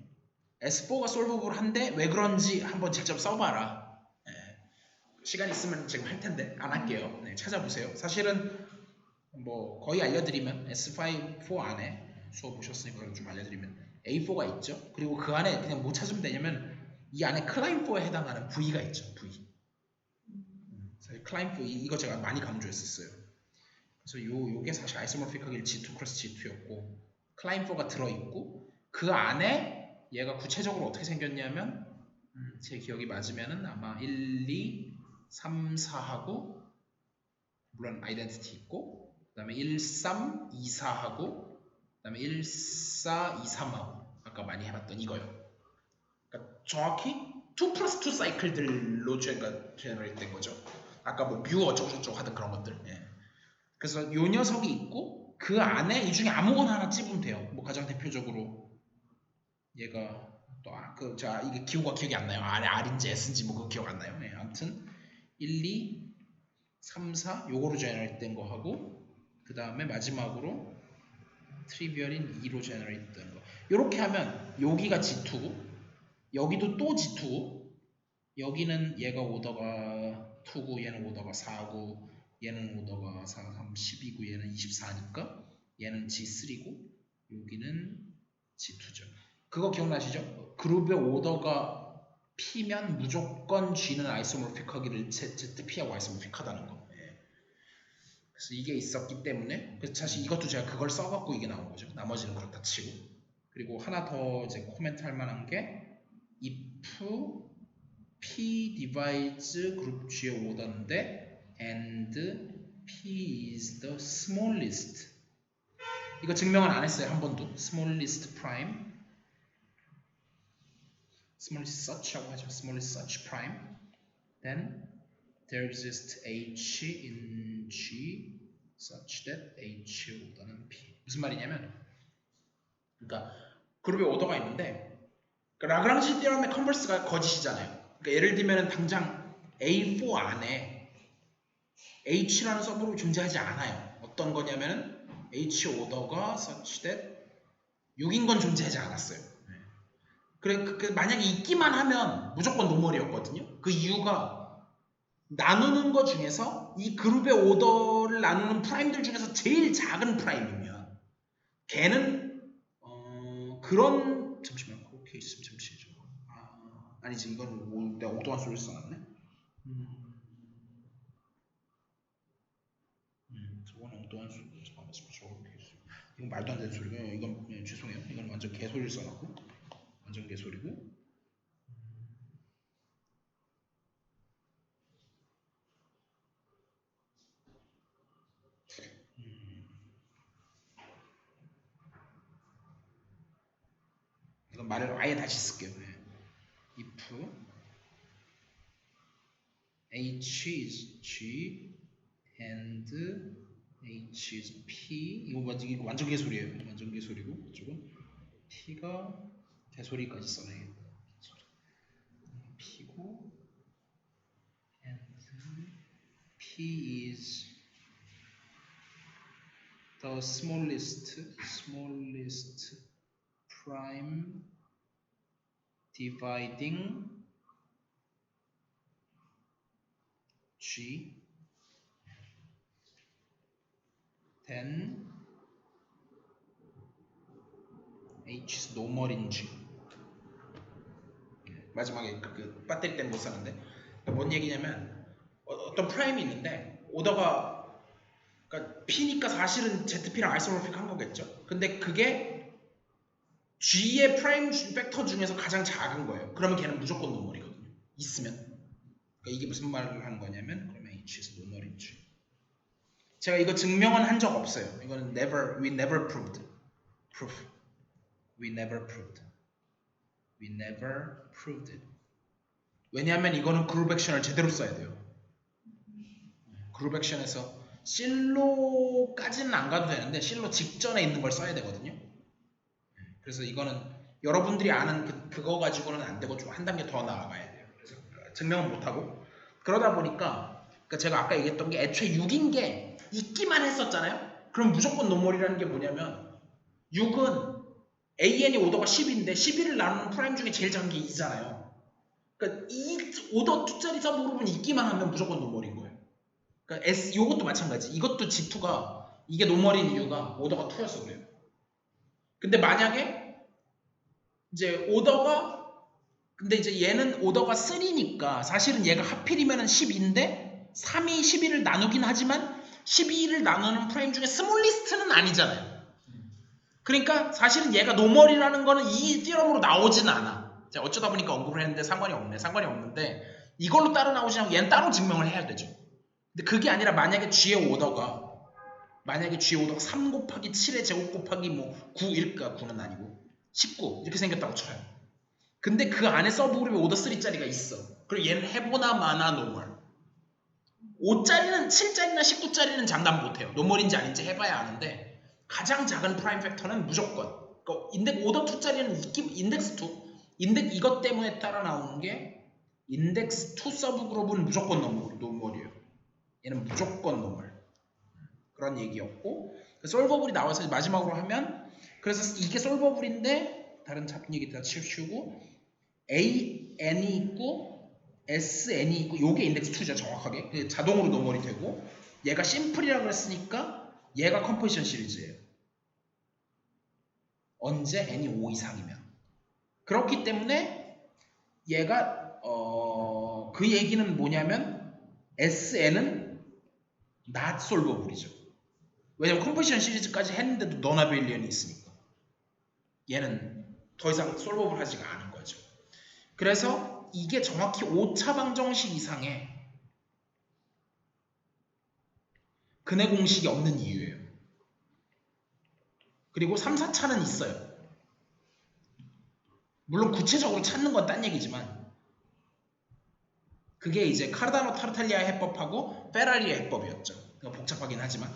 S4가 솔버블한데 왜 그런지 한번 직접 써봐라. 시간 있으면 지금 할 텐데 안 할게요. 찾아보세요. 사실은 뭐 거의 알려드리면 S4 안에 수업 보셨으니까 좀 알려드리면 A4가 있죠. 그리고 그 안에 그냥 뭐 찾으면 되냐면 이 안에 클라임4에 해당하는 V가 있죠. V. 클라임4 이거 제가 많이 강조했었어요. 그래서 요게 사실 아이소모픽하게 G2 크로스 G2였고 클라임4가 들어있고 그 안에 얘가 구체적으로 어떻게 생겼냐면 제 기억이 맞으면은 아마 1, 2, 3, 4하고 물론 아이덴티티 있고 그 다음에 1, 3, 2, 4하고 그 다음에 1, 4, 2, 3하고 아까 많이 해봤던 이거요. 그러니까 정확히 2 플러스 2 사이클들로 제너레이트 된 거죠. 아까 뭐 뮤 어쩌고저쩌고 하던 그런 것들. 그래서 요 녀석이 있고 그 안에 이 중에 아무거나 하나 찝으면 돼요. 뭐 가장 대표적으로 얘가 자 이게 기호가 기억이 안 나요. R인지 S인지 뭐 그거 기억 안 나요. 네, 아무튼 1, 2, 3, 4 요거로 제너레이트 된 거 하고 그 다음에 마지막으로 트리비얼인 2로 제너레이트 된 거. 요렇게 하면 여기가 G2고 여기도 또 G2고 여기는 얘가 오더가 2고 얘는 오더가 4고 얘는 오더가 4, 3, 10이고 얘는 24니까 얘는 G3고 여기는 G2죠. 그거 기억나시죠? 그룹의 오더가 P면 무조건 G는 아이소모픽하기를 ZP하고 아이소모픽하다는 거. 예. 그래서 이게 있었기 때문에 그래서 사실 이것도 제가 그걸 써갖고 이게 나온 거죠. 나머지는 그렇다 치고. 그리고 하나 더 이제 코멘트 할 만한 게 if P divides 그룹 G의 오더인데 and P is the smallest. 이거 증명은 안 했어요. 한 번도. smallest prime. smallest such라고 하죠. smallest such prime. Then there exists H in G such that H 오더는 P. 무슨 말이냐면 그러니까 그룹에 오더가 있는데 그러니까 라그랑지 티어럼의 컨버스가 거짓이잖아요. 그러니까 예를 들면 당장 A4 안에 H라는 서브그룹이 존재하지 않아요. 어떤 거냐면은 H 오더가 such that 6인 건 존재하지 않았어요. 그래 만약에 있기만 하면 무조건 노멀이었거든요. 그 이유가 나누는 거 중에서 이 그룹의 오더를 나누는 프라임들 중에서 제일 작은 프라임이면 걔는 그런 잠시만 그렇게 있으면 잠시죠. 아니지 이건 내가 엉뚱한 소리를 써놨네. 저건 엉뚱한 소리. 이건 말도 안 되는 소리고 이건 죄송해요. 이건 완전 개소리를 써놨고 완전 개소리고. 이건 말을 아예 다시 쓸게요. if H is G and H is P 이거 완전 개소리예요. 완전 개소리고 이쪽은 P가 개소리까지 써놔야겠다. P고 and P is the smallest prime dividing G then H is 노멀인지 마지막에 그 배터리 땐 못 사는데 뭔 얘기냐면 어떤 프라임이 있는데 오더가 그러니까 P니까 사실은 ZP랑 아이소모픽 한 거겠죠. 근데 그게 G의 프라임 팩터 중에서 가장 작은 거예요. 그러면 걔는 무조건 노멀이거든요. 있으면. 그러니까 이게 무슨 말을 하는 거냐면 그러면 H에서 노멀인지. 제가 이거 증명은 한 적 없어요. 이거는 we never proved. We never proved it. 왜냐하면 이거는 그룹 액션을 제대로 써야 돼요. 그룹 액션에서 실로까지는 안 가도 되는데 실로 직전에 있는 걸 써야 되거든요. 그래서 이거는 여러분들이 아는 그거 가지고는 안 되고 좀 한 단계 더 나아가야 돼요. 그래서 증명은 못하고 그러다 보니까 그러니까 제가 아까 얘기했던 게 애초에 6인 게 있기만 했었잖아요. 그럼 무조건 노멀이라는 게 뭐냐면 6은 AN이 오더가 10인데 11을 나누는 프라임 중에 제일 작은 게 2잖아요. 그러니까 이 오더 2짜리 서브그룹은 있기만 하면 무조건 노멀인 거예요. 그러니까 이것도 마찬가지. 이것도 G2가 이게 노멀인 이유가 오더가 2여서 그래요. 근데 만약에 이제 근데 이제 얘는 오더가 3니까 사실은 얘가 하필이면은 10인데 3이 11을 나누긴 하지만 12를 나누는 프라임 중에 스몰리스트는 아니잖아요. 그러니까 사실은 얘가 노멀이라는 거는 이 띠럼으로 나오지는 않아. 제가 어쩌다 보니까 언급을 했는데 상관이 없는데 이걸로 따로 나오지 않고 얘는 따로 증명을 해야 되죠. 근데 그게 아니라 만약에 G의 오더가 3 곱하기 7의 제곱 곱하기 뭐 9일까 9는 아니고 19 이렇게 생겼다고 쳐요. 근데 그 안에 서브그룹에 오더 3짜리가 있어. 그리고 얘는 해보나 마나 노멀. 5짜리는 7짜리나 19짜리는 장담 못해요. 노멀인지 아닌지 해봐야 아는데 가장 작은 프라임 팩터는 무조건 그러니까 오더 2짜리는 인덱스 2 이것 때문에 따라 나오는 게 인덱스 2 서브 그룹은 무조건 노멀이에요. 얘는 무조건 노멀. 그런 얘기였고 솔버블이 나와서 마지막으로 하면 그래서 이게 솔버블인데 다른 잡은 얘기 다 치우고 AN이 있고 SN이 있고 요게 인덱스 2죠 정확하게. 자동으로 노멀이 되고 얘가 심플이라고 그랬으니까 얘가 컴포지션 시리즈예요. 언제 n이 5 이상이면. 그렇기 때문에 얘가 그 얘기는 뭐냐면 SN은 not solvable이죠. 왜냐면 컴포지션 시리즈까지 했는데도 너나벨리언이 있으니까. 얘는 더 이상 solvable 하지가 않은 거죠. 그래서 이게 정확히 5차 방정식 이상의 근해 공식이 없는 이유예요. 그리고 3, 4차는 있어요. 물론 구체적으로 찾는 건 딴 얘기지만 그게 이제 카르다노 타르탈리아 해법하고 페라리의 해법이었죠. 복잡하긴 하지만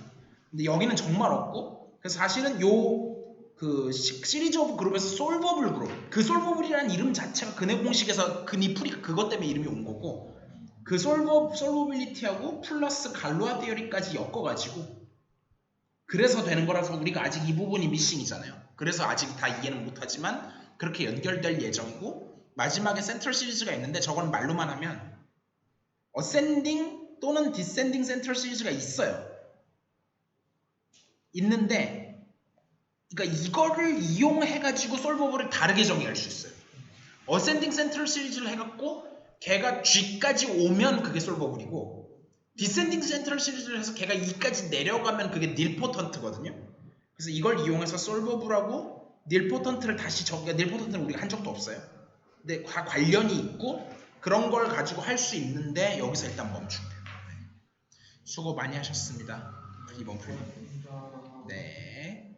근데 여기는 정말 없고 그래서 사실은 그 시리즈 오브 그룹에서 솔버블 그룹 그 솔버블이라는 이름 자체가 근해 공식에서 그것 때문에 이름이 온 거고 그 솔버빌리티하고 플러스 갈로아 디어리까지 엮어가지고 그래서 되는 거라서 우리가 아직 이 부분이 미싱이잖아요. 그래서 아직 다 이해는 못하지만 그렇게 연결될 예정이고 마지막에 센트럴 시리즈가 있는데 저건 말로만 하면 어센딩 또는 디센딩 센트럴 시리즈가 있어요. 있는데 그러니까 이거를 이용해가지고 솔버블을 다르게 정의할 수 있어요. 어센딩 센트럴 시리즈를 해갖고 걔가 G까지 오면 그게 솔버블이고 디센딩 센트럴 시리즈를 해서 걔가 E까지 내려가면 그게 닐포턴트거든요. 그래서 이걸 이용해서 솔버블하고 닐포턴트를 다시 닐포턴트는 우리가 한 적도 없어요. 근데 다 관련이 있고 그런 걸 가지고 할 수 있는데 여기서 일단 멈출게요. 수고 많이 하셨습니다. 이번 풀이. 네.